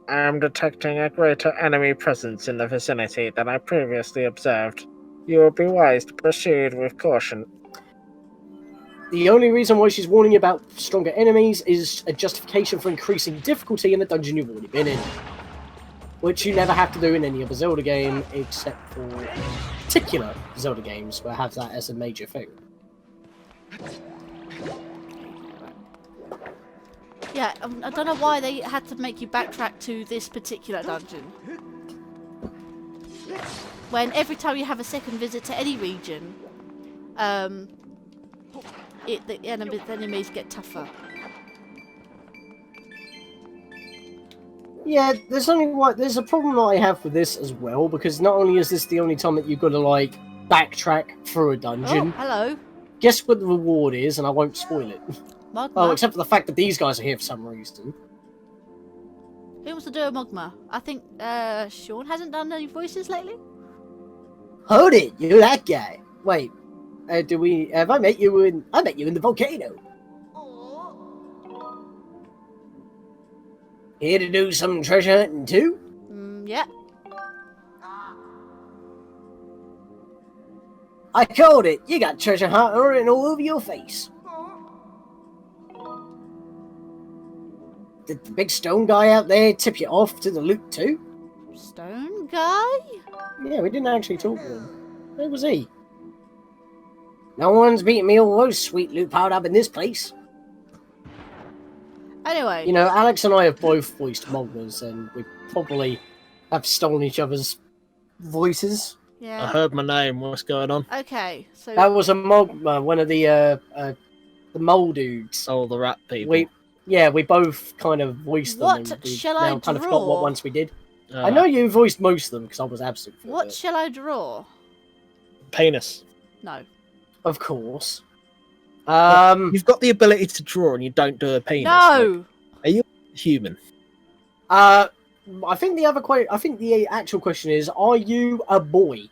I am detecting a greater enemy presence in the vicinity than I previously observed. You will be wise to proceed with caution. The only reason why she's warning you about stronger enemies is a justification for increasing difficulty in the dungeon you've already been in. Which you never have to do in any other Zelda game, except for particular Zelda games, where I have that as a major thing. Yeah, I don't know why they had to make you backtrack to this particular dungeon. When every time you have a second visit to any region, the enemies get tougher. Yeah, there's a problem that I have with this as well, because not only is this the only time that you've got to, like, backtrack through a dungeon. Oh, hello. Guess what the reward is, and I won't spoil it. Mogma. Oh, except for the fact that these guys are here for some reason. Who wants to do a Mogma? I think Sean hasn't done any voices lately. Hold it, you're that guy. Wait, I met you in the volcano. Here to do some treasure hunting too? Yeah. I called it. You got treasure hunting written all over your face. Did the big stone guy out there tip you off to the loot too? Stone guy? Yeah, we didn't actually talk to him. Where was he? No one's beating me all those sweet loot piled up in this place. Anyway. You know, Alex and I have both voiced Mogmas, and we probably have stolen each other's voices. Yeah. I heard my name. What's going on? Okay, so that was a Mogma, one of the mole dudes. Oh, the rat people. We both kind of voiced them. What shall I draw? Kind of forgot what ones we did. I know you voiced most of them because I was absent. What shall I draw? Penis. No. Of course. You've got the ability to draw and you don't do a penis. No. Like, are you human? I think the actual question is, are you a boy?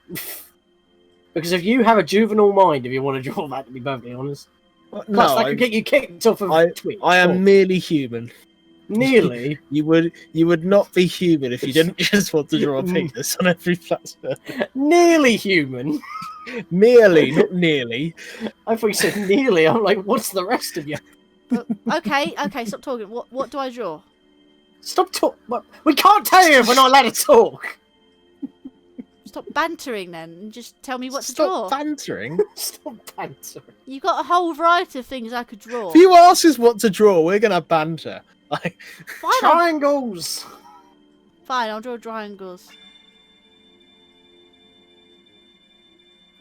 Because if you have a juvenile mind, if you want to draw that, to be perfectly honest. Plus, no, that could get you kicked off of Twitch. I am merely human. Nearly. You would not be human if you didn't just want to draw a penis on every platform. Nearly human. Merely, not nearly. I thought you said nearly. I'm like, what's the rest of you? Okay, stop talking. What do I draw? Stop talking. We can't tell you if we're not allowed to talk. Stop bantering then, and just tell me what to draw. Stop bantering? Stop bantering. You've got a whole variety of things I could draw. If you ask us what to draw, we're going to banter. Fine, triangles! Fine, I'll draw triangles.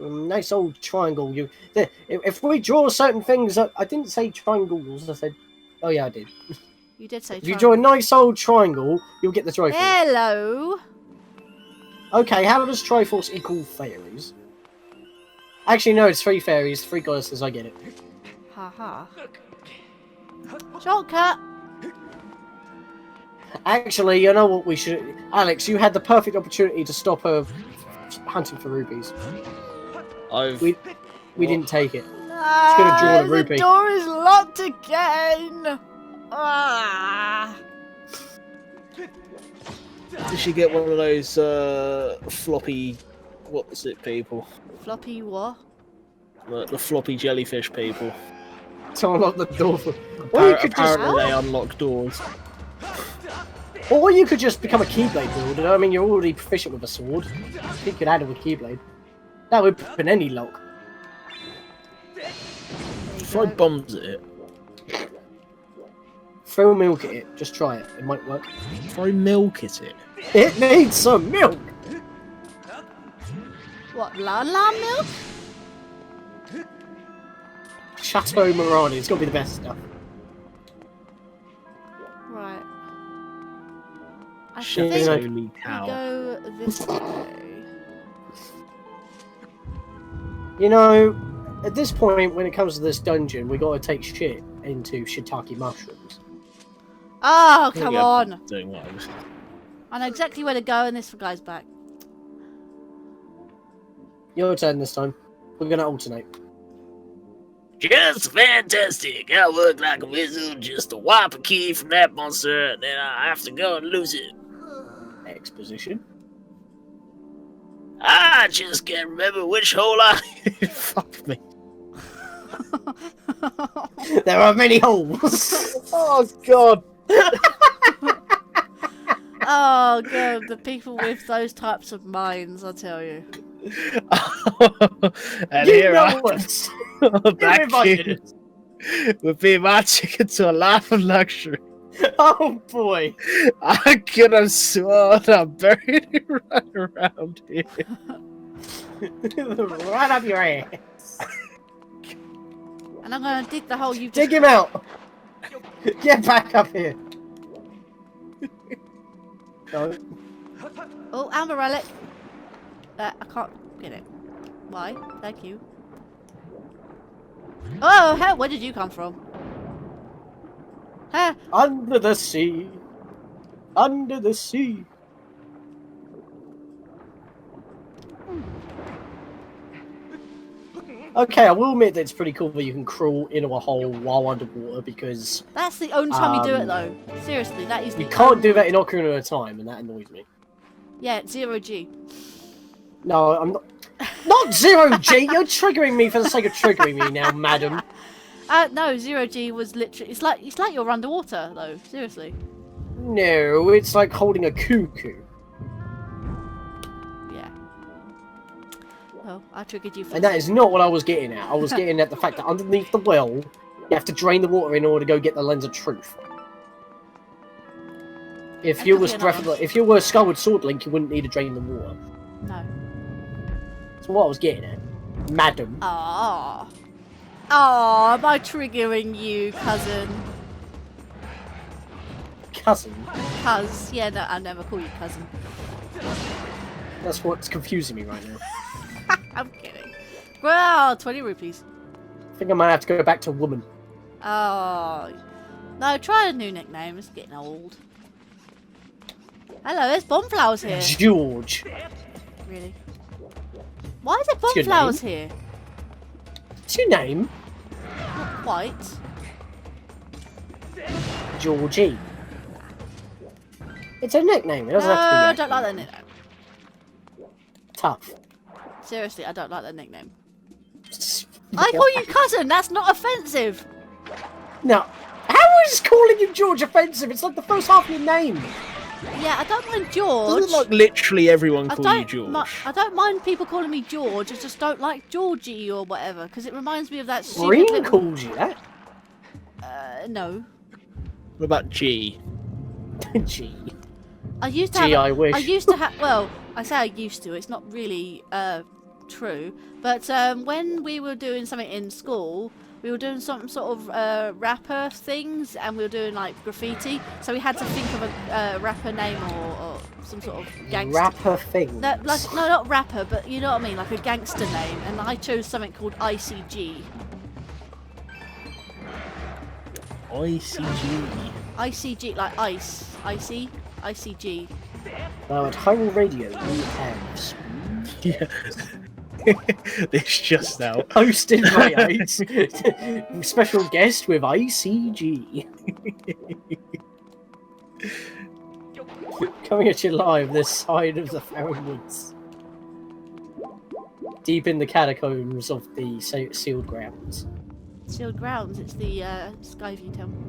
Nice old triangle. If we draw certain things, I didn't say triangles. I said, oh yeah, I did. You did say. If you draw a nice old triangle, you'll get the Triforce. Hello. Okay, how does Triforce equal fairies? Actually, no, it's 3 fairies, 3 goddesses. I get it. Haha. Shortcut. Actually, you know what we should... Alex, you had the perfect opportunity to stop her hunting for rupees. We didn't take it. She's going to draw the rupee. The door is locked again. Ah. Did she get one of those floppy... What's it, people? Floppy what? The floppy jellyfish people. To unlock the door. Apparently they unlock doors. Or you could just become a Keyblade builder. I mean, you're already proficient with a sword. You could add it with Keyblade. That would open any lock. Throw bombs at it. Throw milk at it. Just try it. It might work. Throw milk at it. It needs some milk! What, la milk? Chateau Morani. It's got to be the best stuff. Right. I Shit, think holy we cow. go this way. You know, at this point, when it comes to this dungeon, we got to take shit into shiitake mushrooms. Oh, come Yeah, on! Doing what I was... I know exactly where to go, and this guy's back. Your turn this time. We're gonna alternate. Just fantastic. I work like a wizard just to wipe a key from that monster, and then I have to go and lose it. Exposition. I just can't remember which hole I... Fuck me. There are many holes. Oh, God. Oh god, the people with those types of minds, I tell you. And You here know I what? back invited here would be my ticket to a life of luxury. Oh boy. I could have sworn I buried it right around here. Right up your ass. And I'm gonna dig the hole you Dig just... him out. Get back up here. No. Oh, amber relic. I can't get it. Why? Thank you. Oh, hell, where did you come from? Huh? Under the sea. Under the sea. Okay, I will admit that it's pretty cool that you can crawl into a hole while underwater because That's the only time you do it, though. Seriously, that is the you can't do that in Ocarina of Time, and that annoys me. Yeah, it's 0G. No, I'm not. Not 0G! You're triggering me for the sake of triggering me now, madam. No, 0G was literally... It's like you're underwater, though. Seriously. No, it's like holding a cuckoo. Yeah. Well, I triggered you for... And that is not what I was getting at. I was getting at the fact that underneath the well, you have to drain the water in order to go get the Lens of Truth. If you were Skyward Sword Link, you wouldn't need to drain the water. No. That's what I was getting at, madam. Ah. Oh, am I triggering you, cousin? Cousin. Cuz. Yeah, no, I never call you cousin. That's what's confusing me right now. I'm kidding. Well, 20 rupees. I think I might have to go back to woman. Oh. No, try a new nickname. It's getting old. Hello, there's bonflowers here. George. Really? Why is there What's your bonflowers here? What's your name? Not quite. Georgie. It's a nickname. It doesn't No, have to be. I don't like that nickname. Tough. Seriously, I don't like that nickname. I call you cousin. That's not offensive. No. How is calling you George offensive? It's like the first half of your name. Yeah, I don't mind George. Doesn't like literally everyone I call you don't, George? I don't mind people calling me George. I just don't like Georgie or whatever because it reminds me of that stupid Green little... calls you that. No. What about G? Gee. I used to Gee, have. I wish. I used to have. Well, I say I used to. It's not really true. But when we were doing something in school, we were doing some sort of rapper things, and we were doing like graffiti. So we had to think of a rapper name or some sort of gangster. Rapper thing. No, like, no, not rapper, but you know what I mean, like a gangster name. And I chose something called ICG. ICG. ICG, like ice, icy, ICG. Now at Hyrule Radio, we have Yeah. This just now. hosted by Ice, special guest with ICG. Coming at you live this side of the Faron Woods. Deep in the catacombs of the sealed grounds. Sealed grounds, it's the Skyview Temple.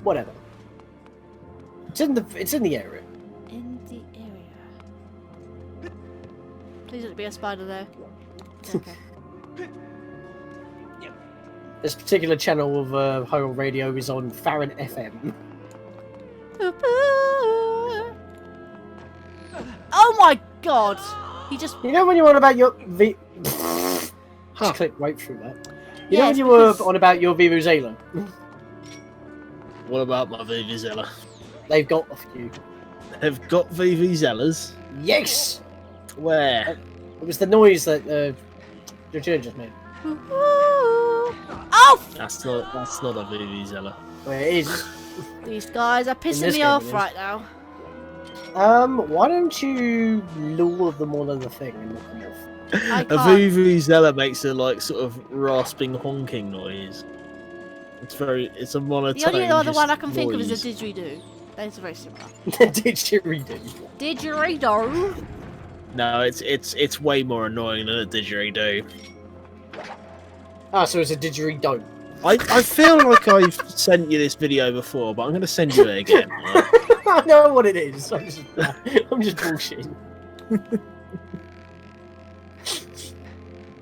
Whatever. It's in the area. In the area. Please don't be a spider there. Okay. This particular channel of Home Radio is on Faron FM. Oh my god! He just. You know when you're on about your Huh. Just click right through that. You Yes, know when you were because- on about your Vuvuzela? What about my Vuvuzela? They've got a few. They've got Vuvuzelas. Yes! Where? It was the noise that your children just made. Oh! That's not a Vuvuzela. Well, it is. These guys are In pissing this me game off it is. right now. Why don't you lure them on the thing and knock them off? I A can't. Vuvuzela makes a like sort of rasping honking noise. It's a monotone. The only other one I can just think of is noise. a didgeridoo. Those are very similar. Didgeridoo. Didgeridoo? No, it's way more annoying than a didgeridoo. Ah, so it's a didgeridoo. I feel like I've sent you this video before, but I'm going to send you it again. Right? I know what it is. I'm just bullshitting.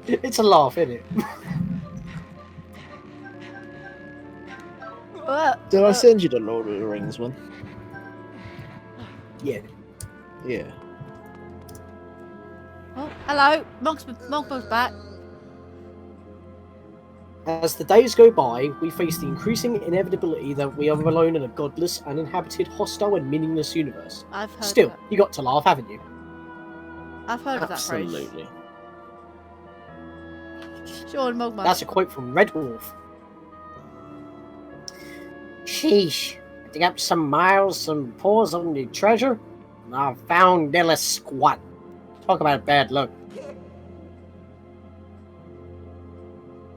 It's a laugh, isn't it? Did I send you the Lord of the Rings one? Yeah. Yeah. Oh, hello. Monk's back. As the days go by, we face the increasing inevitability that we are alone in a godless, uninhabited, hostile, and meaningless universe. I've heard Still, of that. you got to laugh, haven't you? I've heard of that phrase. Absolutely. Sure, Mogma. That's a quote from Red Wolf. Sheesh. I dig up some miles, some paws on the treasure, and I found Dilla squat. Talk about bad luck.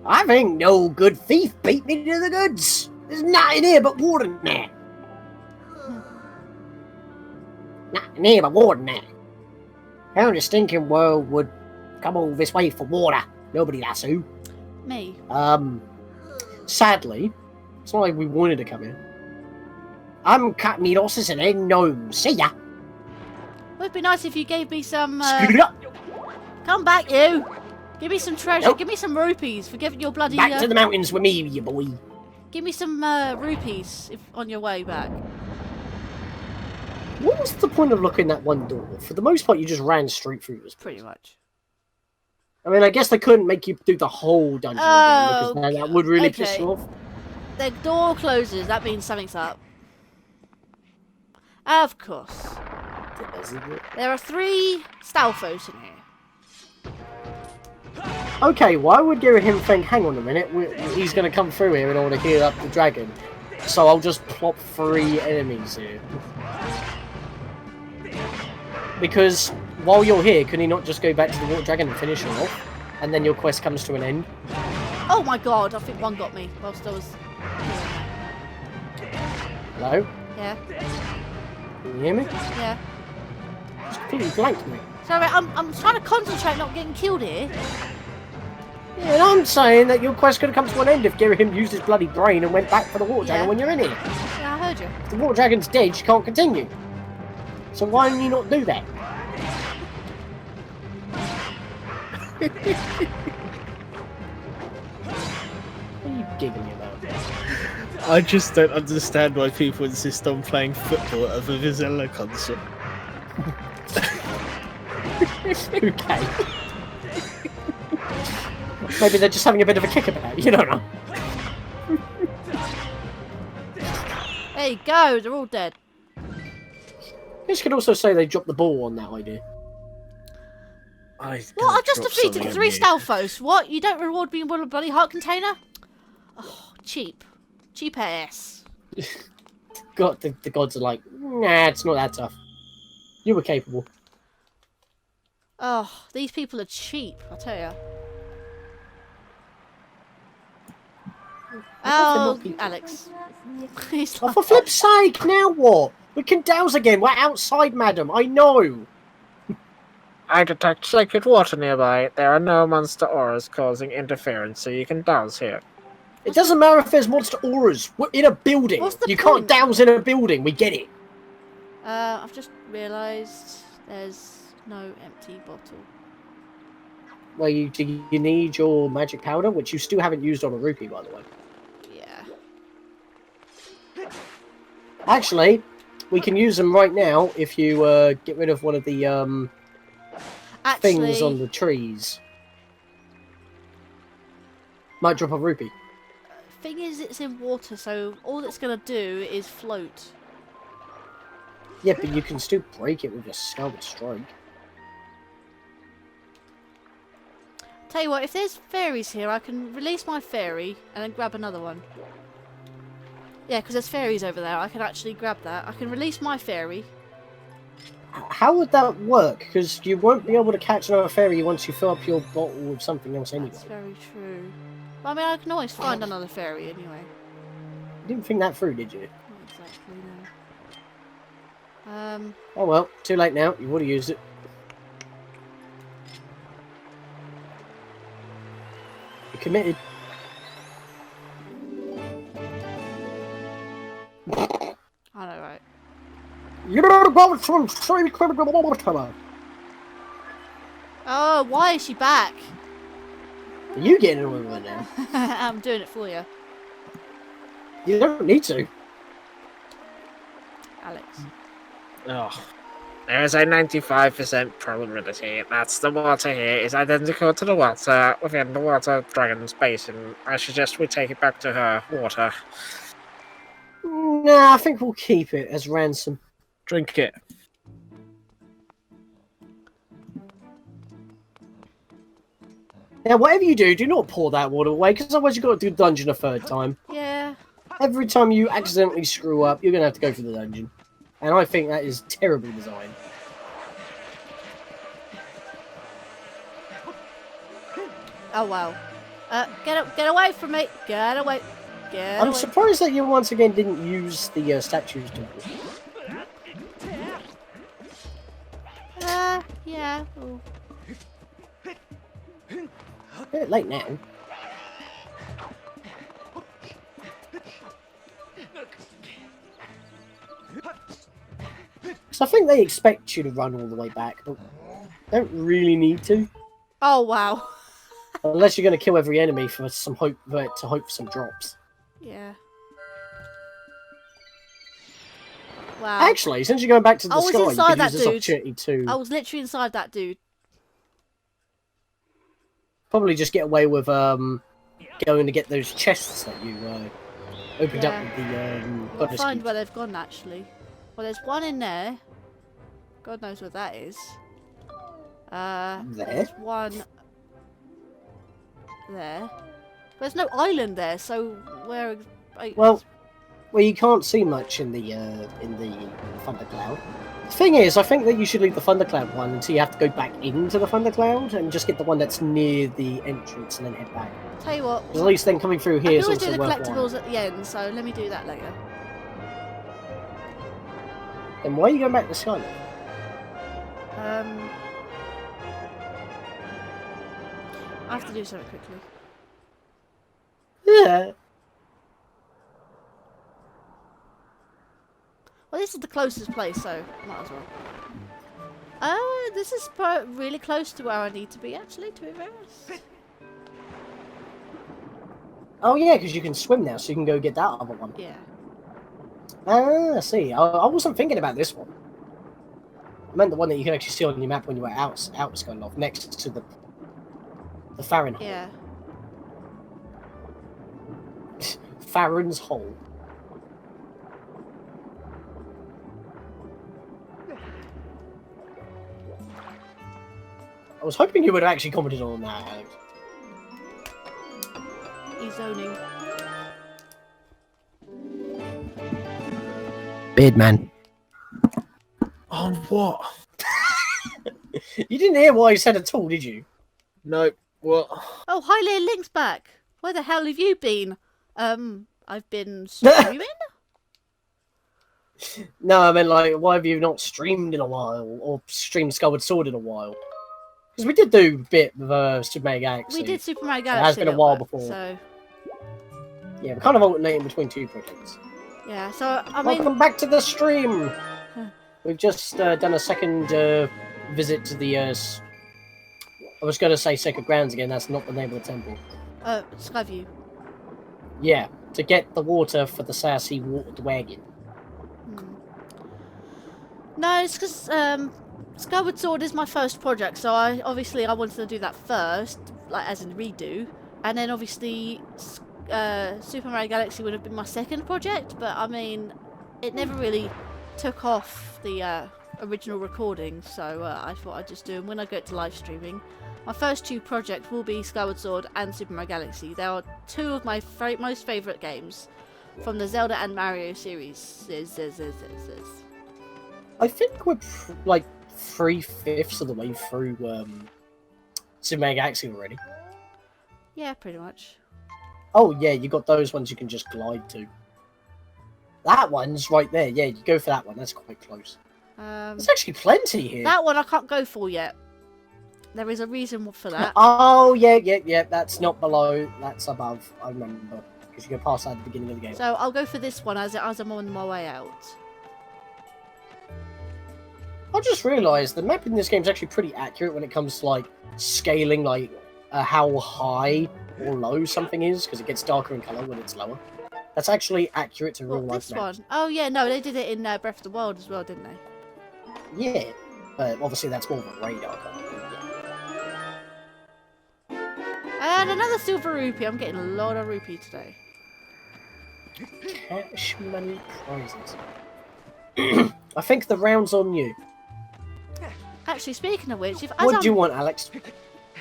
I think no good thief beat me to the goods. There's nothing here but water in there. Nothing here but water in there. How the stinking world would come all this way for water? Nobody that's who. Me. Sadly, it's not like we wanted to come in. I'm cutting me losses and then gnome. See ya. Would be nice if you gave me some. Scoot it up. Come back, you. Give me some treasure. Nope. Give me some rupees for giving your bloody. Back to the mountains with me, you boy. Give me some rupees if on your way back. What was the point of locking that one door? For the most part, you just ran straight through this. Pretty much. I mean, I guess they couldn't make you do the whole dungeon again, because then that would really piss okay. you off. The door closes. That means something's up. Of course. There are 3 Stalfos in here. Okay, well, I would give him think, hang on a minute, he's going to come through here in order to heal up the dragon. So I'll just plop 3 enemies here. Because while you're here, can he not just go back to the water dragon and finish him off? And then your quest comes to an end? Oh my god, I think one got me whilst I was. Hello? Yeah, Can you hear me? yeah. It's completely blanked me. Sorry, I'm trying to concentrate not getting killed here. Yeah, and I'm saying that your quest could have come to an end if Girahim used his bloody brain and went back for the water dragon Yeah. when you're in here. Yeah, I heard you. If the water dragon's dead, she can't continue. So why didn't you not do that? What are you giggling about? I just don't understand why people insist on playing football at a Vuvuzela concert. Okay. Maybe they're just having a bit of a kick about it, you don't know. There you go, they're all dead. You could also say they dropped the ball on that idea. What? I've just defeated 3 Stalfos. What? You don't reward me with a bloody heart container? Oh, cheap. Cheap ass. God, the gods are like, nah, it's not that tough. You were capable. Oh, these people are cheap, I'll tell you. Oh, Alex. He's Oh, like, for flip's sake, now what? We can douse again. We're outside, madam. I know. I detect sacred water nearby. There are no monster auras causing interference, so you can douse here. It doesn't matter if there's monster auras. We're in a building. What's the You point? can't douse in a building. We get it. I've just realised there's no empty bottle. where you need your magic powder, which you still haven't used on a rupee, by the way. Yeah. Actually, we can use them right now if you get rid of one of the things on the trees. Might drop a rupee. Thing is, it's in water, so all it's gonna do is float. Yeah, but you can still break it with your Skyward strike. Tell you what, if there's fairies here, I can release my fairy and then grab another one. Yeah, because there's fairies over there. I can actually grab that. I can release my fairy. How would that work? Because you won't be able to catch another fairy once you fill up your bottle with something else anyway. That's very true. Well, I mean, I can always find another fairy anyway. You didn't think that through, did you? Not exactly, no. Oh well, too late now. You would have used it. You're committed. I know, right? Oh, why is she back? Are you getting away with it now? I'm doing it for you, You don't need to. Alex. Oh. There's a 95% probability that the water here is identical to the water within the water dragon's basin. I suggest we take it back to her water. Nah, I think we'll keep it as ransom. Drink it. Now, whatever you do, do not pour that water away, because otherwise you've got to do the dungeon a third time. Yeah. Every time you accidentally screw up, you're going to have to go for the dungeon. And I think that is terribly designed. Oh wow. Get away from me! Get away! Get I'm away! surprised that you once again didn't use the statues to... Yeah. Ooh. A bit late now. So I think they expect you to run all the way back, but don't really need to. Oh wow. Unless you're going to kill every enemy for some hope, to hope for some drops. Yeah. Wow. Actually, since you're going back to the I was sky, you inside could that use this dude. opportunity to I was literally inside that dude. probably just get away with going to get those chests that you opened up with the I'll goddess find cubes. where they've gone actually. Well, there's one in there. God knows where that is. There's one there. There's no island there, so where? Well, you can't see much in the thundercloud. The thing is, I think that you should leave the thundercloud one until you have to go back into the thundercloud and just get the one that's near the entrance and then head back. Tell you what. 'Cause at least then coming through I here can is always also do the worthwhile. collectibles at the end, so let me do that later. Then why are you going back to Skyward? I have to do something quickly. Yeah. Well, this is the closest place, so might as well. This is really close to where I need to be, actually, to be very honest. Oh yeah, because you can swim now, so you can go get that other one. Yeah. Ah, I see. I wasn't thinking about this one. I meant the one that you can actually see on your map when you were out Skyward, next to the Faron hole. Yeah. Faron's hole. I was hoping you would have actually commented on that, Alex. He's zoning. Beardman. On what? You didn't hear what I said at all, did you? No. What? Oh, hi, Leah, Link's back. Where the hell have you been? I've been streaming? No, I mean, like, why have you not streamed in a while? Or streamed Skyward Sword in a while? Because we did do a bit with Super Mario Galaxy. We did Super Mario It Galaxy. has been a little while bit, before. So, Yeah, we're kind of alternating between two projects. yeah, so, I mean... Welcome back to the stream! We've just done a second visit to the I was going to say Sacred Grounds again, that's not the name of the temple. Skyview. Yeah, to get the water for the sassy water wagon. No, it's because Skyward Sword is my first project, so I wanted to do that first, like as in redo, and then obviously Super Mario Galaxy would have been my second project, but I mean, it never really took off the original recording, so I thought I'd just do them when I go to live streaming. My first two projects will be Skyward Sword and Super Mario Galaxy. They are two of my most favourite games from the Zelda and Mario series. I think we're like 3/5 of the way through Super Mario Galaxy already. Yeah, pretty much. Oh yeah, you got those ones you can just glide to. That one's right there. Yeah, you go for that one. That's quite close. There's actually plenty here. That one I can't go for yet. There is a reason for that. Oh yeah. That's not below. That's above. I remember because you go past that at the beginning of the game. So I'll go for this one as I'm on my way out. I just realised the map in this game is actually pretty accurate when it comes to like scaling, like how high or low something is, because it gets darker in colour when it's lower. That's actually accurate to real life This maps. one? Oh yeah, no, they did it in Breath of the Wild as well, didn't they? Yeah, but obviously that's more of a radar colour. And another silver rupee. I'm getting a lot of rupee today. Cash money prizes. I think the round's on you. Actually, speaking of which, What do you want, Alex?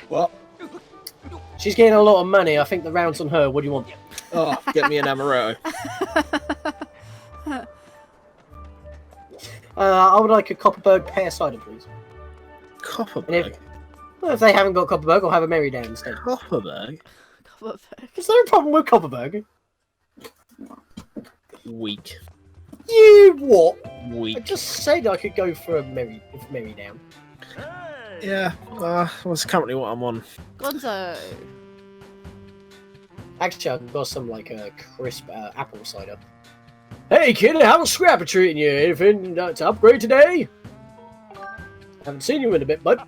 What? She's getting a lot of money. I think the round's on her. What do you want? Oh, get me an amaretto. I would like a Copperberg pear cider, please. Copperberg? Well, if they haven't got Copperberg, I'll have a Merry Down instead. Copperberg? Is there a problem with Copperberg? Weak. You what? I Weak. just said I could go for a Merry Down. Yeah, that's currently what I'm on. Gonzo. Actually, I've got some like a crisp apple cider. Hey kid, how's Scrapper treating you? Anything to upgrade today? Haven't seen you in a bit, bud.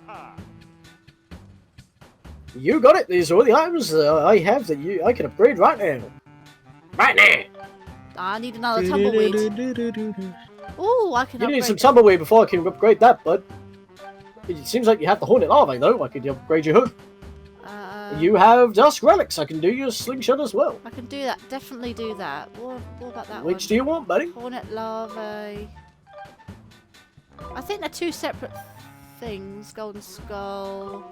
You got it. These are all the items I have that I can upgrade right now. Right now. I need another tumbleweed. Ooh, I can You upgrade need some it. tumbleweed before I can upgrade that, bud. It seems like you have the Hornet Larvae, though. I could upgrade your hook. You have Dusk Relics. I can do your slingshot as well. I can do that. Definitely do that. What about that Which one? do you want, buddy? Hornet larvae. I think they're two separate things. Golden Skull.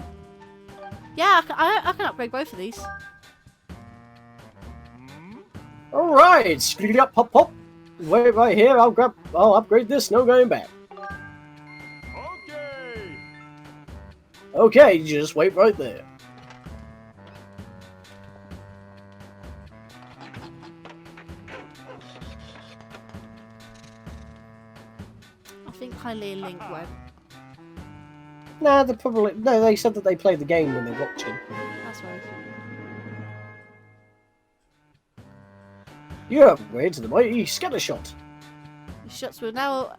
Yeah, I can upgrade both of these. All right, skitty up, pop, pop. Wait right here. I'll upgrade this. No going back. Okay, just wait right there. I think Kylie and Link went. Nah, they said that they played the game when they're watching. That's right. You upgrade to the mighty Scattershot. The shots will now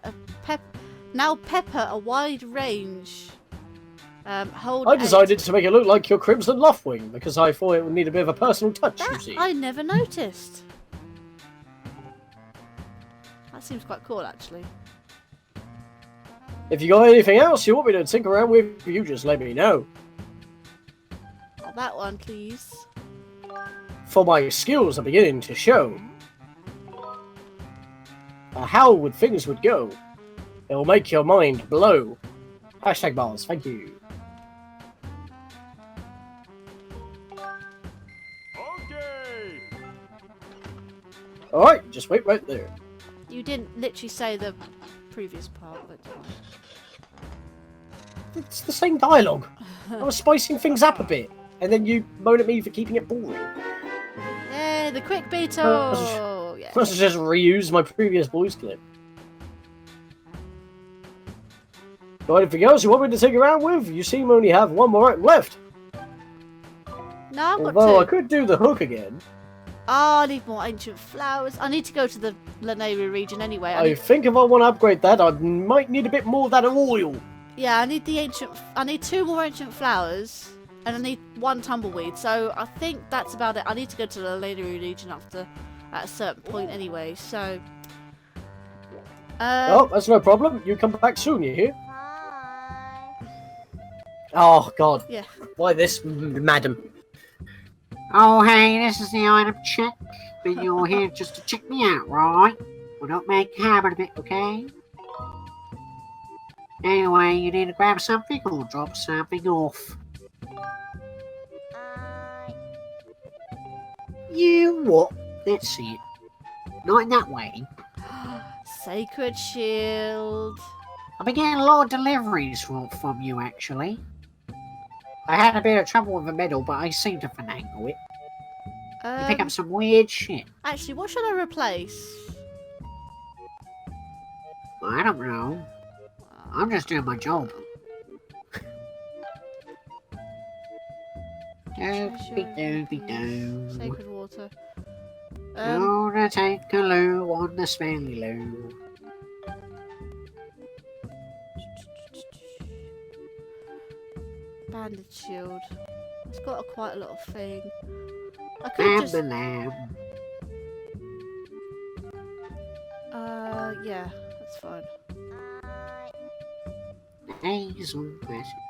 pepper a wide range. Hold. I decided to make it look like your Crimson Loftwing because I thought it would need a bit of a personal touch. You That see. I never noticed. That seems quite cool, actually. If you got anything else you want me to tinker around with, you just let me know. Oh, that one, please. For my skills are beginning to show. How would things would go? It'll make your mind blow. Hashtag bars, thank you. Alright, just wait right there. You didn't literally say the previous part, but It's the same dialogue. I was spicing things up a bit, and then you moan at me for keeping it boring. yeah, the quick beetle. Yeah. Must have just reused my previous voice clip. Got anything else you want me to take around with? You seem to only have one more item left. No, I've got Although I two. could do the hook again. Oh, I need more ancient flowers. I need to go to the Lanayru region anyway. I think if I want to upgrade that, I might need a bit more of that oil. Yeah, I need the ancient. I need 2 more ancient flowers, and I need 1 tumbleweed. So I think that's about it. I need to go to the later region after at a certain point anyway. So. Oh, that's no problem. You come back soon, you hear? Oh, God. Yeah. Why this, madam? Oh, hey, this is the item check. But you're here just to check me out, right? Well, don't make a habit of it, okay? Anyway, you need to grab something or drop something off. You what? Let's see it. Not in that way. Sacred shield. I've been getting a lot of deliveries from you, actually. I had a bit of trouble with the medal, but I seem to finagle it. You pick up some weird shit. Actually, what should I replace? I don't know. I'm just doing my job. Doobie-doobie-doo. Sacred water. Gonna take a loo on the smelly loo. Banded shield. It's got quite a lot of thing. I could just. Lamb. Yeah, that's fine. Hazel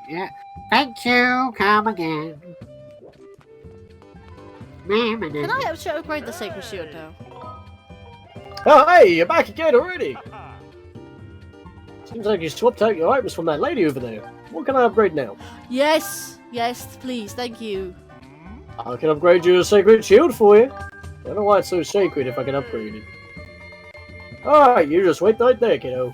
yeah. Thank you. Come again. Can I actually upgrade the sacred shield now? Oh, hey, you're back again already. Seems like you swapped out your items from that lady over there. What can I upgrade now? Yes, yes, please, thank you. I can upgrade you a sacred shield for you. I don't know why it's so sacred if I can upgrade it. Alright, you just wait right there, kiddo.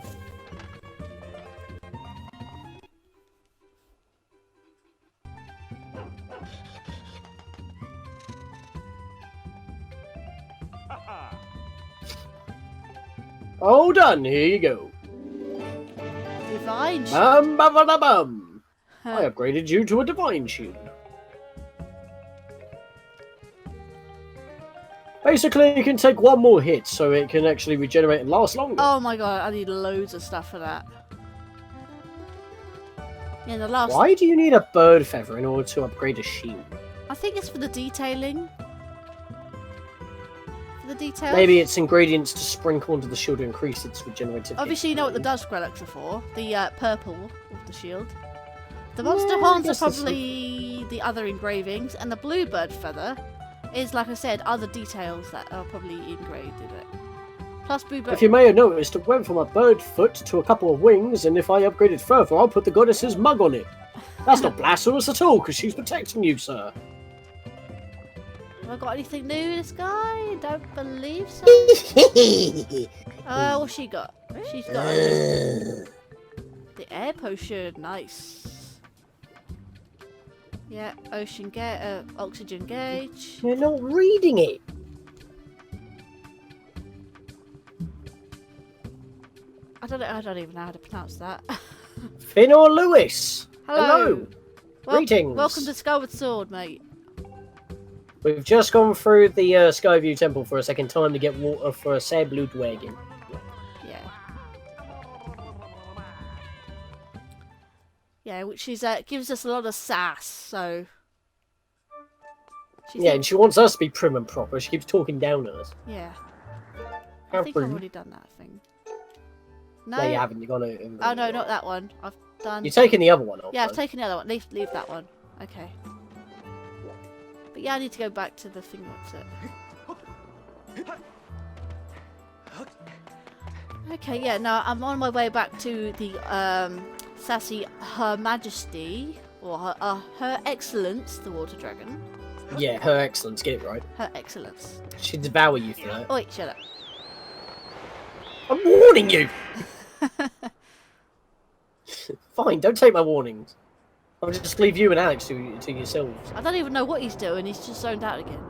All done, here you go. Divine shield. Bum. I upgraded you to a divine shield. Basically, you can take 1 more hit, so it can actually regenerate and last longer. Oh my god, I need loads of stuff for that. Yeah, the last. Why do you need a bird feather in order to upgrade a shield? I think it's for the detailing. For the details. Maybe it's ingredients to sprinkle onto the shield to increase its regenerative. Obviously, you know what the dust relics are for. The purple of the shield. The monster Yeah, I horns are guess that's probably the other engravings, and the bluebird feather is, like I said, other details that are probably engraved in it. Plus bluebird. If you may have noticed, it went from a bird foot to a couple of wings, and if I upgrade it further, I'll put the goddess's mug on it. That's not blasphemous at all, because she's protecting you, sir. Have I got anything new in this guy? Don't believe so. What's she got? She's got the air potion. Nice. Yeah, oxygen gauge. You're not reading it. I don't even know how to pronounce that. Finn or Lewis? Hello. Greetings. Welcome to Skyward Sword, mate. We've just gone through the Skyview Temple for a second time to get water for a sad blue wagon. Yeah. Yeah, which is gives us a lot of sass, so... Yeah, and she wants us to be prim and proper. She keeps talking down to us. Yeah. How I think I've rude. already done that thing. No. No, you haven't. You've got to... Oh, no, not that one. I've done... You're taking the other one off. Yeah, I've though. taken the other one. Leave that one. Okay. But yeah, I need to go back to the thing. What's it? Okay, yeah, no, I'm on my way back to the sassy Her Majesty, or Her Excellence, the Water Dragon. Yeah, her excellence. Get it right. Her Excellence. She'd devour you for that. Oh wait, shut up. I'm warning you! Fine, don't take my warnings. I'll just leave you and Alex to yourselves. I don't even know what he's doing, he's just zoned out again.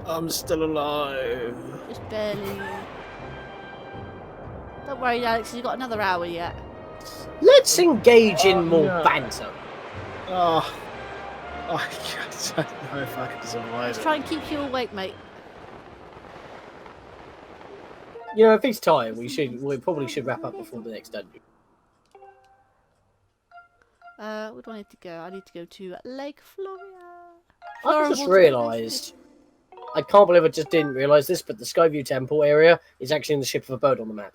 I'm still alive. Just barely. Don't worry, Alex, you've got another hour yet. Let's engage in more no. banter. Oh, I don't know if I can survive Let's it. try and keep you awake, mate. You know, if he's tired, we probably should wrap up before the next dungeon. Where do I need to go? I need to go to Lake Floria. I just realised. I can't believe I just didn't realise this, but the Skyview Temple area is actually in the shape of a bird on the map.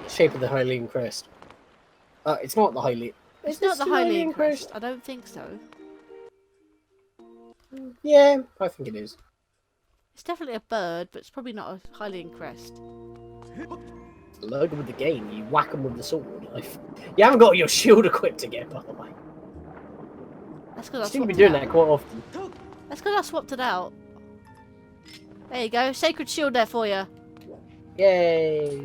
The shape of the Hylian crest. It's not the Hylian. It's not the Hylian crest. I don't think so. Yeah, I think it is. It's definitely a bird, but it's probably not a Hylian crest. Loaded with the game, you whack them with the sword. You haven't got your shield equipped again, by the way. That's because I seem to be swapped it doing out. that quite often. That's because I swapped it out. There you go, sacred shield there for you. Yay!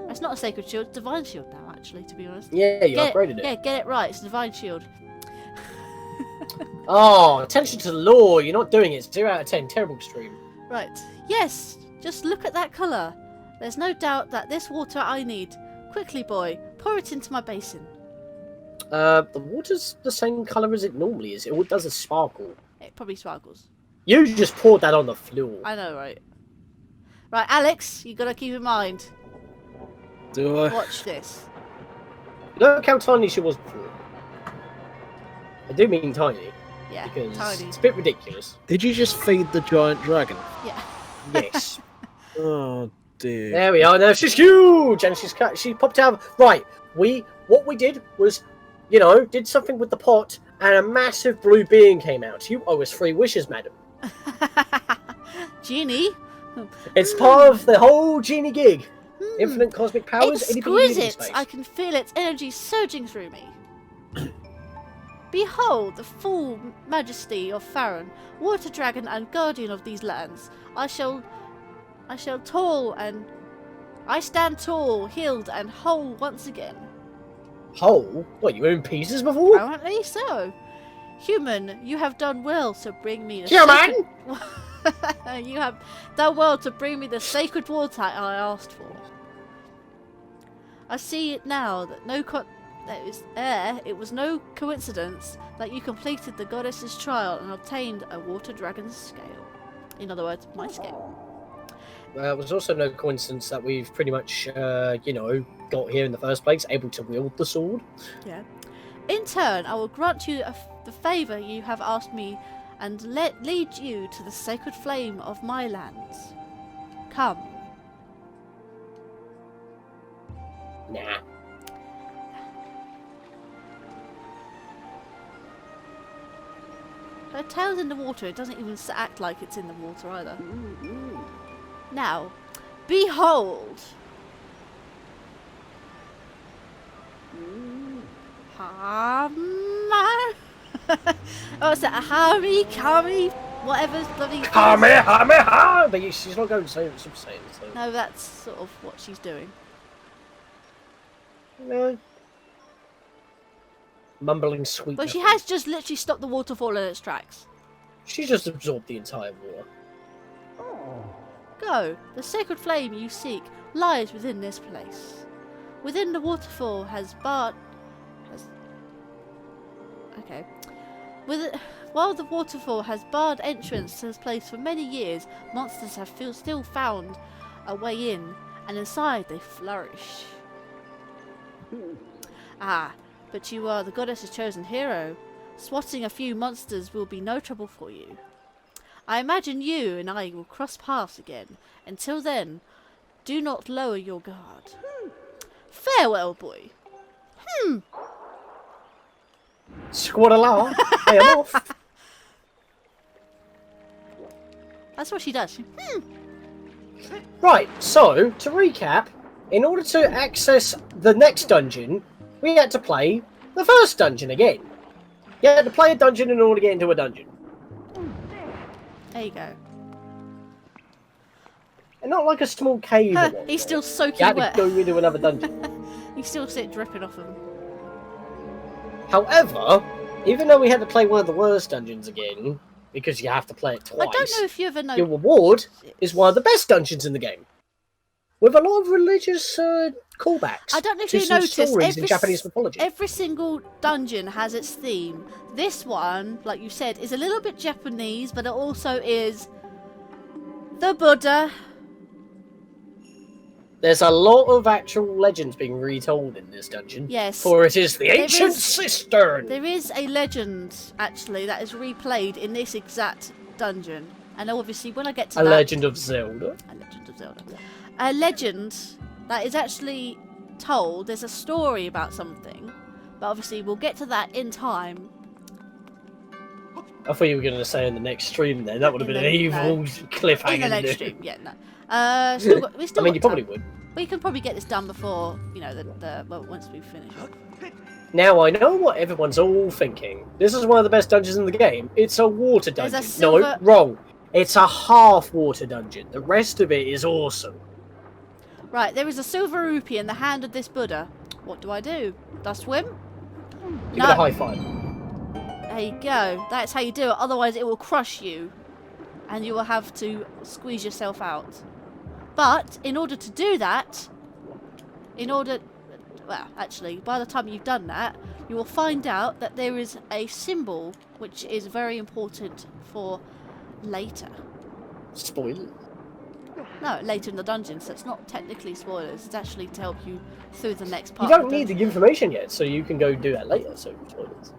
It's not a sacred shield, it's divine shield now, actually, to be honest. Yeah, you upgraded it. Yeah, get it right, it's a divine shield. Oh, attention to the lore. You're not doing it. It's 2 out of 10. Terrible stream. Right. Yes, just look at that colour. There's no doubt that this water I need. Quickly, boy, pour it into my basin. The water's the same colour as it normally is. It does a sparkle. It probably sparkles. You just poured that on the floor. I know, right? Right, Alex, you gotta keep in mind. Do I? Watch this. Look how tiny she was before. I do mean tiny. Yeah, Because tiny. it's a bit ridiculous. Did you just feed the giant dragon? Yeah. Yes. Oh dear. There we are. Now she's huge, and she popped out. Right. What we did was, did something with the pot, and a massive blue being came out. You owe us 3 wishes, madam. Genie? It's part of the whole genie gig. Infinite cosmic powers. anything you need in Exquisite! space. I can feel its energy surging through me. Behold the full majesty of Faron, water dragon and guardian of these lands. I stand tall, healed, and whole once again. Whole? What, you were in pieces before? Apparently so. Human, you have done well to bring me the Human! You have done well to bring me the sacred water I asked for. I see it now that it was no coincidence that you completed the goddess's trial and obtained a water dragon's scale. In other words, my scale. It was also no coincidence that we've pretty much, got here in the first place, able to wield the sword. Yeah. In turn, I will grant you the favour you have asked me and lead you to the sacred flame of my lands. Come. Nah. The tail's in the water. It doesn't even act like it's in the water either. Now, behold. Oh, it's that Hami, Kami, whatever's bloody. Kamehameha! But she's not going Super Saiyan, so. No, that's sort of what she's doing. No. Mumbling sweet. But she has just literally stopped the waterfall in its tracks. She just absorbed the entire water. Go. The sacred flame you seek lies within this place. Within the waterfall While the waterfall has barred entrance to this place for many years, monsters have still found a way in, and inside they flourish. But you are the goddess's chosen hero. Swatting a few monsters will be no trouble for you. I imagine you and I will cross paths again. Until then, do not lower your guard. Farewell, boy. Squadala, I am off. That's what she does. Right, so, to recap, in order to access the next dungeon, we had to play the first dungeon again. You had to play a dungeon in order to get into a dungeon. There you go. And not like a small cave. He's still You soaking had to wet. go into another dungeon. He's still dripping off him. However, even though we had to play one of the worst dungeons again, because you have to play it twice, I don't know if you ever know. your reward is one of the best dungeons in the game. With a lot of religious callbacks I don't know if to you some noticed, stories in Japanese mythology. every single dungeon has its theme. This one, like you said, is a little bit Japanese, but it also is the Buddha. There's a lot of actual legends being retold in this dungeon. Yes. For it is the ancient Cistern. There is a legend, actually, that is replayed in this exact dungeon. And obviously, when I get to A Legend of Zelda. A Legend of Zelda. A legend that is actually told. There's a story about something. But obviously, we'll get to that in time. I thought you were going to say in the next stream then. That would have been an evil cliffhanger. In the next stream, yeah, no. We still I mean, you got probably time. would. We can probably get this done before, you know, well, once we finish. Now I know what everyone's all thinking. This is one of the best dungeons in the game. It's a water There's a dungeon. silver- No, wrong. It's a half water dungeon. The rest of it is awesome. Right, there is a silver rupee in the hand of this Buddha. What do? Do I swim? Give it a high five. There you go. That's how you do it. Otherwise, it will crush you, and you will have to squeeze yourself out. But in order to do that, well, actually, by the time you've done that, you will find out that there is a symbol which is very important for later. Spoilers. No, later in the dungeon, so it's not technically spoilers. It's actually to help you through the next You part. don't need the information yet, so you can go do that later. So spoilers.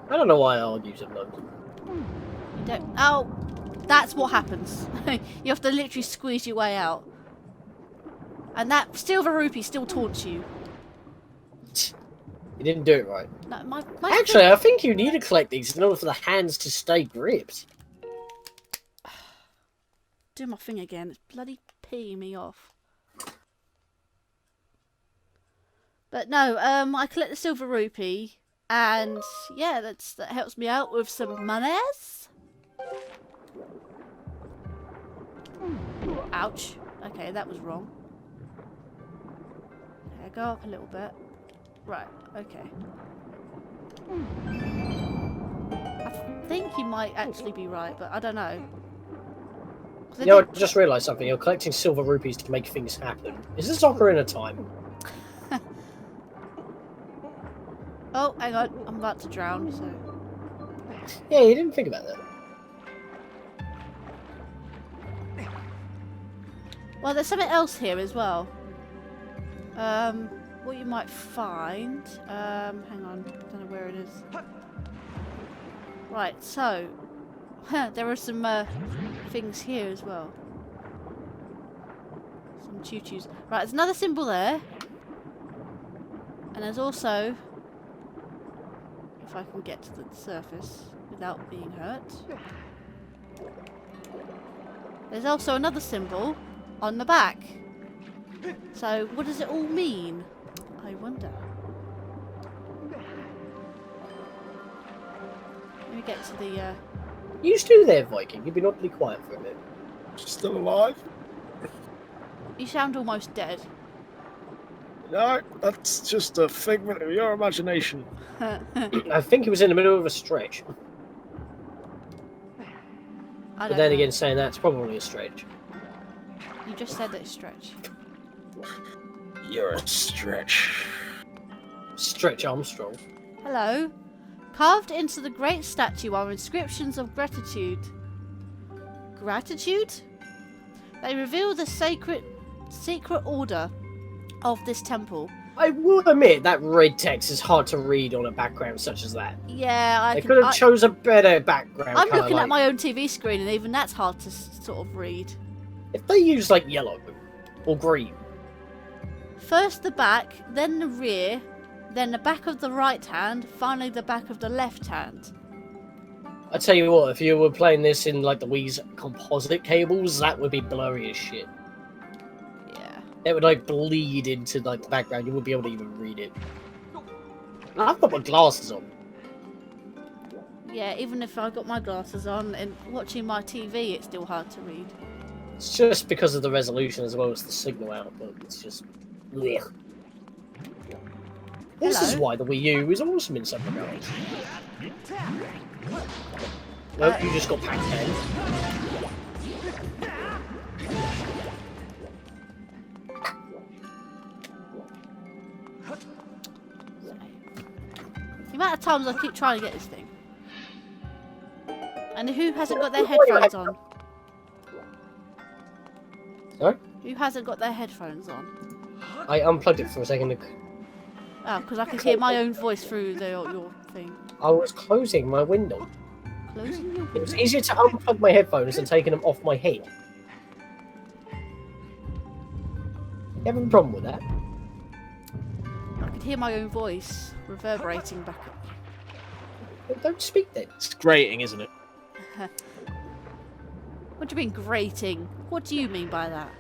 I don't know why I argue sometimes. You don't. Oh, that's what happens. You have to literally squeeze your way out, and that silver rupee still taunts you. You didn't do it right. No, my Actually, I think you need to collect these in order for the hands to stay gripped. do my thing again. It's bloody peeing me off. But no, I collect the silver rupee, and yeah, that helps me out with some monies. Ouch. Okay, that was wrong. Okay, go up a little bit. Right, okay. I think you might actually be right, but I don't know. You know, I just realised something. You're collecting silver rupees to make things happen. Is this Ocarina of Time? Oh, hang on. I'm about to drown, so... Yeah, you didn't think about that. Well, there's something else here as well. What you might find... hang on. I don't know where it is. Right, so... there are some things here as well. Some choo-choos. Right, there's another symbol there. And there's also... if I can get to the surface without being hurt. There's also another symbol on the back. So, what does it all mean? I wonder. Let me get to the... You still there, Viking? You've been oddly quiet for a bit. Still alive? You sound almost dead. No, that's just a figment of your imagination. I think he was in the middle of a stretch. I But don't then know. again, saying that's probably a stretch. You just said it's stretch. You're a stretch. Stretch Armstrong. Hello. Carved into the great statue are inscriptions of gratitude. Gratitude? They reveal the secret order of this temple. I will admit that red text is hard to read on a background such as that. Yeah, They could have chose a better background. I'm colour, looking like, at my own TV screen, and even that's hard to sort of read. If they use like yellow or green. First the back, then the rear, then the back of the right hand, finally the back of the left hand. I tell you what, if you were playing this in like the Wii's composite cables, that would be blurry as shit. Yeah. It would like bleed into like the background. You wouldn't be able to even read it. And I've got my glasses on. Yeah, even if I got my glasses on and watching my TV, it's still hard to read. It's just because of the resolution as well as the signal output. It's just... blech. This is Hello. why the Wii U is awesome in some regards. Nope, you just got Pac-Man. The amount of times I keep trying to get this thing. And who hasn't got their headphones on? Sorry? Who hasn't got their headphones on? I unplugged it for a second. Oh, because I could hear my own voice through your thing. I was closing my window. Closing your It was easier to unplug my headphones than taking them off my head. You having a problem with that? I could hear my own voice reverberating back up. Well, don't speak then. It's grating, isn't it? What do you mean grating? What do you mean by that?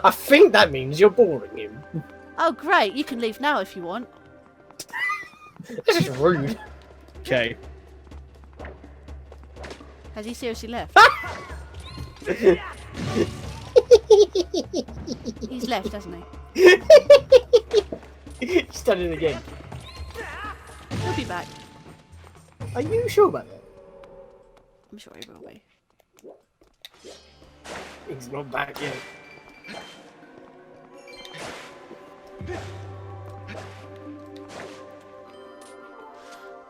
I think that means you're boring him. Oh great, you can leave now if you want. This is rude. Okay. Has he seriously left? He's left, hasn't he? He's done it again. He'll be back. Are you sure about that? I'm sure he will be. He's not back yet.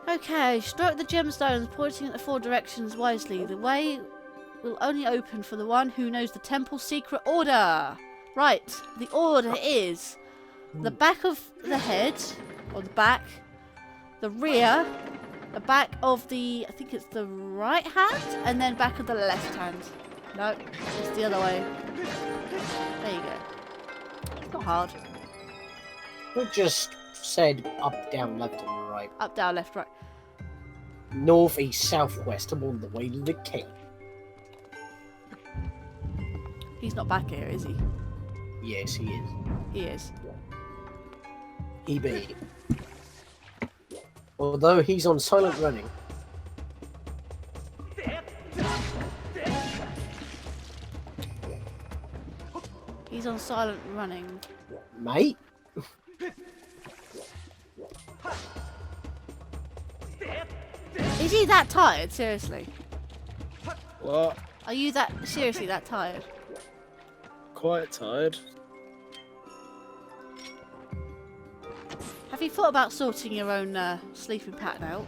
Okay, stroke the gemstones, pointing at the 4 directions wisely. The way will only open for the one who knows the temple's secret order. Right, the order is the back of the head, or the back, the rear, the back of the, I think it's the right hand, and then back of the left hand. No, it's the other way. There you go. It's not hard. We just said up, down, left, and right. Up, down, left, right. North, east, south, west, I'm on the way to the cave. He's not back here, is he? Yes, he is. He is. He be. Although he's on silent running. He's on silent running. Mate? Is he that tired? Seriously? What? Are you seriously that tired? Quite tired. Have you thought about sorting your own sleeping pattern out?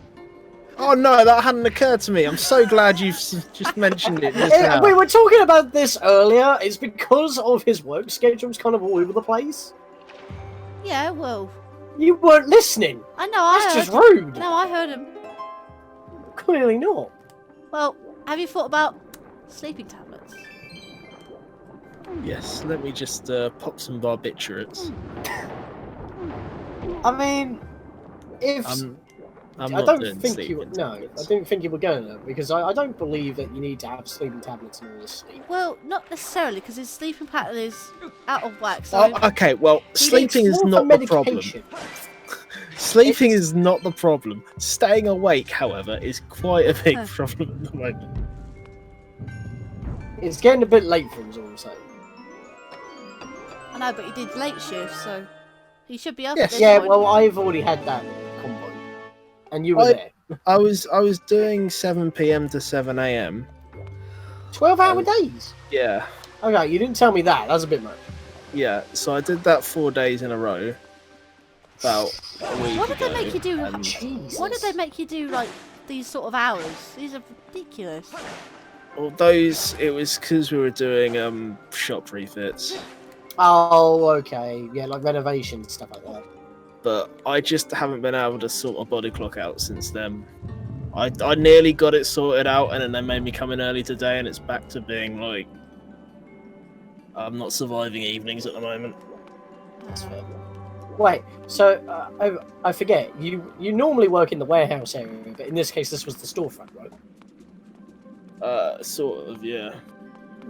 Oh no, that hadn't occurred to me. I'm so glad you've just mentioned it just now. We were talking about this earlier. It's because of his work schedule's kind of all over the place. Yeah, well, You weren't listening. I know. I That's heard. just rude. No, I heard him. Clearly not. Well, have you thought about sleeping tablets? Yes, let me just pop some barbiturates. I mean, if I'm I not don't doing think you sleeping no, I tablets. don't think you were going to because I don't believe that you need to have sleeping tablets in order to sleep. Well, not necessarily, because his sleeping pattern is out of whack. So Oh, okay, well, sleeping is More not for the problem. medication. Sleeping is not the problem. Staying awake, however, is quite a big Huh. problem at the moment. It's getting a bit late for him, is all I'm saying. I know, but he did late shift, so he should be up. Yes. At this Yeah, point. well, I've already had that combo, and you were there. I was doing 7 p.m. to 7 a.m. 12-hour days. Yeah, Okay, you didn't tell me that. That's a bit much. yeah. So I did that 4 days in a row. About a week What did they ago, make you do? and- Jesus. Why did they make you do like these sort of hours? These are ridiculous. Well, those it was because we were doing shop refits, Oh, okay. Yeah, like renovation stuff like that. but I just haven't been able to sort my body clock out since then. I nearly got it sorted out, and then they made me come in early today, and it's back to being like I'm not surviving evenings at the moment. That's fair. Wait, so I forget. You normally work in the warehouse area, but in this case, this was the storefront, right? Sort of, yeah.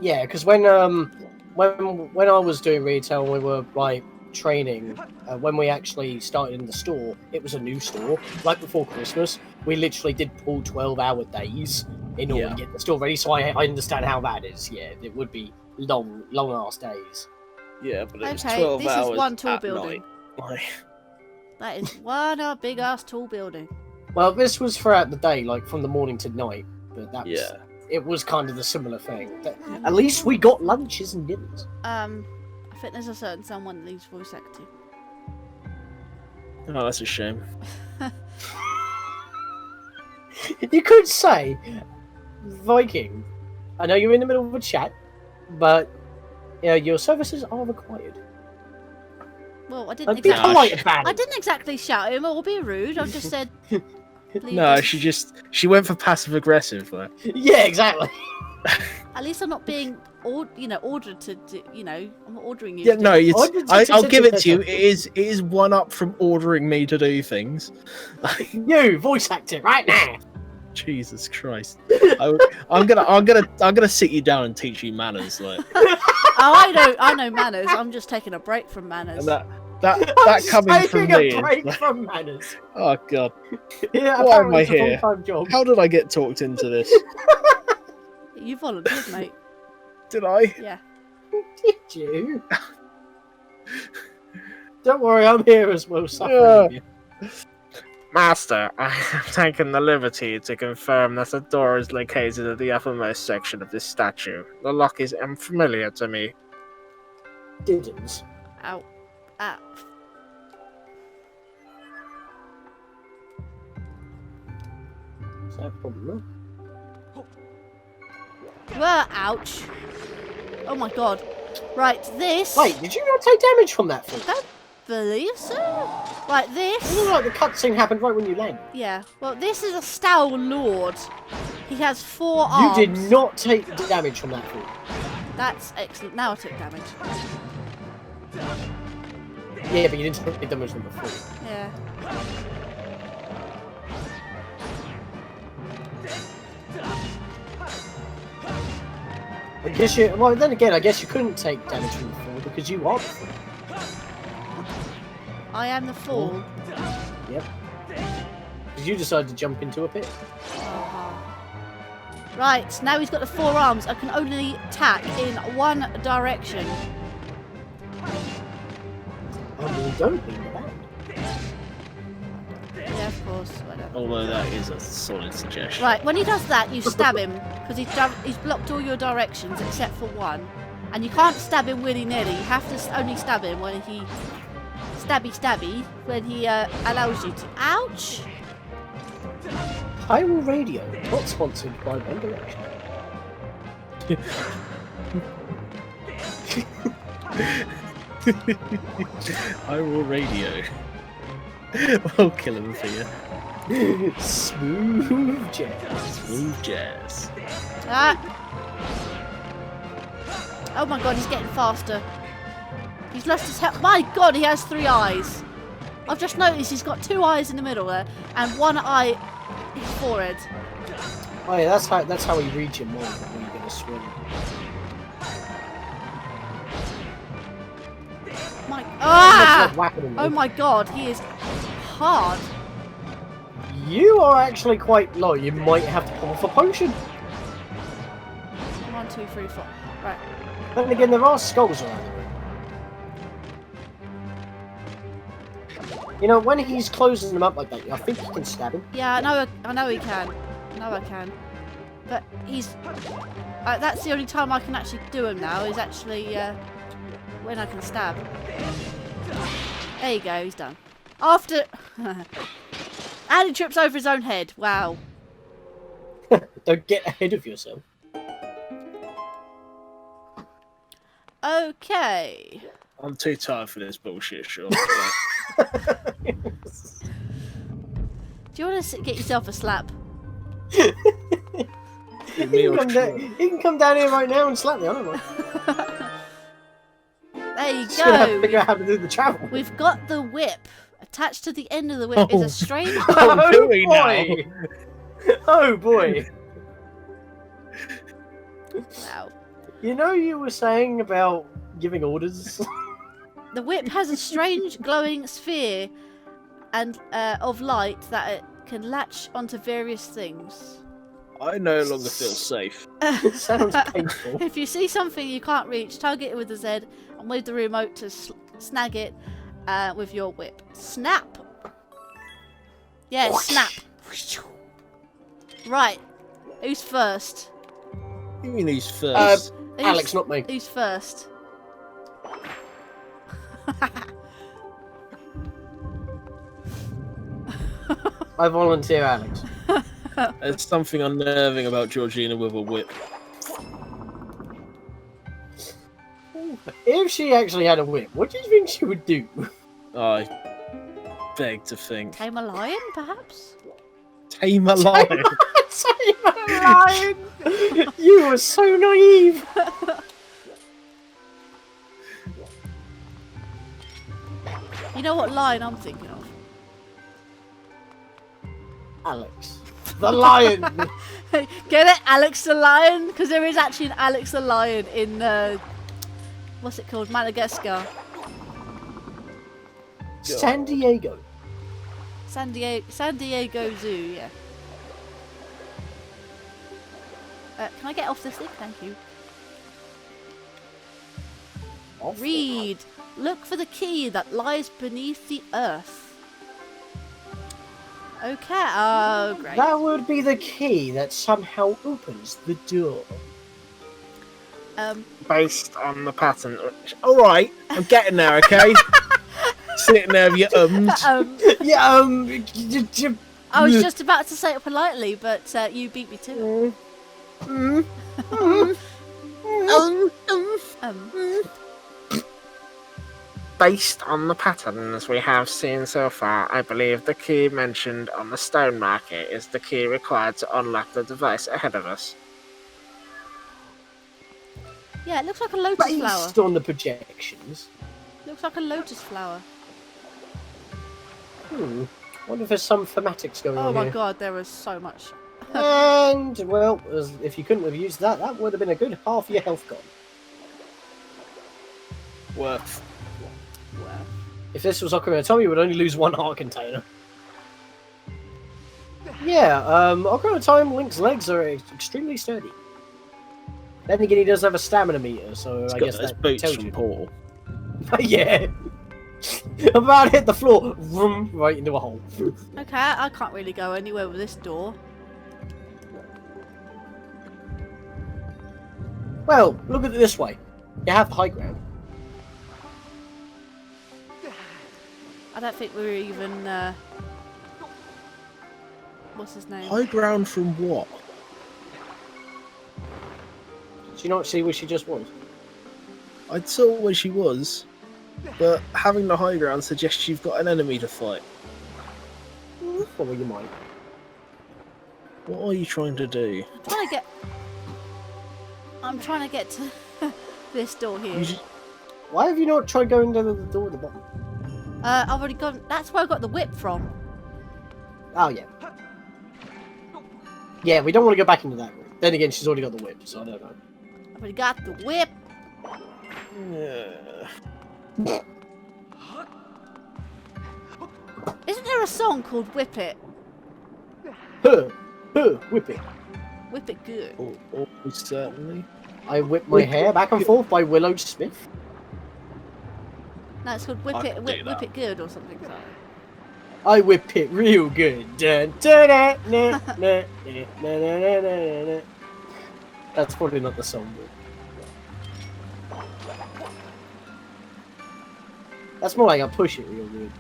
Yeah, because when I was doing retail, we were like training. When we actually started in the store, it was a new store. Like before Christmas, we literally did pull 12-hour days in order to get the store ready. So I understand how that is. Yeah, it would be long ass days. Yeah, but it was Okay, 12 this is hours one tall at building. night. Like, That is one big ass tall building. Well, this was throughout the day, like from the morning to night. But that was, yeah. it was kind of the similar thing. But at least we got lunches and dinners. I think there's a certain someone that needs voice acting. Oh, that's a shame. You could say, Viking, I know you're in the middle of a chat, but your services are required. Well, I didn't Be exactly. polite about I it. didn't exactly shout at him or be rude. I just said. No, she went for passive aggressive. Like. Yeah, exactly. At least I'm not being, ordered to do. I'm not ordering you. Yeah, to no, do it. I'll give it to you. It is one up from ordering me to do things. You voice actor right now. Jesus Christ! I'm gonna sit you down and teach you manners. Like, Oh, I know manners. I'm just taking a break from manners. and that coming from me. Taking a break from manners. Oh God! Yeah, Why am apparently I it's a here? full-time job. How did I get talked into this? You volunteered, mate. Did I? Yeah. Did you? Don't worry, I'm here as well. Suffering with you. Master, I have taken the liberty to confirm that the door is located at the uppermost section of this statue. The lock is unfamiliar to me. Didn't. Ow. Ow. Is that a problem? Well, ouch. Oh my god. Right, this. Wait, did you not take damage from that thing? Don't believe so. Right, this. It looked like the cutscene happened right when you landed. Yeah. Well, this is a Stal Lord. He has 4 arms. You did not take damage from that thing. That's excellent. Now I took damage. Yeah, but you didn't take damage from before. Yeah. I guess you. Well, then again, I guess you couldn't take damage from before because you are the fool. I am the fool. Yep. Because you decided to jump into a pit. Right, now he's got the 4 arms. I can only attack in one direction. I mean, don't be bad. Yeah, of course. Whatever. Although that is a solid suggestion. Right, when he does that, you stab him because he's blocked all your directions except for one, and you can't stab him willy-nilly. You have to only stab him when he stabby when he allows you to. Ouch! Hyrule Radio, not sponsored by One Direction. Hyrule Radio. I'll kill him for you. Smooth jazz. Smooth jazz. Ah! Oh my god, he's getting faster. He's lost his health. My god, he has 3 eyes. I've just noticed he's got 2 eyes in the middle there, and 1 eye his forehead. Oh yeah, that's how he reads your mind when you're gonna swim. Oh my god, he is hard. You are actually quite low. You might have to pull off a potion. 1, 2, 3, 4. Right. Then again, there are skulls around. You know, when he's closing them up like that, I think you can stab him. Yeah, I know he can. I know I can. But he's... that's the only time I can actually do him now, is actually when I can stab. There you go, he's done. After... and he trips over his own head. Wow. Don't get ahead of yourself. Okay. I'm too tired for this bullshit, sure. Do you want to get yourself a slap? He can come down here right now and slap me, I don't know. There you Just gonna have to go. figure out how to do the travel. We've got the whip. Attached to the end of the whip is a strange... Oh do we boy! Oh boy! Wow. You know you were saying about giving orders? The whip has a strange glowing sphere and of light that it can latch onto various things. I no longer feel safe. It sounds painful. If you see something you can't reach, tug it with the Z and with the remote to snag it with your whip. Snap! Yeah, snap. Right. Who's first? You mean who's first? Alex, not me. Who's first? I volunteer Alex. There's something unnerving about Georgina with a whip. If she actually had a whip, what do you think she would do? I beg to think. Tame a lion, perhaps? Tame a lion. Tame a lion! You were so naive! You know what lion I'm thinking of? Alex. The lion! Get it? Alex the lion? Because there is actually an Alex the lion in, what's it called? Madagascar. San Diego. San Diego Zoo, yeah. Can I get off this thing? Thank you. Read. Look for the key that lies beneath the earth. Okay. Oh, great. That would be the key that somehow opens the door. Based on the pattern. Alright, I'm getting there, okay? Sitting there with your Yeah, I was just about to say it politely, but you beat me to it. Based on the patterns we have seen so far, I believe the key mentioned on the stone market is the key required to unlock the device ahead of us. Yeah, it looks like a lotus flower. Based on the projections. Looks like a lotus flower. Wonder if there's some thematics going on Oh my here. god, there is so much. And, well, if you couldn't have used that, that would have been a good half your health gone. Worth. Well, If this was Ocarina of Time, you would only lose one heart container. Yeah, Ocarina of Time, Link's legs are extremely sturdy. Then again, he does have a stamina meter, so It's I got guess those that boots tells from you. Portal. Yeah. I'm about to hit the floor, vroom, right into a hole. okay, I can't really go anywhere with this door. Well, look at it this way. You have high ground. I don't think we're even, what's his name? High ground from what? Do you not see where she just was? I saw where she was, but having the high ground suggests you've got an enemy to fight. Well, you might. What are you trying to do? I'm trying to get to this door here. Why have you not tried going down the door at the bottom? I've already gone. That's where I got the whip from. Oh, yeah. Yeah, we don't want to go back into that room. Then again, she's already got the whip, so I don't know. I've already got the whip. Isn't there a song called Whip It? Whip it. Whip it good. Oh, certainly. I whip my hair back and forth by Willow Smith. No, it's called Whip It, whip It Good or something like that. I whip it real good. Dun, dun, dun, dun, dun, dun, dun, dun, dun, dun, dun. That's probably not the song. But... That's more like a push it real good.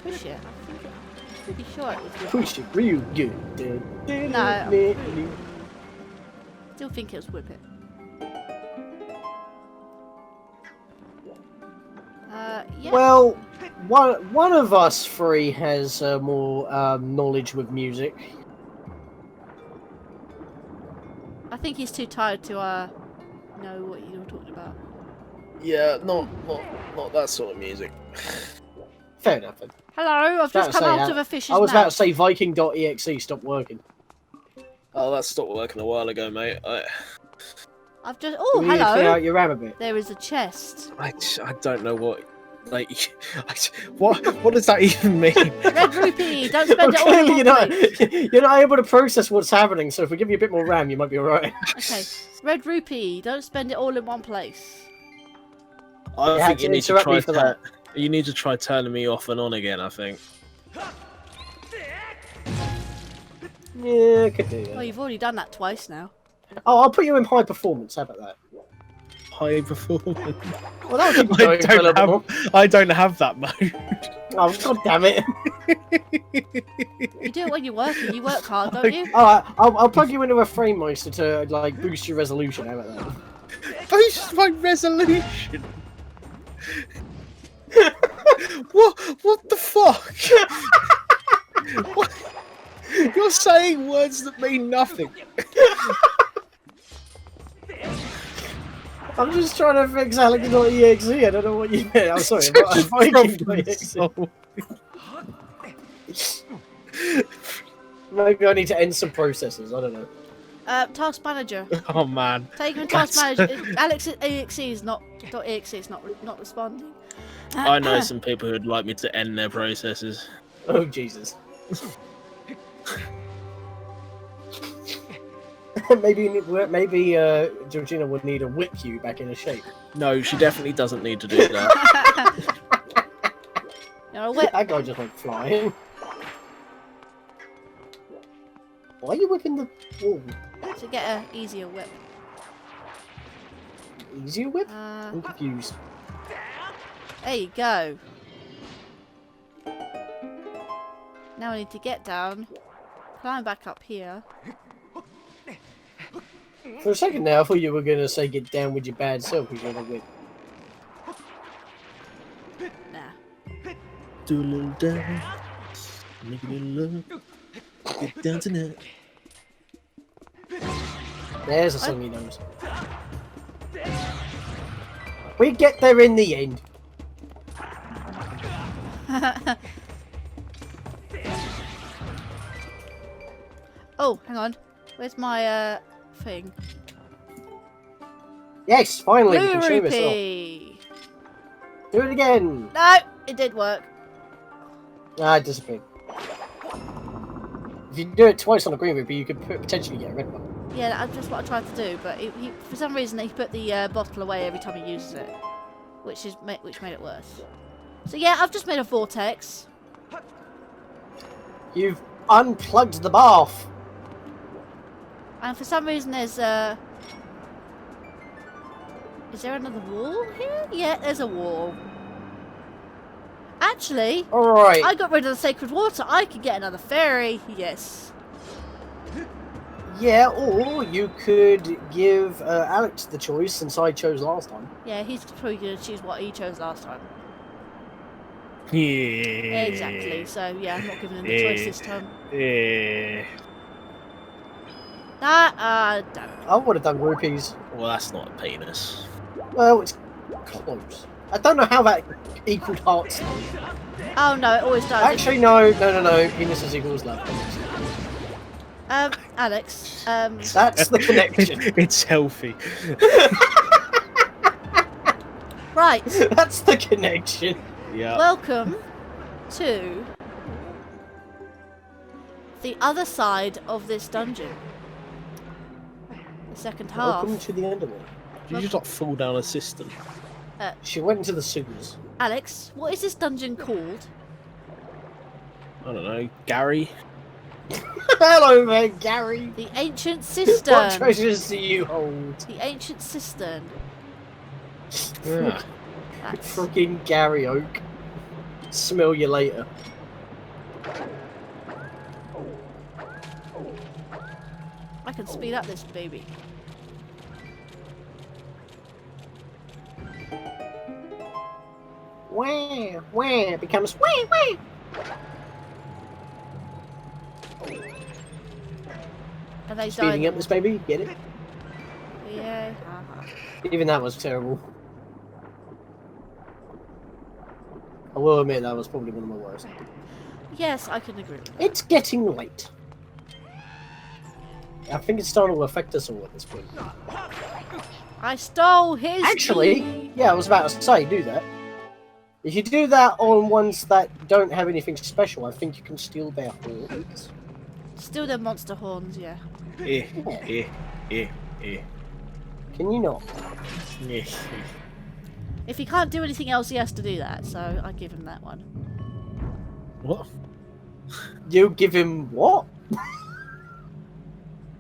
Push it. I'm pretty sure it was Whip It. Push it real good. Dun, dun, No, dun, dun, dun. Still think it was Whip It. Yeah. Well, one of us three has more knowledge with music. I think he's too tired to know what you were talking about. Yeah, not that sort of music. Fair enough. Then. Hello, I've just come out of a fish's I was about to mouth. say Viking.exe stopped working. Oh, that stopped working a while ago, mate. I've just. Oh, We need to clear hello. out your RAM a bit. There is a chest. I don't know what. Like, what does that even mean? Red rupee. Don't spend it all in Okay, one place. you're not able to process what's happening. So if we give you a bit more RAM, you might be alright. Okay. Red rupee. Don't spend it all in one place. I You had think to you need to interrupt try. me for that. You need to try turning me off and on again. I think. Yeah, could do Well, that. you've already done that twice now. Oh, I'll put you in high performance. How about that? High performance. Well, that'll keep you going for a little bit more. I don't have that mode. Oh, god damn it. You do it when you're working. You work hard, don't you? Alright, I'll plug you into a frame meister to like boost your resolution. How about that? Boost my resolution. What the fuck? What? You're saying words that mean nothing. I'm just trying to fix Alex.exe. I don't know what you meant. I'm sorry. Alex.exe. Maybe I need to end some processes. I don't know. Task manager. Oh man. Take him to task manager. Alex.exe is not .exe. It's not responding. I know some people who'd like me to end their processes. Oh Jesus. maybe Georgina would need to whip you back into shape. No, she definitely doesn't need to do that. You're a whip. That guy just went flying. Why are you whipping the wall? To get an easier whip. Easier whip? I'm confused. There you go. Now I need to get down, climb back up here. For a second there, I thought you were going to say get down with your bad self because you're a whip. Nah. Do a little dance, make a little love, get down tonight. There's a song he knows. We get there in the end. Oh, hang on. Where's my thing? Yes, finally we Blue can show yourself. rupee. Do it again. No, it did work. Ah, it disappeared. If you do it twice on a green rupee, you could potentially get a red one. Yeah, that's just what I tried to do, but for some reason he put the bottle away every time he uses it, which made it worse. So yeah, I've just made a vortex. You've unplugged the bath. And for some reason there's is there another wall here? Yeah, there's a wall. Actually, Alright. I got rid of the sacred water. I could get another fairy. Yes. Yeah, or you could give Alex the choice since I chose last time. Yeah, he's probably going to choose what he chose last time. Yeah. Exactly. So yeah, I'm not giving him the choice this time. Yeah. Damn it. I would have done rupees. Well, that's not a penis. Well, it's close. I don't know how that equaled hearts. Oh no, it always does. Actually, no. Penises equals love. Alex, That's the connection. It's healthy. right. That's the connection. Yeah. Welcome to the other side of this dungeon. The second half. Welcome to the Underworld. Did you just not fall down a cistern? She went into the sewers. Alex, what is this dungeon called? I don't know. Gary? Hello there, Gary. The Ancient What Cistern. treasures do you hold? The Ancient Cistern. Yeah. That's... Freaking Gary Oak. Smell you later. I can speed up this baby. Wah becomes wah. Are they Speeding dying? up this baby, get it? Yeah. Even that was terrible. I will admit that was probably one of my worst. Yes, I can agree with that. It's getting late. I think it's starting to affect us all at this point. I stole his Actually, key. yeah, I was about to say, do that. If you do that on ones that don't have anything special, I think you can steal their horns. Steal their monster horns, yeah. Eh. Can you not? If he can't do anything else, he has to do that, so I give him that one. What? You give him what?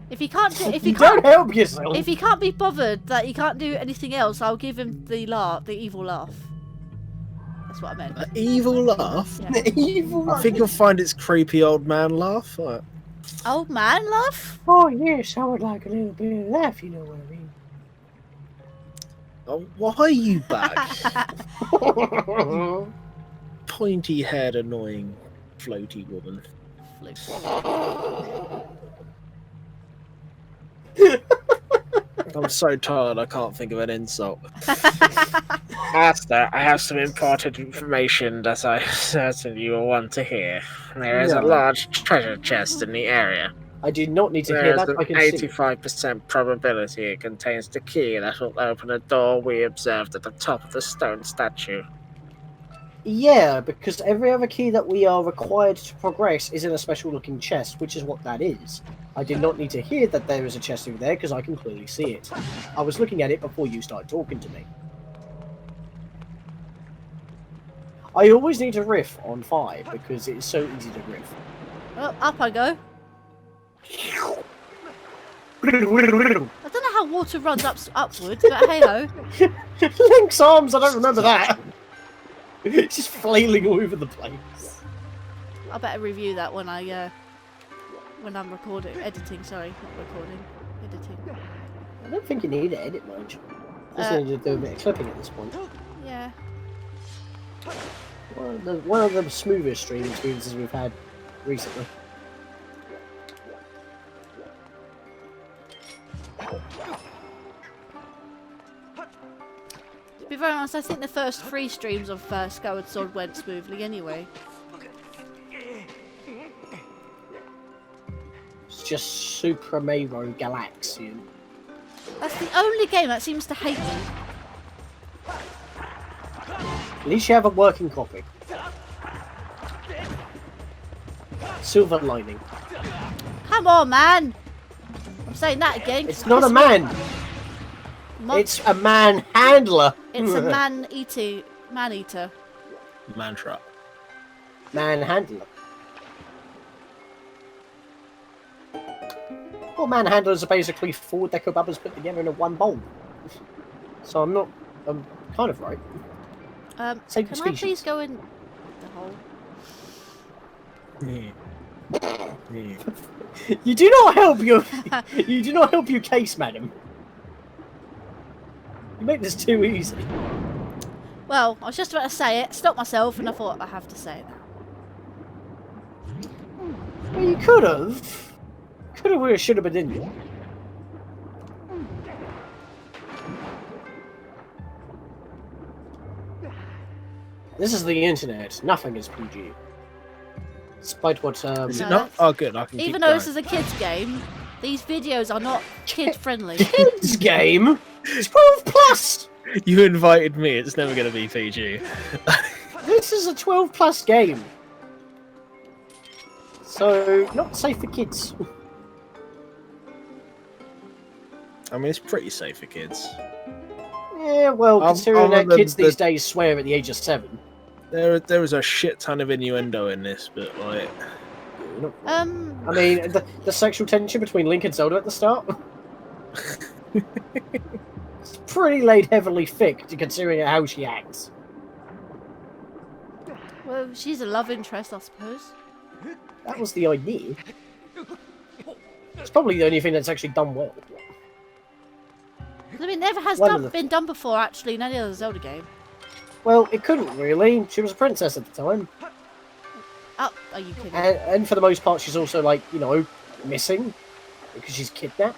If he can't do, if he You can't, don't help yourself. if he can't be bothered that he can't do anything else, I'll give him the evil laugh. That's what I meant. An evil laugh? Yeah. Evil. I think you'll find it's creepy old man laugh. Like, Old man laugh? Oh yes, I would like a little bit of that, if you know what I mean. oh, why are you back? Pointy-haired, annoying, floaty woman. I'm so tired I can't think of an insult. Master, I have some important information that I certainly you will want to hear. There is a No. large treasure chest in the area. I did not need to There hear is that. an I can see. 85% probability it contains the key that will open a door we observed at the top of the stone statue. Yeah, because every other key that we are required to progress is in a special looking chest, which is what that is. I did not need to hear that there is a chest over there because I can clearly see it. I was looking at it before you started talking to me. I always need to riff on 5 because it is so easy to riff. Well, up I go. I don't know how water runs upwards, but hey ho. Link's arms, I don't remember that. It's just flailing all over the place. I better review that when when I'm recording, editing. Sorry, not recording, editing. I don't think you need to edit much. Just need to do a bit of clipping at this point. Yeah. One of the smoothest stream experiences we've had recently. To be very honest, I think the first 3 streams of Skyward Sword went smoothly anyway. It's just Super Mario Galaxian. That's the only game that seems to hate me. At least you have a working copy. Silver lining. Come on, man! I'm saying that again. It's not a man. It's a man handler. It's a man-eater. Man-eater. Mantra. Man handler. Well, man handlers are basically 4 Deku Bubbas put together in a one bowl. So I'm kind of right. Same Can species. I please go in the hole? You do not help your you do not help your case, madam. You make this too easy. Well, I was just about to say it, stopped myself, and I thought I have to say it now. Well, you could have. Could have, should have, but didn't you? This is the internet. Nothing is PG. Despite what Is it No, not? Oh, good. I can keep Even though going. this is a kids' game, these videos are not kid-friendly. kids game. It's 12 plus. You invited me. It's never going to be PG. This is a 12 plus game. So not safe for kids. I mean, it's pretty safe for kids. Yeah, well, considering other that than kids these days swear at the age of 7. There was a shit ton of innuendo in this, but like, I mean, the sexual tension between Link and Zelda at the start. It's pretty laid heavily thick, considering how she acts. Well, she's a love interest, I suppose. That was the idea. It's probably the only thing that's actually done well. I mean, it never has been done before, actually, in any other Zelda game. Well, it couldn't really. She was a princess at the time. Oh, are you kidding? And for the most part, she's also, like, you know, missing. Because she's kidnapped.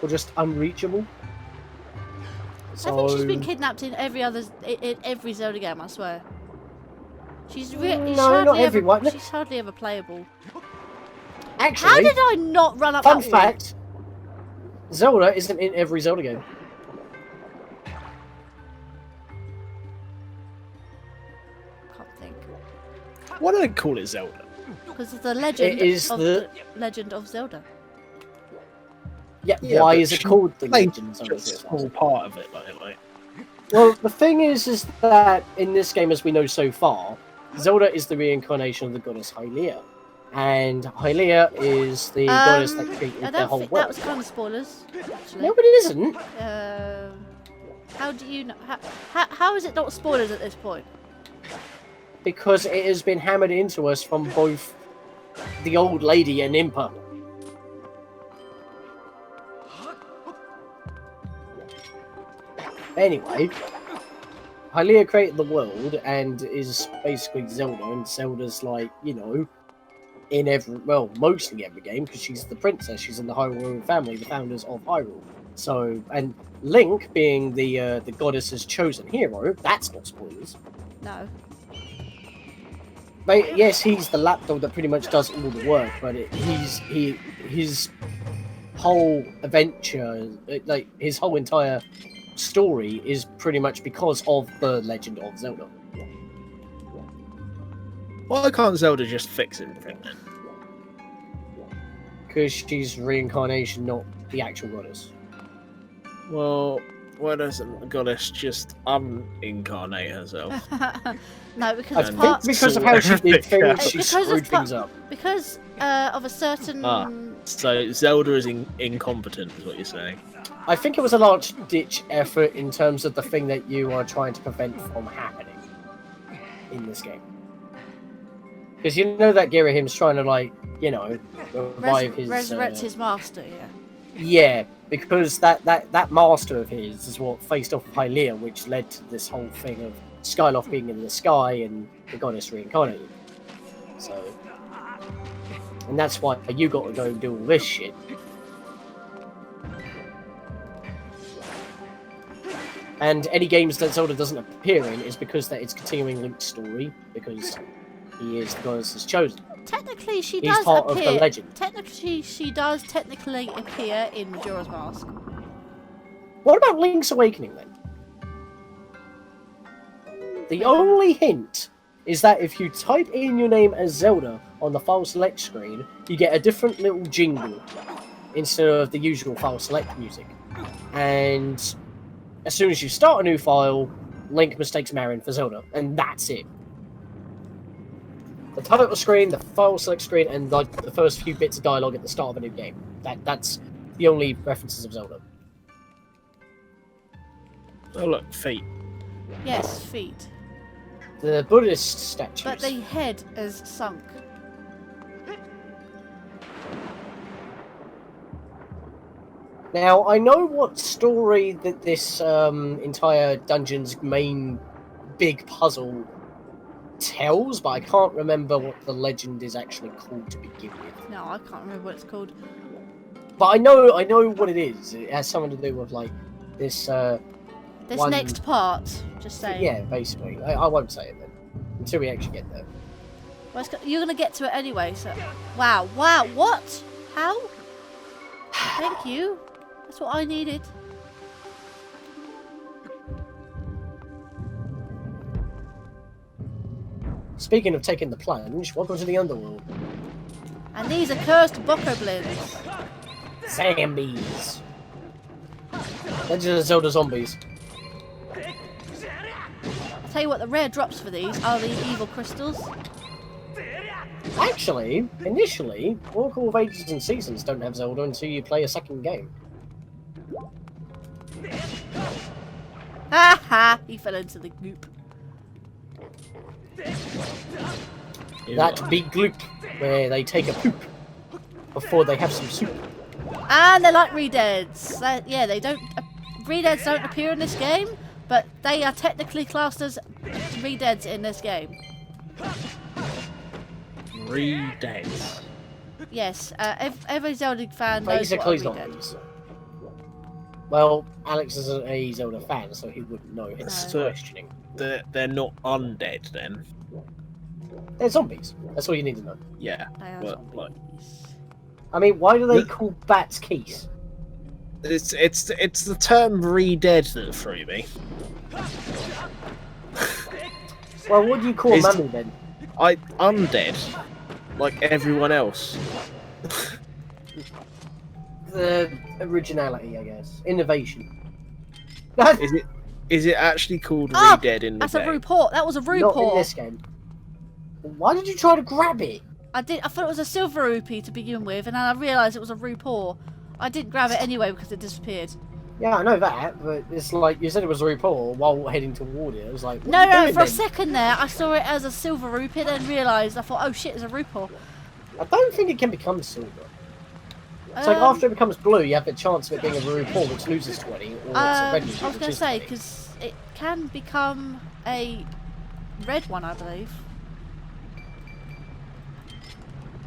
Or just unreachable. So... I think she's been kidnapped in every Zelda game, I swear. She's not everyone. She's hardly ever playable. Actually, How did I not run up fun that wall? fact, Zelda isn't in every Zelda game. Can't think. why do they call it Zelda? Because of the legend the Legend of Zelda. Yeah, Yeah, why but is it she called the played Legend of Just a Zelda? small part of it, like. Well, the thing is that in this game, as we know so far, Zelda is the reincarnation of the goddess Hylia. And Hylia is the goddess that created I the don't whole think world. that was kind of spoilers, actually. No, but it isn't. How do you know? How is it not spoilers at this point? because it has been hammered into us from both the old lady and Impa. Anyway, Hylia created the world and is basically Zelda, and Zelda's like, you know, in every, well, mostly every game, because she's the princess, she's in the Hyrule family, the founders of Hyrule. So, and Link being the goddess's chosen hero, that's not spoilers. No. But yes, he's the lapdog that pretty much does all the work, but his whole adventure, like his whole entire story is pretty much because of the Legend of Zelda. Why can't Zelda just fix everything then? Because she's reincarnation, not the actual goddess. Well, why doesn't the goddess just unincarnate herself? No, because I it's think part... because of how she did things, she Because screwed it's part- things up. Because of a certain... So Zelda is incompetent, is what you're saying? I think it was a large-ditch effort in terms of the thing that you are trying to prevent from happening in this game. Because you know that Girahim's trying to, like, you know, revive his... Resurrect his master, yeah. Yeah, because that master of his is what faced off with Hylia, which led to this whole thing of Skyloft being in the sky and the goddess reincarnated. So... And that's why you got to go and do all this shit. And any games that Zelda doesn't appear in is because that it's continuing Link's story, because he is the goddess's chosen. Technically, she He's does part appear. of the legend. Technically, she does technically appear in Majora's Mask. What about Link's Awakening then? The only hint is that if you type in your name as Zelda on the file select screen, you get a different little jingle instead of the usual file select music. And as soon as you start a new file, Link mistakes Marin for Zelda, and that's it. The title screen, the file select screen, and like the first few bits of dialogue at the start of a new game. That's the only references of Zelda. Oh look, feet. Yes, feet. The Buddhist statues. But the head is sunk. Now, I know what story that this entire dungeon's main big puzzle tells, but I can't remember what the legend is actually called to begin with. No, I can't remember what it's called. But I know what it is. It has something to do with like this. This one... next part, just saying. Yeah, basically. I won't say it then until we actually get there. Well, you're gonna get to it anyway. So, wow, what? How? Thank you. That's what I needed. Speaking of taking the plunge, welcome to the underworld. And these are cursed bokoblins. Zombies. Legend of Zelda zombies. I'll tell you what, the rare drops for these are the evil crystals. Actually, initially, Oracle of Ages and Seasons don't have Zelda until you play a second game. Ha ha! He fell into the goop. That big gloop where they take a poop before they have some soup. And they're like redeads. Yeah, they don't. Redeads don't appear in this game, but they are technically classed as redeads in this game. Redeads. Yes, every Zelda fan knows what Basically a redead. zombies. Well, Alex is a Zelda fan, so he wouldn't know his No. questioning. They're not undead then. They're zombies. That's all you need to know. Yeah. They are But, zombies. like, I mean, why do they call bats keys? it's the term redead that threw me. Well, what do you call Is- mummy then? Undead, like everyone else. The originality, I guess. Innovation. Is it actually called Oh, redead in the That's a game? report. That was a Not in report. this game. Why did you try to grab it? I thought it was a silver rupee to begin with, and then I realised it was a report. I didn't grab it anyway because it disappeared. Yeah, I know that, but it's like you said it was a RuPaul while heading toward it. I was like, what No, are you no, doing for a then? second there, I saw it as a silver rupee, then realised, I thought, oh shit, it's a RuPaul. I don't think it can become silver. It's like after it becomes blue, you have the chance of it being a RuPaul, which loses 20, or it's a red I rupee, was which going to is say, 20. because it can become a red one, I believe.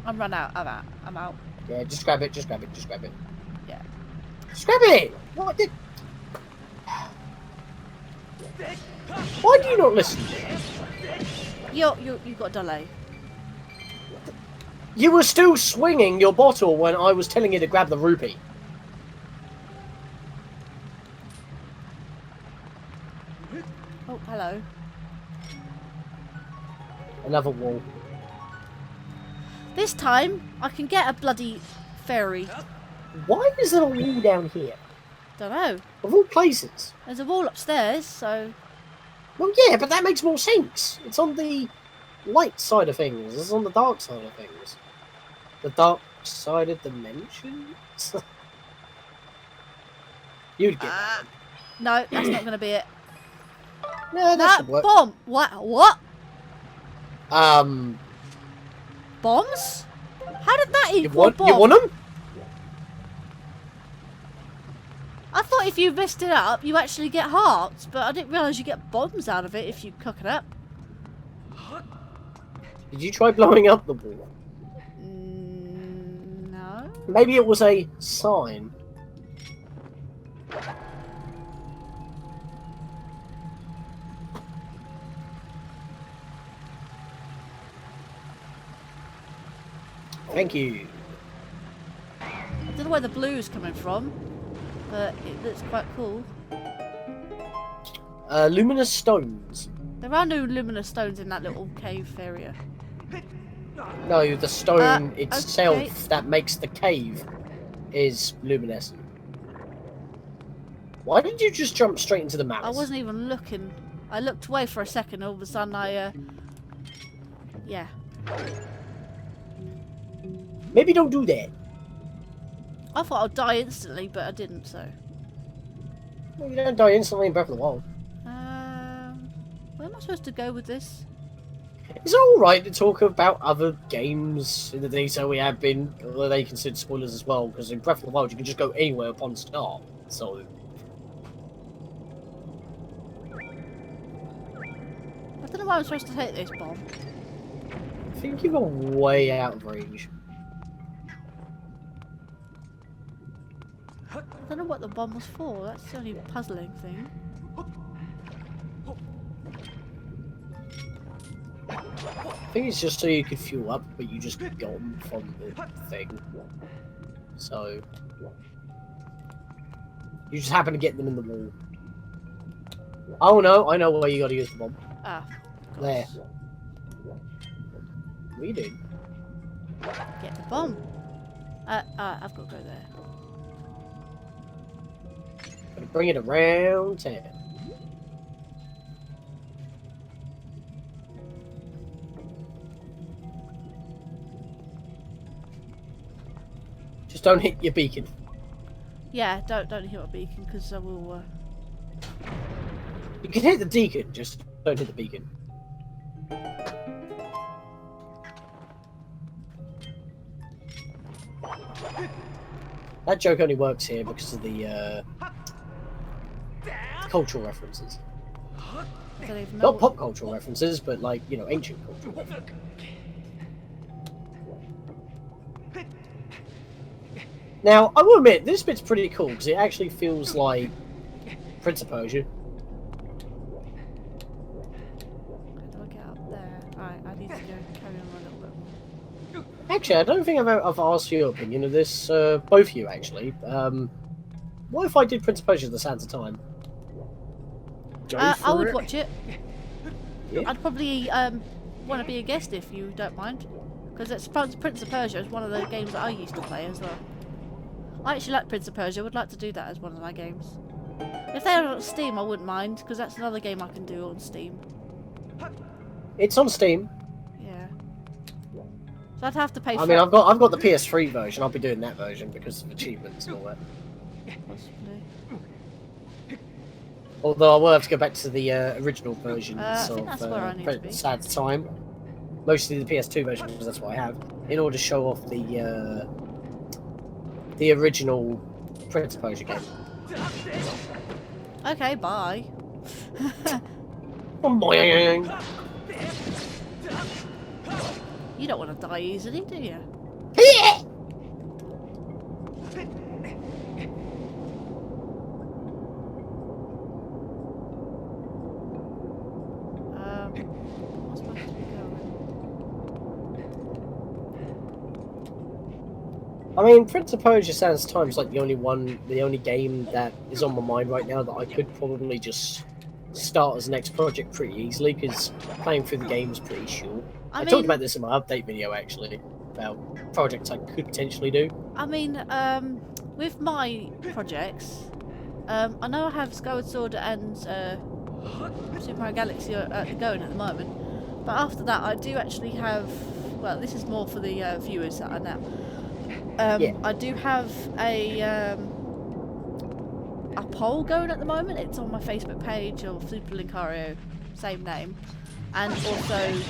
I'm run out, I'm out. Yeah, just grab it, just grab it, just grab it. Yeah. Just grab it! What did... Why do you not listen? You've got a delay. You were still swinging your bottle when I was telling you to grab the rupee. Oh, hello. Another wall. This time, I can get a bloody fairy. Why is there a wall down here? Don't know. Of all places. There's a wall upstairs, so... Well, yeah, but that makes more sense. It's on the light side of things. It's on the dark side of things. The dark side of dimensions? You'd get that. No, that's not going to be it. Yeah, that should work. Bomb! What? Um, Bombs? How did that you equal want bomb? them? I thought if you messed it up, you actually get hearts, but I didn't realise you get bombs out of it if you cook it up. Did you try blowing up the wall? No. Maybe it was a sign. Thank you. I don't know where the blue's coming from, but it looks quite cool. Luminous stones. There are no luminous stones in that little cave area. No, the stone Okay. itself that makes the cave is luminescent. Why did you just jump straight into the Malice? I wasn't even looking. I looked away for a second, all of a sudden yeah. Maybe don't do that. I thought I'd die instantly, but I didn't, so. Well, you don't die instantly in Breath of the Wild. Where am I supposed to go with this? It's alright to talk about other games in the detail we have been, although they consider spoilers as well, because in Breath of the Wild you can just go anywhere upon start, so... I don't know why I'm supposed to take this bomb. I think you were way out of range. I don't know what the bomb was for, that's the only puzzling thing. I think it's just so you could fuel up, but you just got them from the thing. So... You just happen to get them in the wall. Oh no, I know where you gotta use the bomb. Ah. There. What are you doing? Get the bomb. I've got to go there. Gotta bring it around town. Just don't hit your beacon. Yeah, don't hit my beacon, because I will, You can hit the deacon, just don't hit the beacon. That joke only works here because of the cultural references. I don't even know. Not pop cultural references, but like, you know, ancient cultural references. Now, I will admit, this bit's pretty cool, because it actually feels like Prince of Persia. How do I get up there? Alright, I need to go carry on a little bit more. Actually, I don't think I've asked your opinion of this, both of you, actually. What if I did Prince of Persia the Sands of Time? I would watch it. Yeah. I'd probably want to be a guest if you don't mind. Because Prince of Persia is one of the games that I used to play as well. I actually like Prince of Persia, would like to do that as one of my games. If they're on Steam, I wouldn't mind, because that's another game I can do on Steam. It's on Steam. Yeah. So I'd have to pay for I mean, it, I've got the PS3 version. I'll be doing that version because of achievements and all that. possibly. Although I will have to go back to the original version I think that's where I need to be. Sad Time. Mostly the PS2 version, because that's what I have, in order to show off the original Prince of Persia game. Okay, bye. You don't want to die easily, do you? I'm supposed to be going. I mean, Prince of Persia Sands Time's like the only game that is on my mind right now that I could probably just start as the next project pretty easily, because playing through the game is pretty short. I talked about this in my update video, actually, about projects I could potentially do. I mean, with my projects, I know I have Skyward Sword and Super Mario Galaxy going at the moment, but after that I do actually have, well, this is more for the viewers that are now. I do have a poll going at the moment. It's on my Facebook page of Super Linkario, same name, and also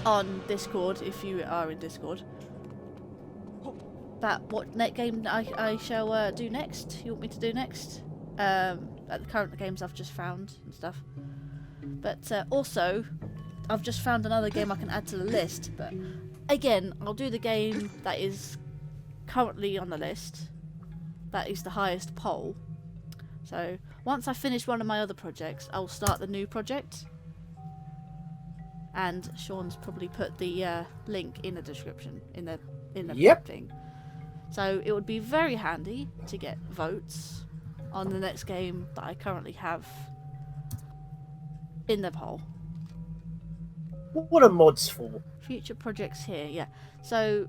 on Discord if you are in Discord. That what net game I shall do next. You want me to do next? At the current games I've just found and stuff. But also, I've just found another game I can add to the list. But again, I'll do the game that is currently on the list. That is the highest poll. So once I finish one of my other projects, I'll start the new project. And Sean's probably put the link in the description in the thing. So it would be very handy to get votes on the next game that I currently have in the poll. What are mods for? Future projects here, yeah. So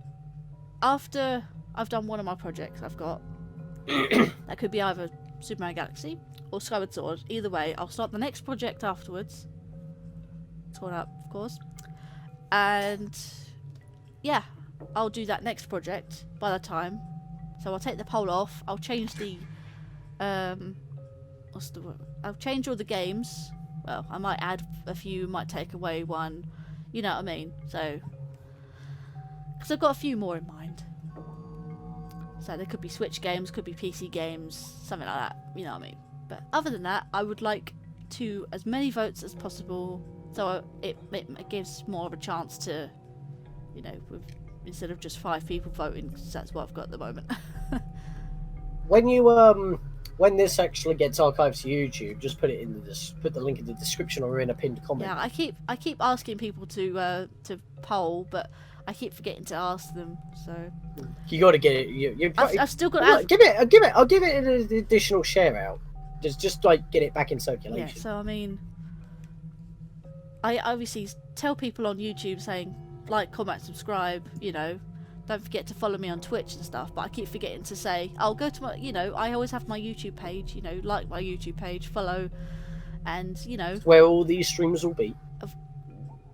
after I've done one of my projects I've got, that could be either Super Mario Galaxy or Skyward Sword. Either way, I'll start the next project afterwards. Torn up, of course. And yeah, I'll do that next project by the time. So I'll take the poll off. I'll change the what's the word? I'll change all the games. Well, I might add a few, might take away one. You know what I mean? So, because I've got a few more in mind. So there could be Switch games, could be PC games, something like that. You know what I mean? But other than that, I would like to as many votes as possible, so it gives more of a chance to, you know, instead of just 5 people voting, because that's what I've got at the moment. When you when this actually gets archived to YouTube, just put it in put the link in the description or in a pinned comment. Yeah, I keep asking people to poll, but I keep forgetting to ask them. So you got to get it. I've still got. I'll give it an additional share out. Just like get it back in circulation. Yeah. So I mean, I obviously tell people on YouTube saying like, comment, subscribe. You know, don't forget to follow me on Twitch and stuff. But I keep forgetting to say, I'll go to my. You know, I always have my YouTube page. You know, like my YouTube page, follow, and you know, where all these streams will be.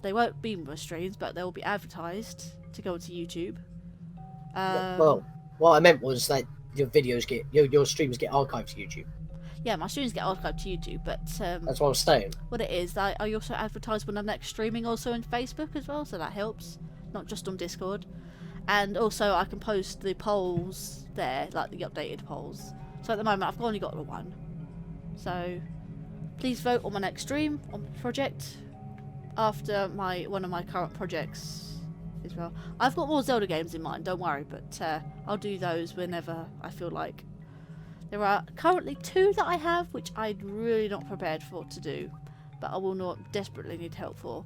They won't be my streams, but they'll be advertised to go onto YouTube. Well, what I meant was that your videos get your streams get archived to YouTube. Yeah, my streams get archived to YouTube, but that's what I was saying. What it is, I also advertise when I'm next streaming, also on Facebook as well, so that helps, not just on Discord. And also, I can post the polls there, like the updated polls. So at the moment, I've only got one. So please vote on my next stream on the project. After one of my current projects as well. I've got more Zelda games in mind, don't worry, but I'll do those whenever I feel like. There are currently 2 that I have, which I'm really not prepared for to do, but I will not desperately need help for.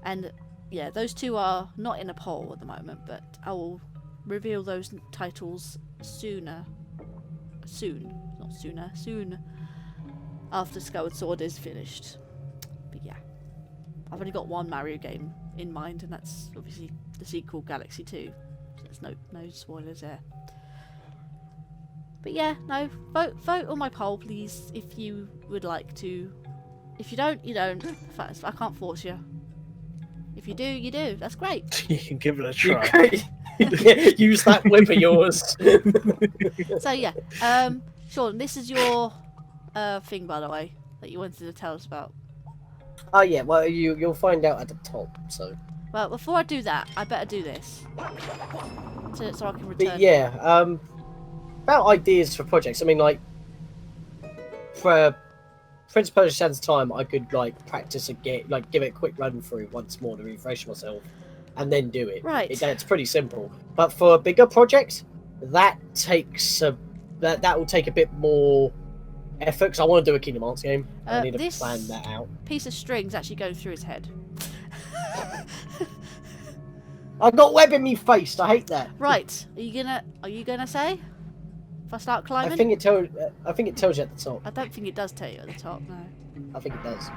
And yeah, those 2 are not in a poll at the moment, but I will reveal those titles soon, after Skyward Sword is finished. But yeah. I've only got one Mario game in mind, and that's obviously the sequel, Galaxy 2. So there's no spoilers there. But yeah, no, vote on my poll, please, if you would like to. If you don't, you don't. I can't force you. If you do, you do. That's great. You can give it a try. Use that whip of yours. So yeah, Sean, this is your thing, by the way, that you wanted to tell us about? Oh yeah, well you'll find out at the top. So. Well, before I do that, I better do this. So I can return. But yeah, about ideas for projects. I mean, like, for Prince of Persia: Sands of Time, I could like practice again, like give it a quick run through once more to refresh myself, and then do it. Right. It's pretty simple. But for a bigger project, that takes that will take a bit more effort. Because I want to do a Kingdom Hearts game. I need to plan that out. Piece of string's actually going through his head. I've got web in me face. I hate that. Right. Are you gonna say? If I start climbing? I think it tells you at the top. I don't think it does tell you at the top, no. I think it does.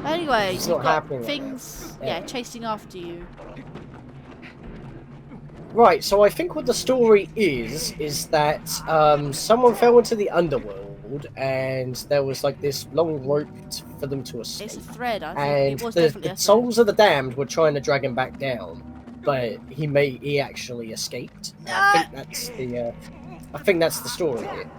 Anyway, It's you've not got happening things, right now. yeah, chasing after you. Right, so I think what the story is that someone fell into the underworld and there was like this long rope for them to escape. It's a thread, I think. And It was the definitely a thread. souls of the damned were trying to drag him back down, but he actually escaped. I think that's the story here.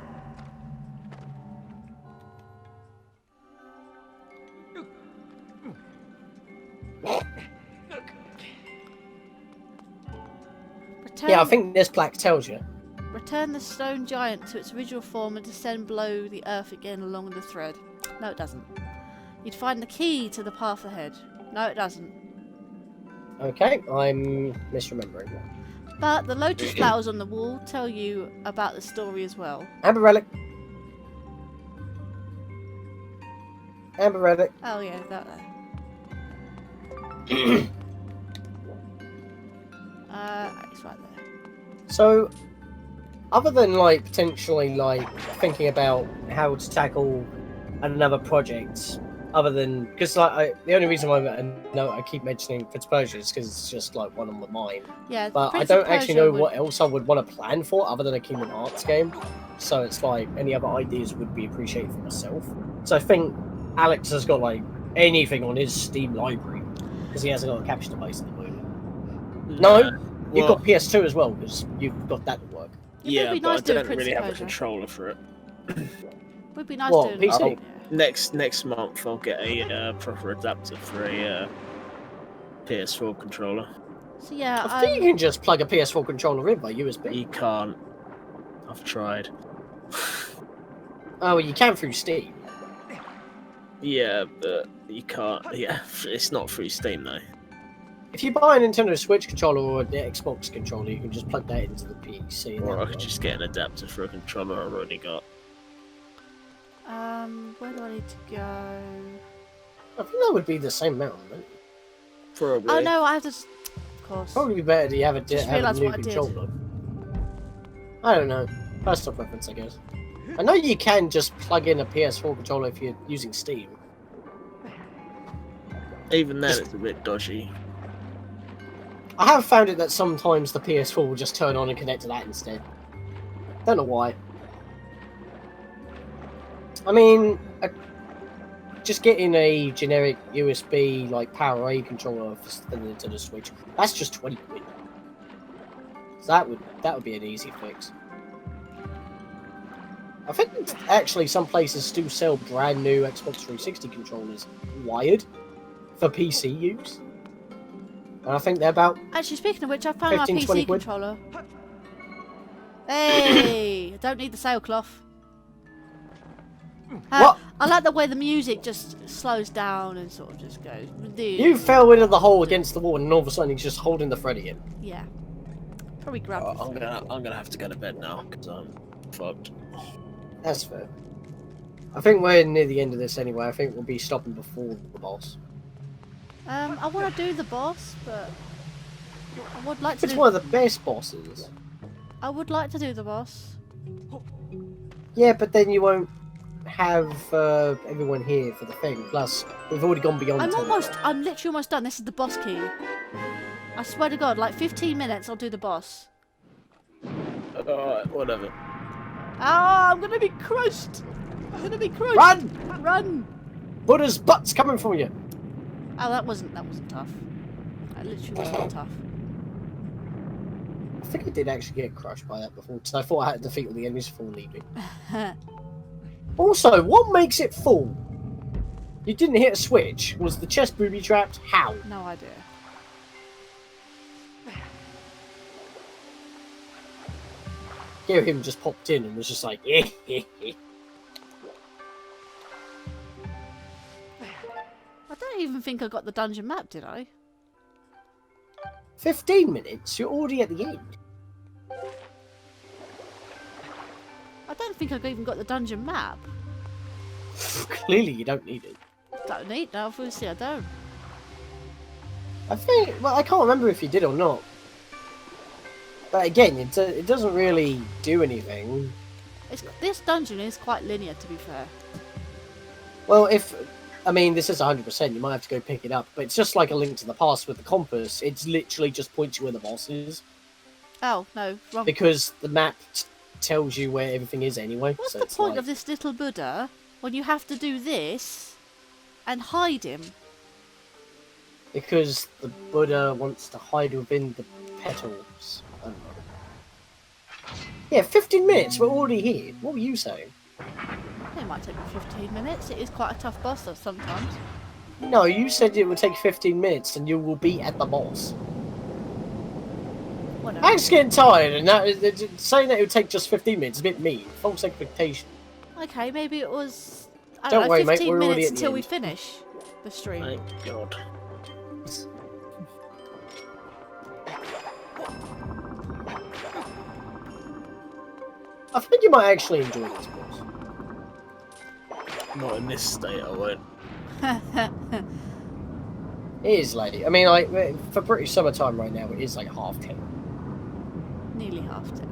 Yeah, I think this plaque tells you. Return the stone giant to its original form and descend below the earth again along the thread. No, it doesn't. You'd find the key to the path ahead. No, it doesn't. Okay, I'm misremembering. But the lotus flowers on the wall tell you about the story as well. Amber relic. Amber relic. Oh yeah, that there. It's right there. So, other than like potentially like thinking about how to tackle another project, other than because like the only reason why I keep mentioning Prince of Persia is because it's just like one on my mind. Yeah, But Prince I of don't actually Persia know would- what else I would want to plan for other than a Kingdom Hearts game. So it's like any other ideas would be appreciated for myself. So I think Alex has got like anything on his Steam library because he hasn't got a capture device at the moment. No, you've got PS2 as well because you've got that to work. Yeah, be but nice I doing don't Prince really of have a Persia. controller for it. Would be nice What, doing. PC? Next month I'll get a proper adapter for a PS4 controller. So yeah, I think you can just plug a PS4 controller in by USB. You can't. I've tried. Oh, well, you can through Steam. Yeah, but you can't. Yeah, it's not through Steam though. If you buy a Nintendo Switch controller or an Xbox controller, you can just plug that into the PC. And Or I that'll could work. just get an adapter for a controller I've already got. where do I need to go? I think that would be the same amount, wouldn't it? Probably. Oh no, I have to. Of course. Probably be better to have Just have a realised new what I did. controller. I don't know. Personal preference, I guess. I know you can just plug in a PS4 controller if you're using Steam. Even then, Just- it's a bit dodgy. I have found it that sometimes the PS4 will just turn on and connect to that instead. Don't know why. I mean, just getting a generic USB like Power A controller for the Nintendo Switch, that's just 20 quid. So that would be an easy fix. I think actually some places still sell brand new Xbox 360 controllers wired for PC use. And I think they're about Actually, speaking of which, I found my 15, 20 PC quid. controller. Hey, I don't need the sailcloth. What? I like the way the music just slows down and sort of just goes. You fell into the hole against the wall and all of a sudden he's just holding the thread again. Yeah. Probably grab I'm it. gonna have to go to bed now because I'm fucked. That's fair. I think we're near the end of this anyway. I think we'll be stopping before the boss. I want to do the boss, but I would like to. It's Do... one of the best bosses. I would like to do the boss. Yeah, but then you won't have everyone here for the thing. Plus, we've already gone beyond. I'm literally almost done. This is the boss key. I swear to God, like 15 minutes, I'll do the boss. Alright, whatever. Ah, I'm gonna be crushed. I'm gonna be crushed. Run! Run! Buddha's butt's coming for you. Oh, that wasn't tough. That literally was not tough. I think I did actually get crushed by that before, because I thought I had to defeat all the enemies before leaving. Also, what makes it full? You didn't hit a switch. Was the chest booby trapped? How? No idea. Here, him just popped in and was just like, eh, eh, eh. I don't even think I got the dungeon map, did I? 15 minutes? You're already at the end. I don't think I even got the dungeon map. Clearly, you don't need it. Don't need no, obviously I don't. I think, well, I can't remember if you did or not. But again, it doesn't really do anything. This dungeon is quite linear, to be fair. Well, I mean, this is 100%, you might have to go pick it up, but it's just like A Link to the Past with the compass. It's literally just points you where the boss is. Oh, no, wrong. Because the map tells you where everything is anyway. What's so the it's point like... of this little Buddha when you have to do this and hide him? Because the Buddha wants to hide within the petals. I don't know. Yeah, 15 minutes, we're already here. What were you saying? It might take me 15 minutes. It is quite a tough boss though, sometimes. No, you said it would take 15 minutes and you will be at the boss. Whatever. I'm just getting tired, and saying that it would take just 15 minutes is a bit mean. False expectation. Okay, maybe it was... I Don't don't know, worry, mate, 15 we're already minutes at the until we end. finish the stream. Thank God. I think you might actually enjoy this boss. Not in this state, I won't. It is late. I mean, like, for British summertime right now, it is like 10:30. Nearly half 10.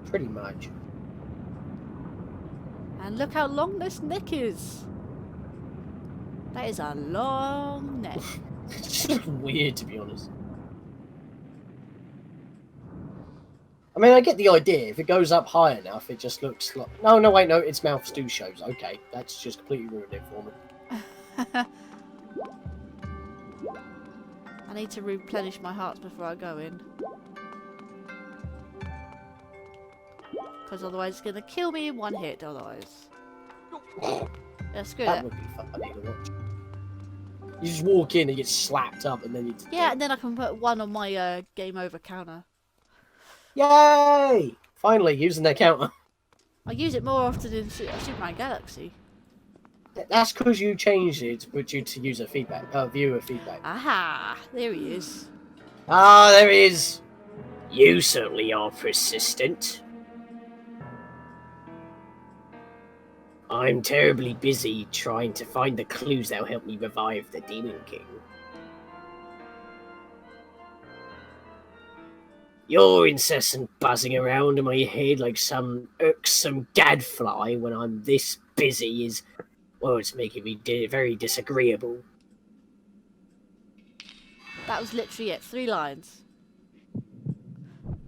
Pretty much. And look how long this neck is. That is a long neck. It's just weird, to be honest. I mean, I get the idea. If it goes up high enough, it just looks like... No, wait, no, its mouth still shows. Okay, that's just completely ruined it for me. I need to replenish my hearts before I go in. Because otherwise it's going to kill me in one hit, otherwise. Yeah, screw That that. would be funny to watch. You just walk in and get slapped up, and then you... Yeah, and then I can put 1 on my game over counter. Yay! Finally, using their counter. I use it more often in Superman Galaxy. That's because you changed it, but due to user feedback, viewer feedback. Aha! There he is. Ah, there he is. You certainly are persistent. I'm terribly busy trying to find the clues that'll help me revive the Demon King. Your incessant buzzing around in my head like some irksome gadfly when I'm this busy is, well, it's making me very disagreeable. That was literally it. 3 lines.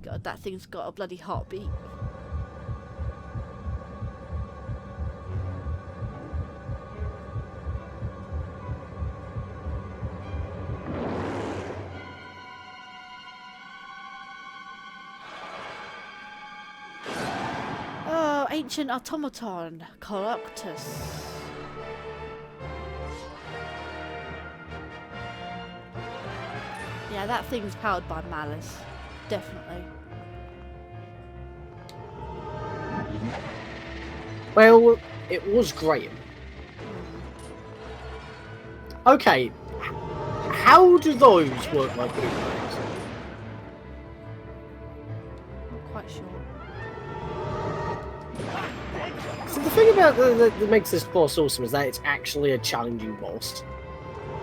God, that thing's got a bloody heartbeat. Oh, ancient automaton, Corruptus. Yeah, that thing's powered by Malice. Definitely. Well, it was Graham. Okay, how do those work like boomerangs? Not quite sure. So the thing about that makes this boss awesome is that it's actually a challenging boss.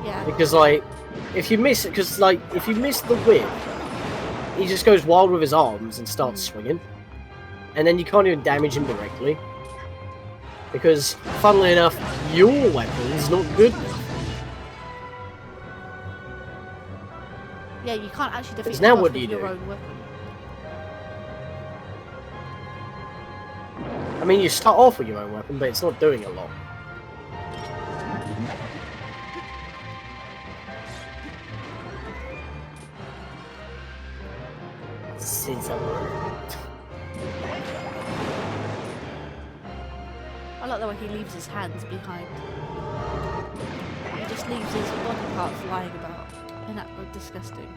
Yeah. Because, like, if you miss it, because, like, if you miss the whip, he just goes wild with his arms and starts swinging. And then you can't even damage him directly. Because, funnily enough, your weapon's not good enough. Yeah, you can't actually defeat Because the now boss what do with you your do? own weapon. I mean, you start off with your own weapon, but it's not doing a lot. like the way he leaves his hands behind. He just leaves his body parts lying about. Isn't that disgusting?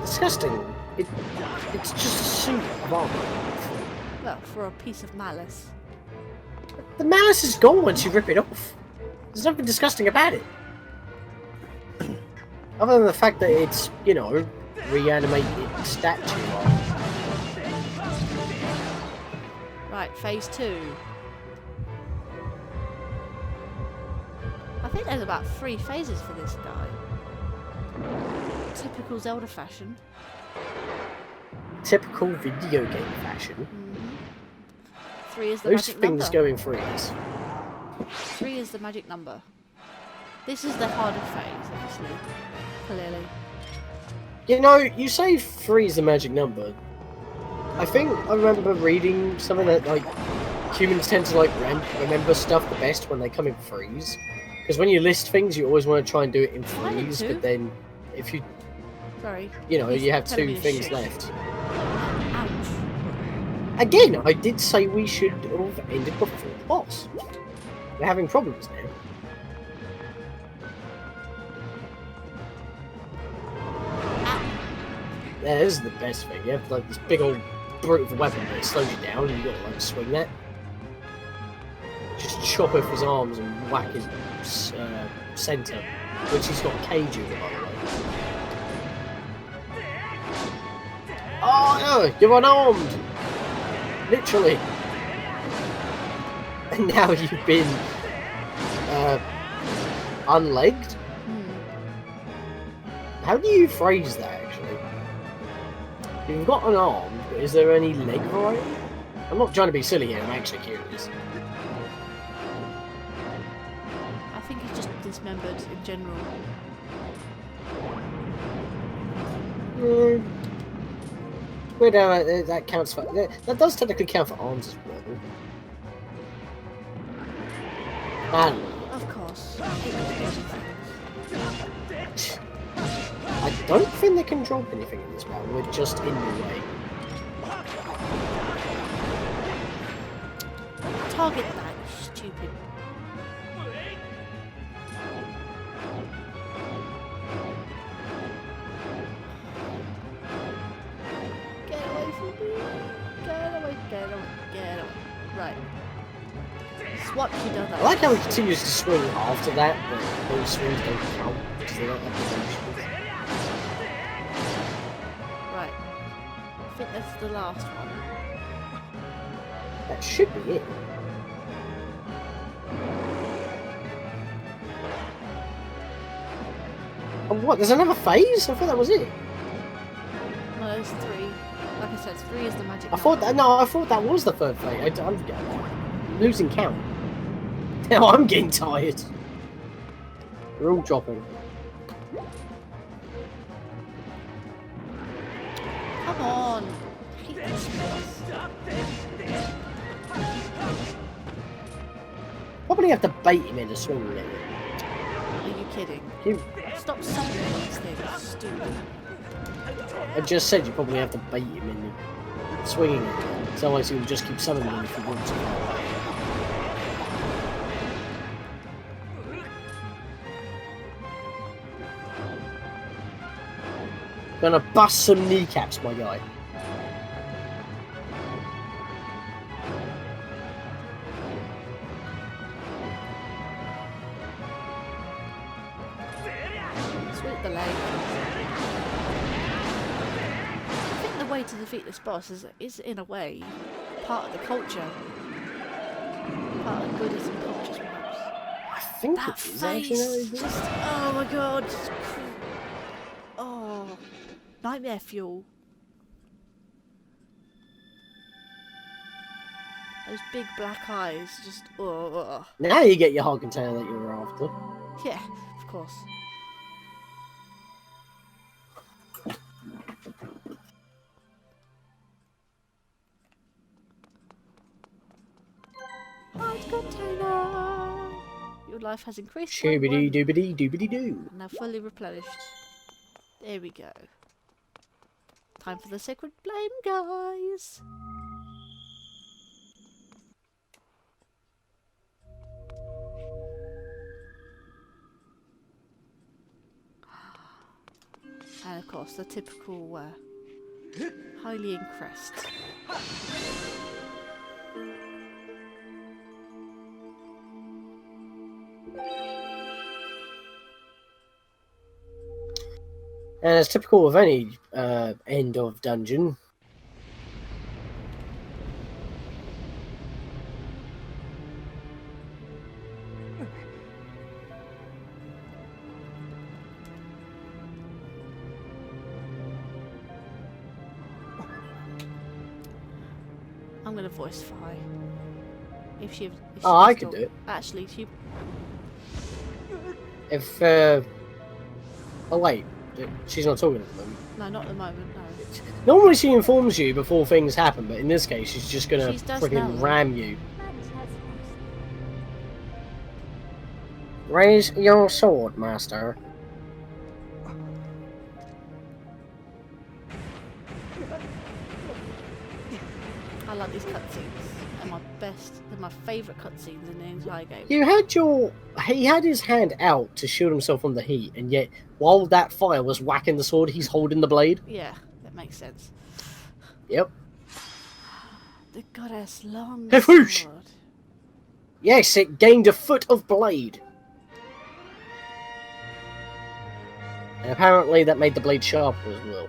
Disgusting. It's just a suit of armor. Well, for a piece of malice. The malice is gone once you rip it off. There's nothing disgusting about it. Other than the fact that it's, you know, reanimated statue. Right, phase 2. I think there's about 3 phases for this guy. Typical Zelda fashion. Typical video game fashion. 3 is the Those magic things number. go in threes. 3 is the magic number. This is the harder phase, obviously. Clearly. You know, you say 3 is the magic number. I think I remember reading something that, like, humans tend to, like, remember stuff the best when they come in threes. Because when you list things, you always want to try and do it in I did threes, too. but then if you, Sorry. you know, He's you have telling me 2 to things shit. left. Ouch. Again, I did say we should have ended before the boss. We're having problems now. Yeah, this is the best thing. You have like this big old brute of a weapon that slows you down, and you got to like swing that. Just chop off his arms and whack his centre, which he's got cage over, by the way. Oh no, you're unarmed, literally. And now you've been unlegged. How do you phrase that? You've got an arm, but is there any leg variety? I'm not trying to be silly here, I'm actually curious. I think he's just dismembered in general. Well, that counts for... That does technically count for arms as well. And Of course. I don't think they can drop anything in this battle, we're just in the way. Target that, you stupid. Get away from me. Get away, get away, get away. Right. Swap you done that. I like how he continues to swing after that, but those swings don't count because they don't have the motion. Right. I think that's the last one. That should be it. Oh, what? There's another phase? I thought that was it. No, there's 3. Like I said, 3 is the magic I thought that. No, I thought that was the third phase. I'm losing count. Now I'm getting tired. We're all dropping. Come on. I hate this place. Probably have to bait him into swinging it. Are you kidding? You, Stop summoning these things, stupid. I just said you probably have to bait him into swinging it. So otherwise he'll just keep summoning them if he wants to. Gonna bust some kneecaps, my guy. Sweep the leg. I think the way to defeat this boss is in a way part of the culture. Part of Buddhism culture, perhaps. I think That it is actually. face! Just, oh my god! Just, oh, nightmare fuel. Those big black eyes, just oh. Now you get your hog and tail that you were after. Yeah, of course. Hard container. Your life has increased by Shoobity 1. doobity doobity doo. Now fully replenished. There we go. Time for the sacred blame, guys. course, the typical highly increased. And as typical of any end of dungeon, I'm gonna voice Fi. If she oh, I still... could do it. Actually, she... If, oh wait, she's not talking at the moment. No, not at the moment, no. Normally she informs you before things happen, but in this case she's just gonna She does freaking now. ram you. Raise your sword, master. I like these cutscenes. They're my best, they're my favourite cutscenes in the entire game. You had he had his hand out to shield himself from the heat, and yet while that fire was whacking the sword, he's holding the blade. Yeah, that makes sense. Yep. The goddess long Whoosh! sword. Yes, it gained a foot of blade. And apparently that made the blade sharper as well.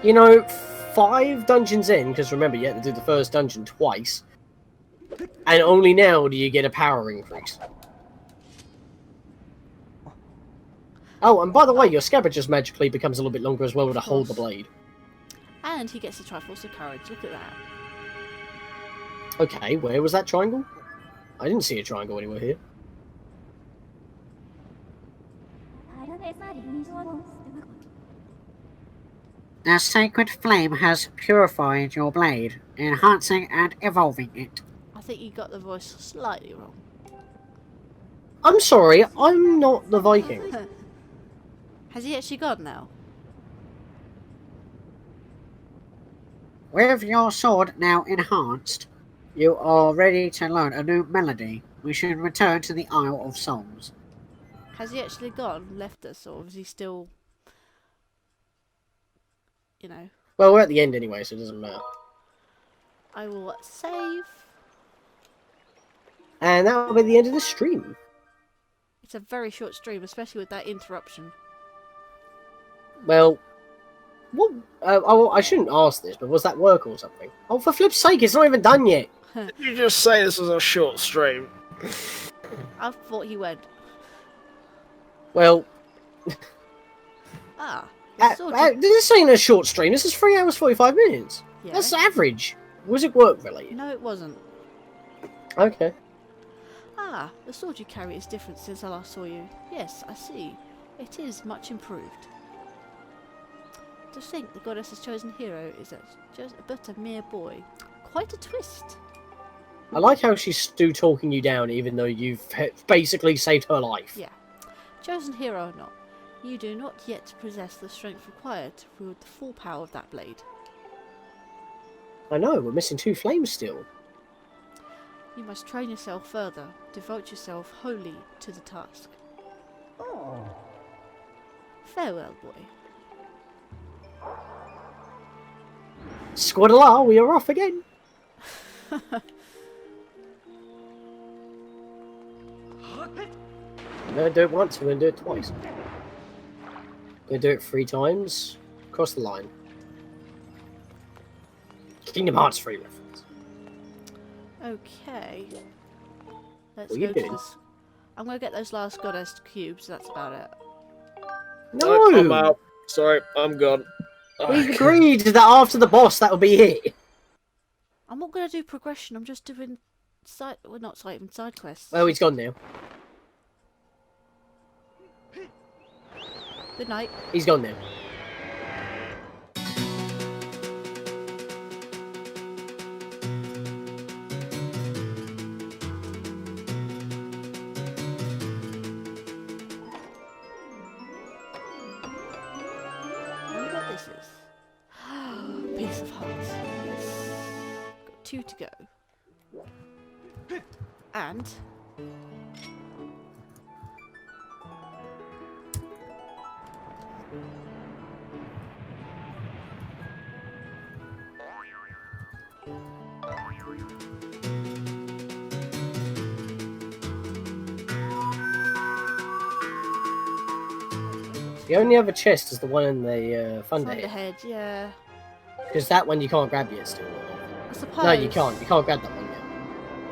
You know, 5 dungeons in, because remember, you had to do the first dungeon twice. And only now do you get a power increase. Oh, and by the way, your scabbard just magically becomes a little bit longer as well to hold the blade. And he gets the Triforce of Courage, look at that. Okay, where was that triangle? I didn't see a triangle anywhere here. The sacred flame has purified your blade, enhancing and evolving it. I think you got the voice slightly wrong. I'm sorry, I'm not the Viking. Has he actually gone now? With your sword now enhanced, you are ready to learn a new melody. We should return to the Isle of Souls. Has he actually gone, left us, or is he still... You know... Well, we're at the end anyway, so it doesn't matter. I will save. And that will be the end of the stream. It's a very short stream, especially with that interruption. Well, what? I shouldn't ask this, but was that work or something? Oh, for flip's sake, it's not even done yet. You just say this was a short stream. I thought he went. Well, this ain't a short stream. This is 3 hours 45 minutes. Yeah. That's average. Was it work related? No, it wasn't. Okay. Ah, the sword you carry is different since I last saw you. Yes, I see. It is much improved. To think the goddess's chosen hero is but a mere boy. Quite a twist. I like how she's still talking you down, even though you've basically saved her life. Yeah. Chosen hero or not, you do not yet possess the strength required to wield the full power of that blade. I know, we're missing 2 flames still. You must train yourself further, devote yourself wholly to the task. Farewell, boy. Squadala, we are off again. I'm going to do it once, I'm going to do it twice. I'm going to do it 3 times. Across the line. Kingdom Hearts 3 reference. Okay. Let's What are you go to doing? this. I'm going to get those last goddess cubes, that's about it. No! I'm out. Sorry, I'm gone. We agreed that after the boss, that'll be it. I'm not going to do progression, I'm just doing side... Well, not side, even side quests. Well, he's gone now. Good night. He's gone now. I wonder what this is. Piece of hearts. Yes. Got 2 to go. And... The only other chest is the one in the Thunderhead. Thunderhead, yeah. Because that one you can't grab yet still. I suppose. No, you can't. You can't grab that one yet.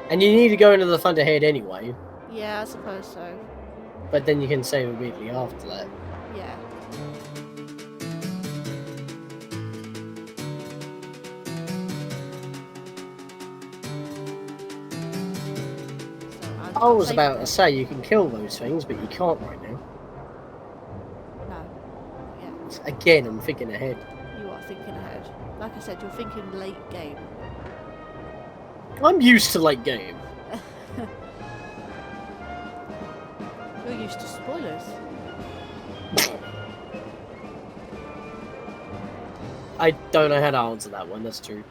And you need to go into the Thunderhead anyway. Yeah, I suppose so. But then you can save it weirdly after that. Yeah. So I was saved about it. to say you can kill those things, but you can't right now. No. Yeah. Again, I'm thinking ahead. You are thinking ahead. Like I said, you're thinking late game. I'm used to late game. You're used to spoilers. I don't know how to answer that one, that's true.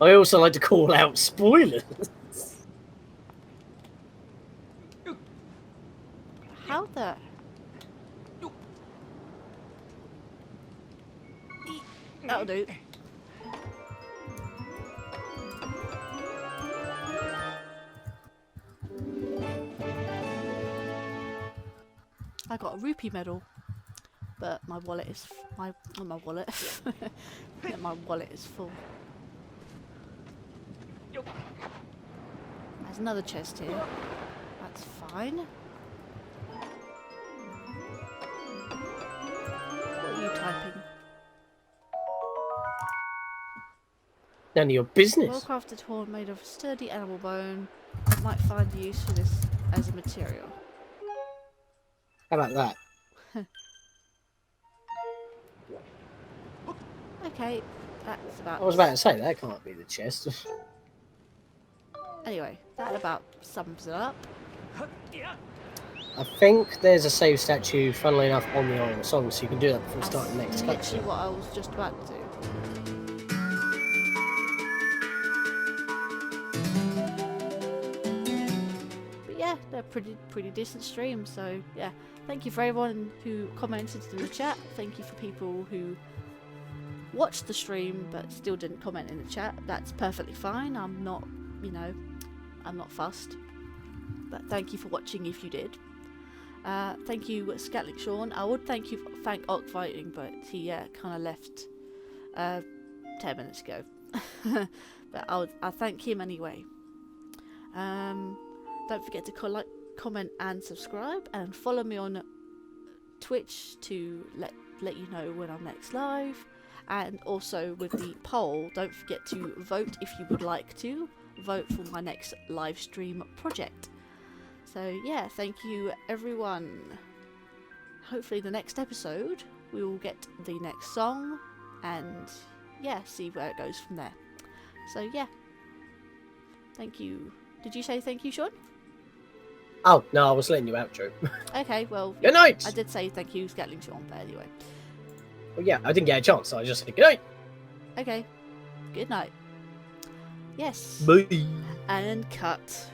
I also like to call out spoilers. How the... That'll do. I got a rupee medal, but my wallet is my wallet. Yeah, my wallet is full. There's another chest here. That's fine. What are you typing? None of your business. Well-crafted horn made of sturdy animal bone. Might find use for this as a material. How about that? Okay, that's about... I was about to say, that can't be the chest. Anyway, that about sums it up. I think there's a save statue, funnily enough, on the Iron Song, so you can do that before That's starting the next literally cutscene. what I was just about to do. But yeah, they're pretty decent streams, so yeah. Thank you for everyone who commented in the chat. Thank you for people who watched the stream but still didn't comment in the chat. That's perfectly fine. I'm not, you know, I'm not fussed. But thank you for watching if you did. Thank you, Scatlick Sean. I would thank Ock Fighting, but he kind of left 10 minutes ago. But I'll thank him anyway. Don't forget to like, comment, and subscribe, and follow me on Twitch to let you know when I'm next live. And also with the poll, don't forget to vote if you would like to vote for my next live stream project. So yeah, thank you everyone. Hopefully the next episode we will get the next song, and yeah, see where it goes from there. So yeah, thank you. Did you say thank you, Sean? Oh, no, I was letting you outro. Okay, well, Good night! I did say thank you, Scatling Sean, but anyway. Well, yeah, I didn't get a chance, so I just said good night! Okay, good night. Yes. Bye! And cut.